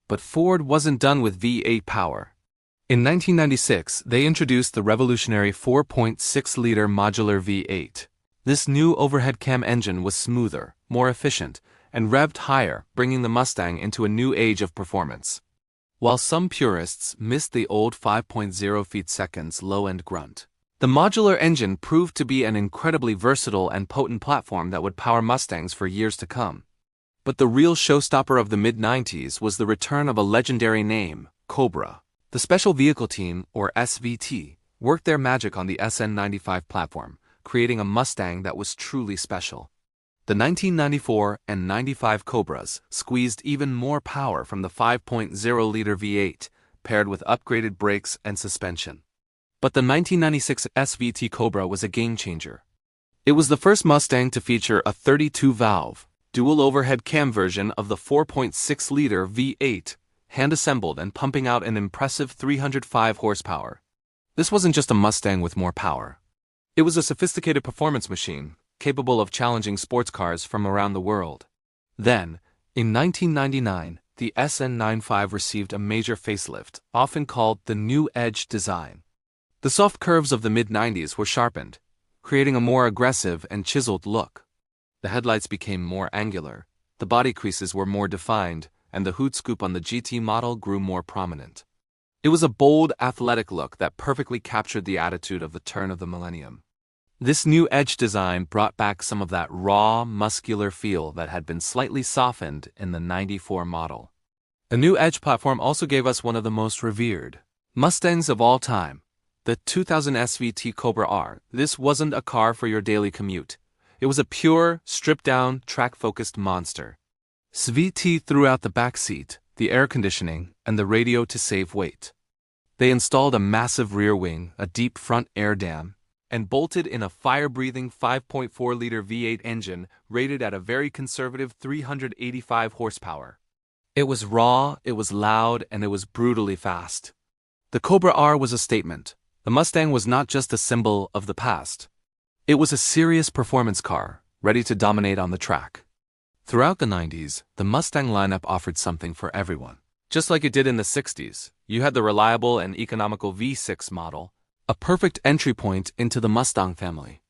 But Ford wasn't done with V8 power. In 1996, they introduced the revolutionary 4.6-liter modular V8. This new overhead cam engine was smoother, more efficient, and revved higher, bringing the Mustang into a new age of performance. While some purists missed the old 5.0 feet-seconds low-end grunt, the modular engine proved to be an incredibly versatile and potent platform that would power Mustangs for years to come. But the real showstopper of the mid-90s was the return of a legendary name, Cobra. The Special Vehicle Team, or SVT, worked their magic on the SN95 platform, creating a Mustang that was truly special. The 1994 and 95 Cobras squeezed even more power from the 5.0-liter V8, paired with upgraded brakes and suspension. But the 1996 SVT Cobra was a game-changer. It was the first Mustang to feature a 32-valve, dual overhead cam version of the 4.6-liter V8, hand-assembled and pumping out an impressive 305 horsepower. This wasn't just a Mustang with more power. It was a sophisticated performance machine, capable of challenging sports cars from around the world. Then, in 1999, the SN95 received a major facelift, often called the New Edge design. The soft curves of the mid-90s were sharpened, creating a more aggressive and chiseled look. The headlights became more angular, the body creases were more defined, and the hood scoop on the GT model grew more prominent. It was a bold, athletic look that perfectly captured the attitude of the turn of the millennium. This new edge design brought back some of that raw, muscular feel that had been slightly softened in the 94 model. The new edge platform also gave us one of the most revered Mustangs of all time, the 2000 SVT Cobra R. This wasn't a car for your daily commute. It was a pure, stripped-down, track-focused monster. SVT threw out the back seat, the air conditioning, and the radio to save weight. They installed a massive rear wing, a deep front air dam, and bolted in a fire-breathing 5.4-liter V8 engine rated at a very conservative 385 horsepower. It was raw, it was loud, and it was brutally fast. The Cobra R was a statement. The Mustang was not just a symbol of the past. It was a serious performance car, ready to dominate on the track. Throughout the 90s, the Mustang lineup offered something for everyone. Just like it did in the 60s, you had the reliable and economical V6 model, a perfect entry point into the Mustang family.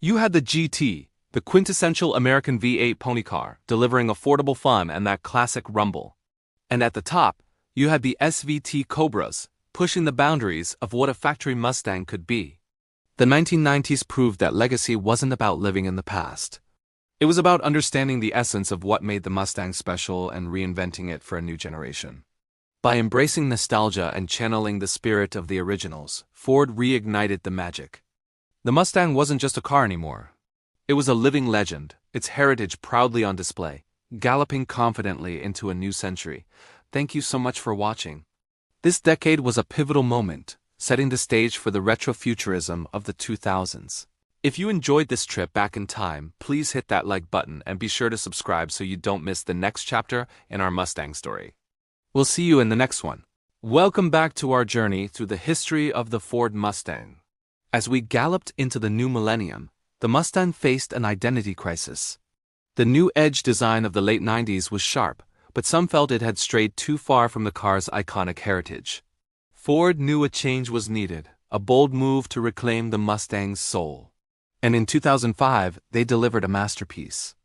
You had the GT, the quintessential American V8 pony car, delivering affordable fun and that classic rumble. And at the top, you had the SVT Cobras, pushing the boundaries of what a factory Mustang could be. The 1990s proved that legacy wasn't about living in the past. It was about understanding the essence of what made the Mustang special and reinventing it for a new generation. By embracing nostalgia and channeling the spirit of the originals, Ford reignited the magic. The Mustang wasn't just a car anymore. It was a living legend, its heritage proudly on display, galloping confidently into a new century. Thank you so much for watching. This decade was a pivotal moment, setting the stage for the retrofuturism of the 2000s. If you enjoyed this trip back in time, please hit that like button and be sure to subscribe so you don't miss the next chapter in our Mustang story. We'll see you in the next one. Welcome back to our journey through the history of the Ford Mustang. As we galloped into the new millennium, the Mustang faced an identity crisis. The new edge design of the late 90s was sharp, but some felt it had strayed too far from the car's iconic heritage. Ford knew a change was needed, a bold move to reclaim the Mustang's soul. And in 2005, they delivered a masterpiece.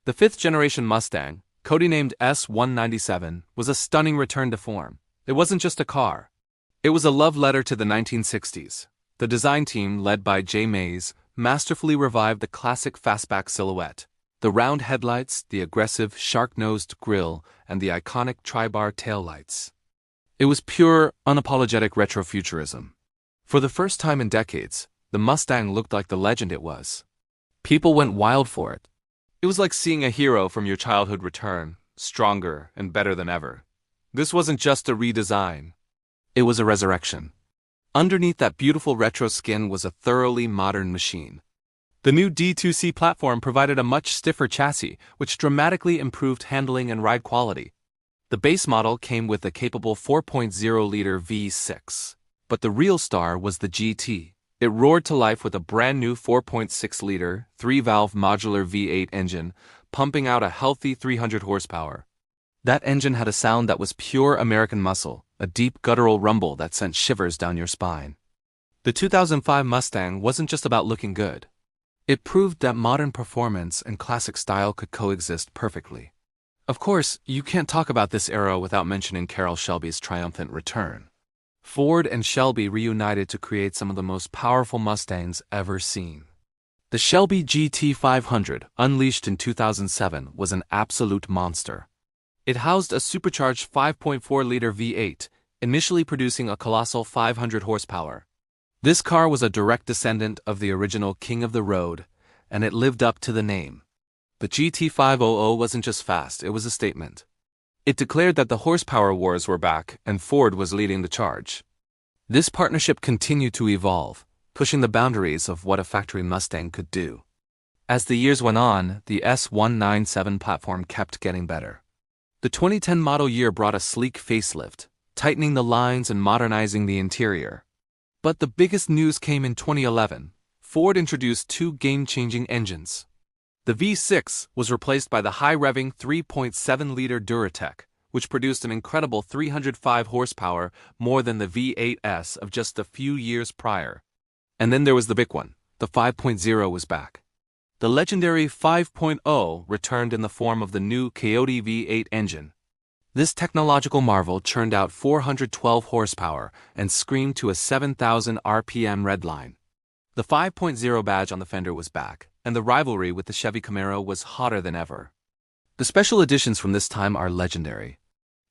The fifth-generation Mustang, codenamed S197, was a stunning return to form. It wasn't just a car. It was a love letter to the 1960s. The design team, led by J. Mays, masterfully revived the classic fastback silhouette. The round headlights, the aggressive, shark-nosed grille, and the iconic tri-bar taillights. It was pure, unapologetic retrofuturism. For the first time in decades, the Mustang looked like the legend it was. People went wild for it. It was like seeing a hero from your childhood return, stronger and better than ever. This wasn't just a redesign. It was a resurrection. Underneath that beautiful retro skin was a thoroughly modern machine. The new D2C platform provided a much stiffer chassis, which dramatically improved handling and ride quality. The base model came with a capable 4.0-liter V6. But the real star was the GT. It roared to life with a brand new 4.6-liter, 3-valve modular V8 engine, pumping out a healthy 300 horsepower. That engine had a sound that was pure American muscle, a deep guttural rumble that sent shivers down your spine. The 2005 Mustang wasn't just about looking good. It proved that modern performance and classic style could coexist perfectly. Of course, you can't talk about this era without mentioning Carroll Shelby's triumphant return. Ford and Shelby reunited to create some of the most powerful Mustangs ever seen. The Shelby GT350, unleashed in 2007, was an absolute monster. It housed a supercharged 5.4-liter V8, initially producing a colossal 500 horsepower. This car was a direct descendant of the original King of the Road, and it lived up to the name. The GT500 wasn't just fast, it was a statement. It declared that the horsepower wars were back, and Ford was leading the charge. This partnership continued to evolve, pushing the boundaries of what a factory Mustang could do. As the years went on, the S197 platform kept getting better. The 2010 model year brought a sleek facelift, tightening the lines and modernizing the interior. But the biggest news came in 2011. Ford introduced two game-changing engines. The V6 was replaced by the high-revving 3.7-liter Duratec, which produced an incredible 305 horsepower, more than the V8S of just a few years prior. And then there was the big one. The 5.0 was back. The legendary 5.0 returned in the form of the new Coyote V8 engine. This technological marvel churned out 412 horsepower and screamed to a 7,000 RPM redline. The 5.0 badge on the fender was back, and the rivalry with the Chevy Camaro was hotter than ever. The special editions from this time are legendary.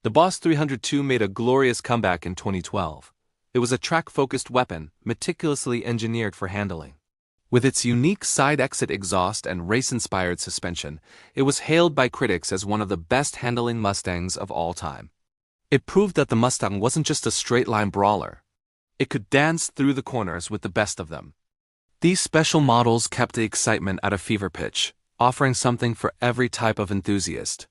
The Boss 302 made a glorious comeback in 2012. It was a track-focused weapon, meticulously engineered for handling. With its unique side-exit exhaust and race-inspired suspension, it was hailed by critics as one of the best-handling Mustangs of all time. It proved that the Mustang wasn't just a straight-line brawler. It could dance through the corners with the best of them. These special models kept the excitement at a fever pitch, offering something for every type of enthusiast.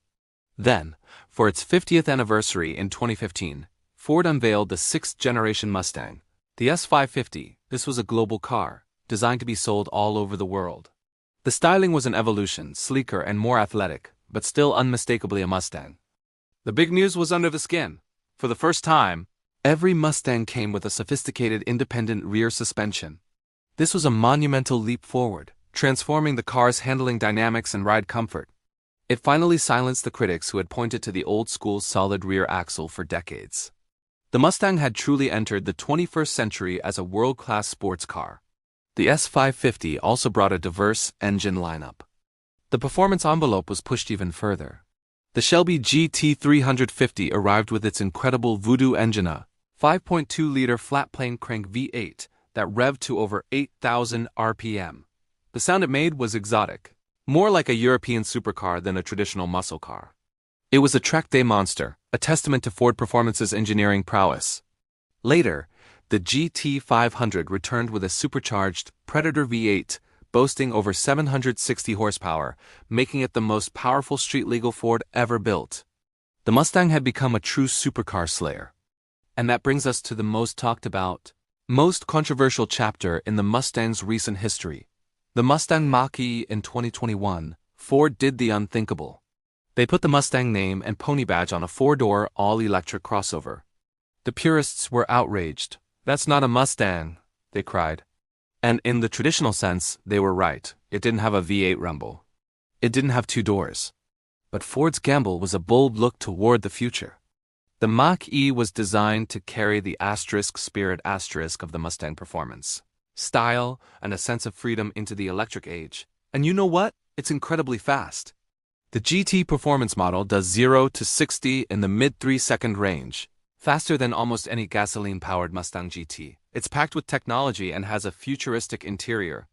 Then, for its 50th anniversary in 2015, Ford unveiled the 6th-generation Mustang, the S550. This was a global car, designed to be sold all over the world. The styling was an evolution, sleeker and more athletic, but still unmistakably a Mustang. The big news was under the skin. For the first time, every Mustang came with a sophisticated independent rear suspension. This was a monumental leap forward, transforming the car's handling dynamics and ride comfort. It finally silenced the critics who had pointed to the old-school solid rear axle for decades. The Mustang had truly entered the 21st century as a world-class sports car. The S550 also brought a diverse engine lineup. The performance envelope was pushed even further. The Shelby GT350 arrived with its incredible Voodoo engine, a 5.2-liter flat-plane crank V8 that revved to over 8,000 RPM. The sound it made was exotic, more like a European supercar than a traditional muscle car. It was a track day monster, a testament to Ford Performance's engineering prowess. Later, the GT500 returned with a supercharged Predator V8, boasting over 760 horsepower, making it the most powerful street-legal Ford ever built. The Mustang had become a true supercar slayer. And that brings us to the most talked about, most controversial chapter in the Mustang's recent history. The Mustang Mach-E in 2021, Ford did the unthinkable. They put the Mustang name and pony badge on a 4-door, all-electric crossover. The purists were outraged. "That's not a Mustang," they cried. And in the traditional sense, they were right. It didn't have a V8 rumble. It didn't have 2 doors. But Ford's gamble was a bold look toward the future. The Mach-E was designed to carry the spirit of the Mustang performance, style, and a sense of freedom into the electric age. And you know what? It's incredibly fast. The GT performance model does 0 to 60 in the mid-3-second range, faster than almost any gasoline-powered Mustang GT. It's packed with technology and has a futuristic interior.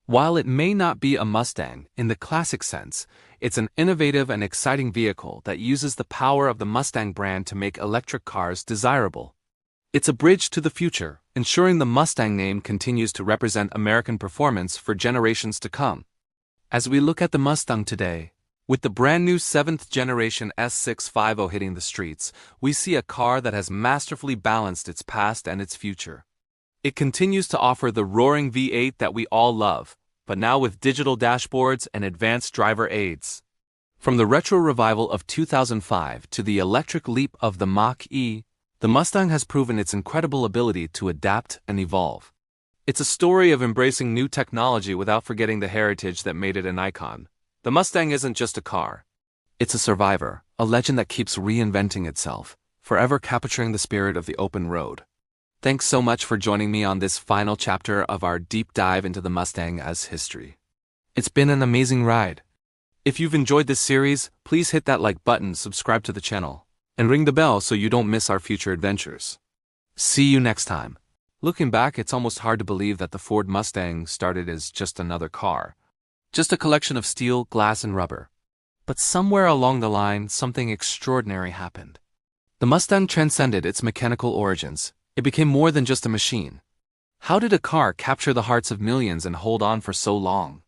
While it may not be a Mustang in the classic sense, it's an innovative and exciting vehicle that uses the power of the Mustang brand to make electric cars desirable. It's a bridge to the future, ensuring the Mustang name continues to represent American performance for generations to come. As we look at the Mustang today, with the brand new 7th-generation S650 hitting the streets, we see a car that has masterfully balanced its past and its future. It continues to offer the roaring V8 that we all love, but now with digital dashboards and advanced driver aids. From the retro revival of 2005 to the electric leap of the Mach-E, the Mustang has proven its incredible ability to adapt and evolve. It's a story of embracing new technology without forgetting the heritage that made it an icon. The Mustang isn't just a car. It's a survivor, a legend that keeps reinventing itself, forever capturing the spirit of the open road. Thanks so much for joining me on this final chapter of our deep dive into the Mustang as history. It's been an amazing ride. If you've enjoyed this series, please hit that like button, subscribe to the channel, and ring the bell so you don't miss our future adventures. See you next time. Looking back, it's almost hard to believe that the Ford Mustang started as just another car. Just a collection of steel, glass, and rubber. But somewhere along the line, something extraordinary happened. The Mustang transcended its mechanical origins. It became more than just a machine. How did a car capture the hearts of millions and hold on for so long?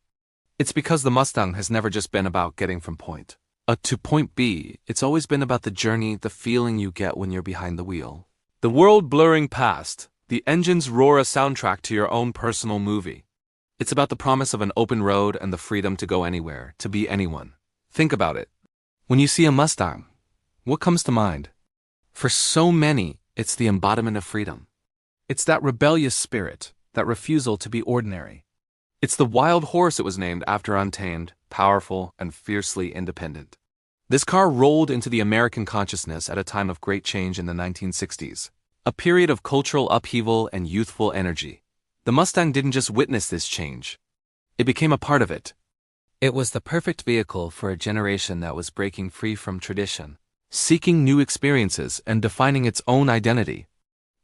It's because the Mustang has never just been about getting from point A to point B. It's always been about the journey, the feeling you get when you're behind the wheel. The world blurring past, the engine's roar, a soundtrack to your own personal movie. It's about the promise of an open road and the freedom to go anywhere, to be anyone. Think about it. When you see a Mustang, what comes to mind? For so many, it's the embodiment of freedom. It's that rebellious spirit, that refusal to be ordinary. It's the wild horse it was named after, untamed, powerful, and fiercely independent. This car rolled into the American consciousness at a time of great change in the 1960s, a period of cultural upheaval and youthful energy. The Mustang didn't just witness this change. It became a part of it. It was the perfect vehicle for a generation that was breaking free from tradition, seeking new experiences and defining its own identity.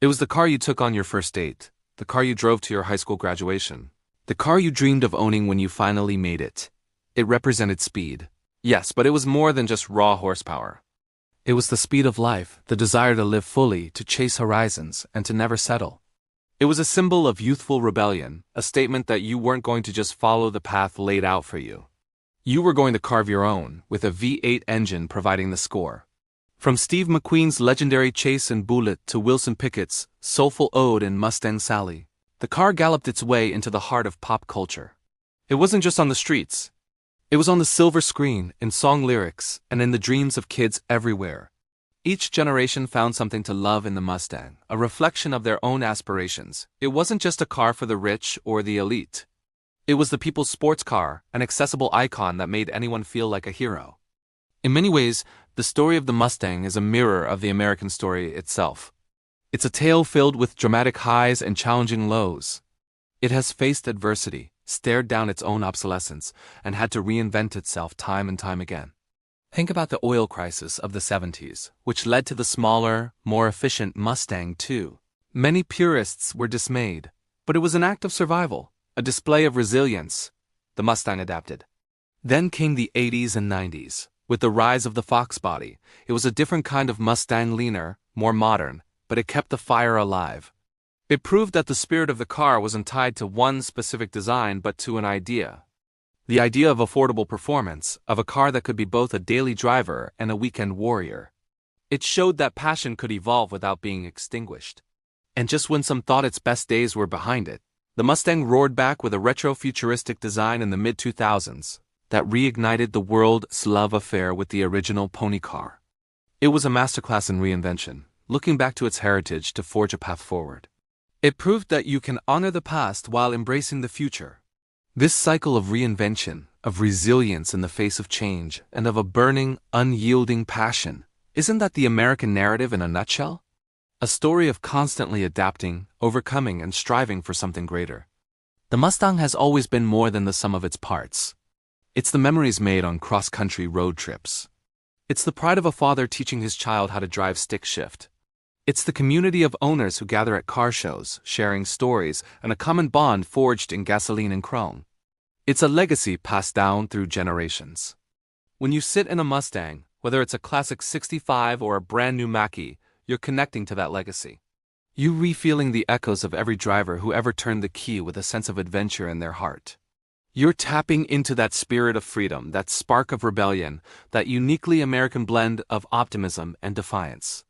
It was the car you took on your first date, the car you drove to your high school graduation, the car you dreamed of owning when you finally made it. It represented speed. Yes, but it was more than just raw horsepower. It was the speed of life, the desire to live fully, to chase horizons, and to never settle. It was a symbol of youthful rebellion, a statement that you weren't going to just follow the path laid out for you. You were going to carve your own, with a V8 engine providing the score. From Steve McQueen's legendary chase in Bullitt to Wilson Pickett's soulful ode in Mustang Sally, the car galloped its way into the heart of pop culture. It wasn't just on the streets. It was on the silver screen, in song lyrics, and in the dreams of kids everywhere. Each generation found something to love in the Mustang, a reflection of their own aspirations. It wasn't just a car for the rich or the elite. It was the people's sports car, an accessible icon that made anyone feel like a hero. In many ways, the story of the Mustang is a mirror of the American story itself. It's a tale filled with dramatic highs and challenging lows. It has faced adversity, stared down its own obsolescence, and had to reinvent itself time and time again. Think about the oil crisis of the 70s, which led to the smaller, more efficient Mustang II. Many purists were dismayed, but it was an act of survival, a display of resilience. The Mustang adapted. Then came the 80s and 90s. With the rise of the Fox body, it was a different kind of Mustang, leaner, more modern, but it kept the fire alive. It proved that the spirit of the car wasn't tied to one specific design but to an idea. The idea of affordable performance, of a car that could be both a daily driver and a weekend warrior. It showed that passion could evolve without being extinguished. And just when some thought its best days were behind it, the Mustang roared back with a retro-futuristic design in the mid-2000s that reignited the world's love affair with the original pony car. It was a masterclass in reinvention, looking back to its heritage to forge a path forward. It proved that you can honor the past while embracing the future. This cycle of reinvention, of resilience in the face of change, and of a burning, unyielding passion, isn't that the American narrative in a nutshell? A story of constantly adapting, overcoming, and striving for something greater. The Mustang has always been more than the sum of its parts. It's the memories made on cross-country road trips. It's the pride of a father teaching his child how to drive stick shift. It's the community of owners who gather at car shows, sharing stories, and a common bond forged in gasoline and chrome. It's a legacy passed down through generations. When you sit in a Mustang, whether it's a classic 65 or a brand new Mach-E, you're connecting to that legacy. You re-feeling the echoes of every driver who ever turned the key with a sense of adventure in their heart. You're tapping into that spirit of freedom, that spark of rebellion, that uniquely American blend of optimism and defiance.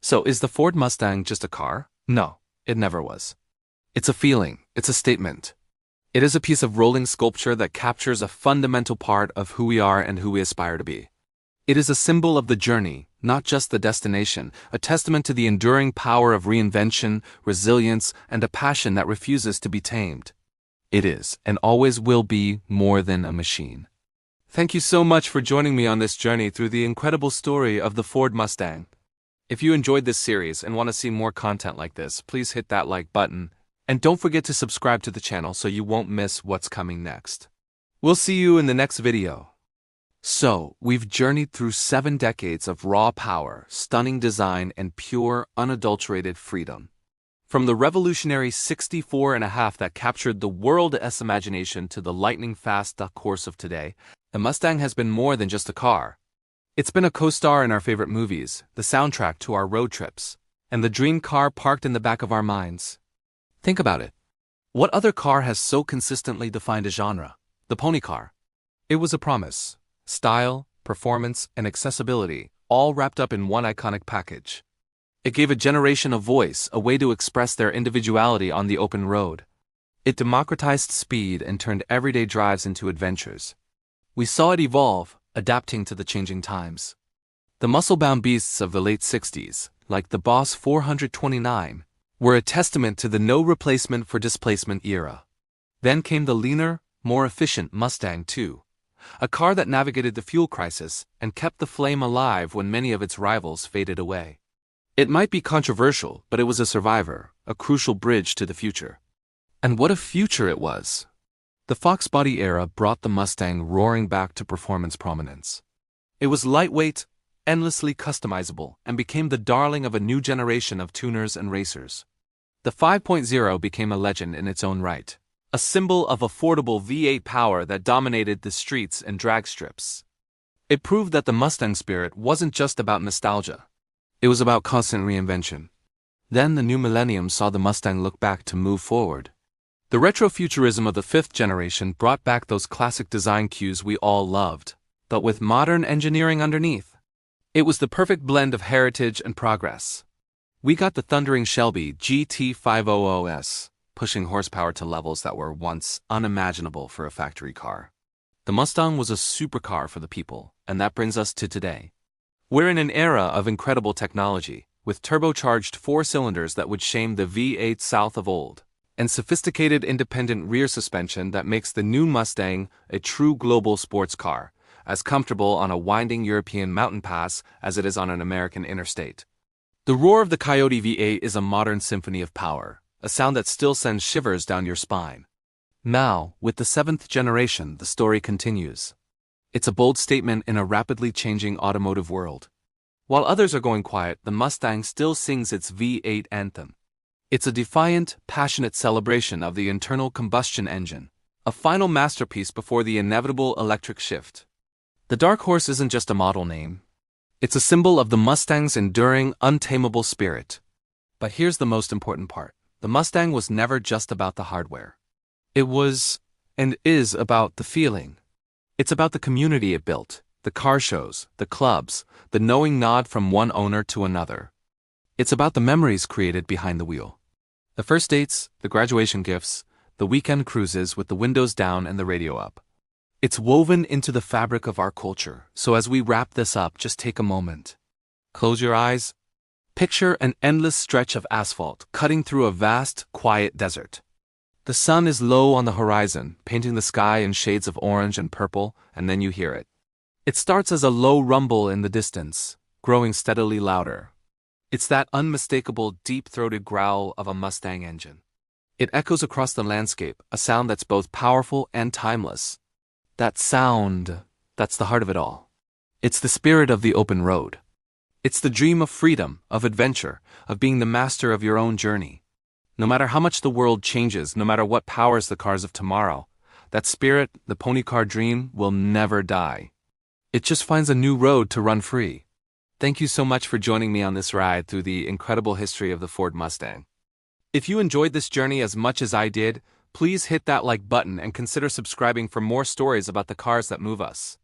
So is the Ford Mustang just a car? No, it never was. It's a feeling, it's a statement. It is a piece of rolling sculpture that captures a fundamental part of who we are and who we aspire to be. It is a symbol of the journey, not just the destination, a testament to the enduring power of reinvention, resilience, and a passion that refuses to be tamed. It is, and always will be, more than a machine. Thank you so much for joining me on this journey through the incredible story of the Ford Mustang. If you enjoyed this series and want to see more content like this, please hit that like button. And don't forget to subscribe to the channel so you won't miss what's coming next. We'll see you in the next video. So, we've journeyed through 7 decades of raw power, stunning design, and pure, unadulterated freedom. From the revolutionary 64.5 that captured the world's imagination to the lightning-fast duck horse of today, the Mustang has been more than just a car. It's been a co-star in our favorite movies, the soundtrack to our road trips, and the dream car parked in the back of our minds. Think about it. What other car has so consistently defined a genre? The pony car. It was a promise. Style, performance, and accessibility, all wrapped up in one iconic package. It gave a generation a voice, a way to express their individuality on the open road. It democratized speed and turned everyday drives into adventures. We saw it evolve, adapting to the changing times. The muscle-bound beasts of the late 60s, like the Boss 429, were a testament to the no replacement for displacement era. Then came the leaner, more efficient Mustang II, a car that navigated the fuel crisis and kept the flame alive when many of its rivals faded away. It might be controversial, but it was a survivor, a crucial bridge to the future. And what a future it was! The Fox body era brought the Mustang roaring back to performance prominence. It was lightweight, endlessly customizable, and became the darling of a new generation of tuners and racers. The 5.0 became a legend in its own right, a symbol of affordable V8 power that dominated the streets and drag strips. It proved that the Mustang spirit wasn't just about nostalgia. It was about constant reinvention. Then the new millennium saw the Mustang look back to move forward. The retrofuturism of the 5th generation brought back those classic design cues we all loved, but with modern engineering underneath. It was the perfect blend of heritage and progress. We got the thundering Shelby GT350, pushing horsepower to levels that were once unimaginable for a factory car. The Mustang was a supercar for the people, and that brings us to today. We're in an era of incredible technology, with turbocharged 4 cylinders that would shame the V8 south of old, and sophisticated independent rear suspension that makes the new Mustang a true global sports car, as comfortable on a winding European mountain pass as it is on an American interstate. The roar of the Coyote V8 is a modern symphony of power, a sound that still sends shivers down your spine. Now, with the 7th generation, the story continues. It's a bold statement in a rapidly changing automotive world. While others are going quiet, the Mustang still sings its V8 anthem. It's a defiant, passionate celebration of the internal combustion engine, a final masterpiece before the inevitable electric shift. The Dark Horse isn't just a model name. It's a symbol of the Mustang's enduring, untamable spirit. But here's the most important part. The Mustang was never just about the hardware. It was, and is, about the feeling. It's about the community it built, the car shows, the clubs, the knowing nod from one owner to another. It's about the memories created behind the wheel. The first dates, the graduation gifts, the weekend cruises with the windows down and the radio up. It's woven into the fabric of our culture, so as we wrap this up, just take a moment. Close your eyes. Picture an endless stretch of asphalt cutting through a vast, quiet desert. The sun is low on the horizon, painting the sky in shades of orange and purple, and then you hear it. It starts as a low rumble in the distance, growing steadily louder. It's that unmistakable, deep-throated growl of a Mustang engine. It echoes across the landscape, a sound that's both powerful and timeless. That sound, that's the heart of it all. It's the spirit of the open road. It's the dream of freedom, of adventure, of being the master of your own journey. No matter how much the world changes, no matter what powers the cars of tomorrow, that spirit, the pony car dream, will never die. It just finds a new road to run free. Thank you so much for joining me on this ride through the incredible history of the Ford Mustang. If you enjoyed this journey as much as I did, please hit that like button and consider subscribing for more stories about the cars that move us.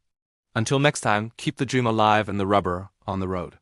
Until next time, keep the dream alive and the rubber on the road.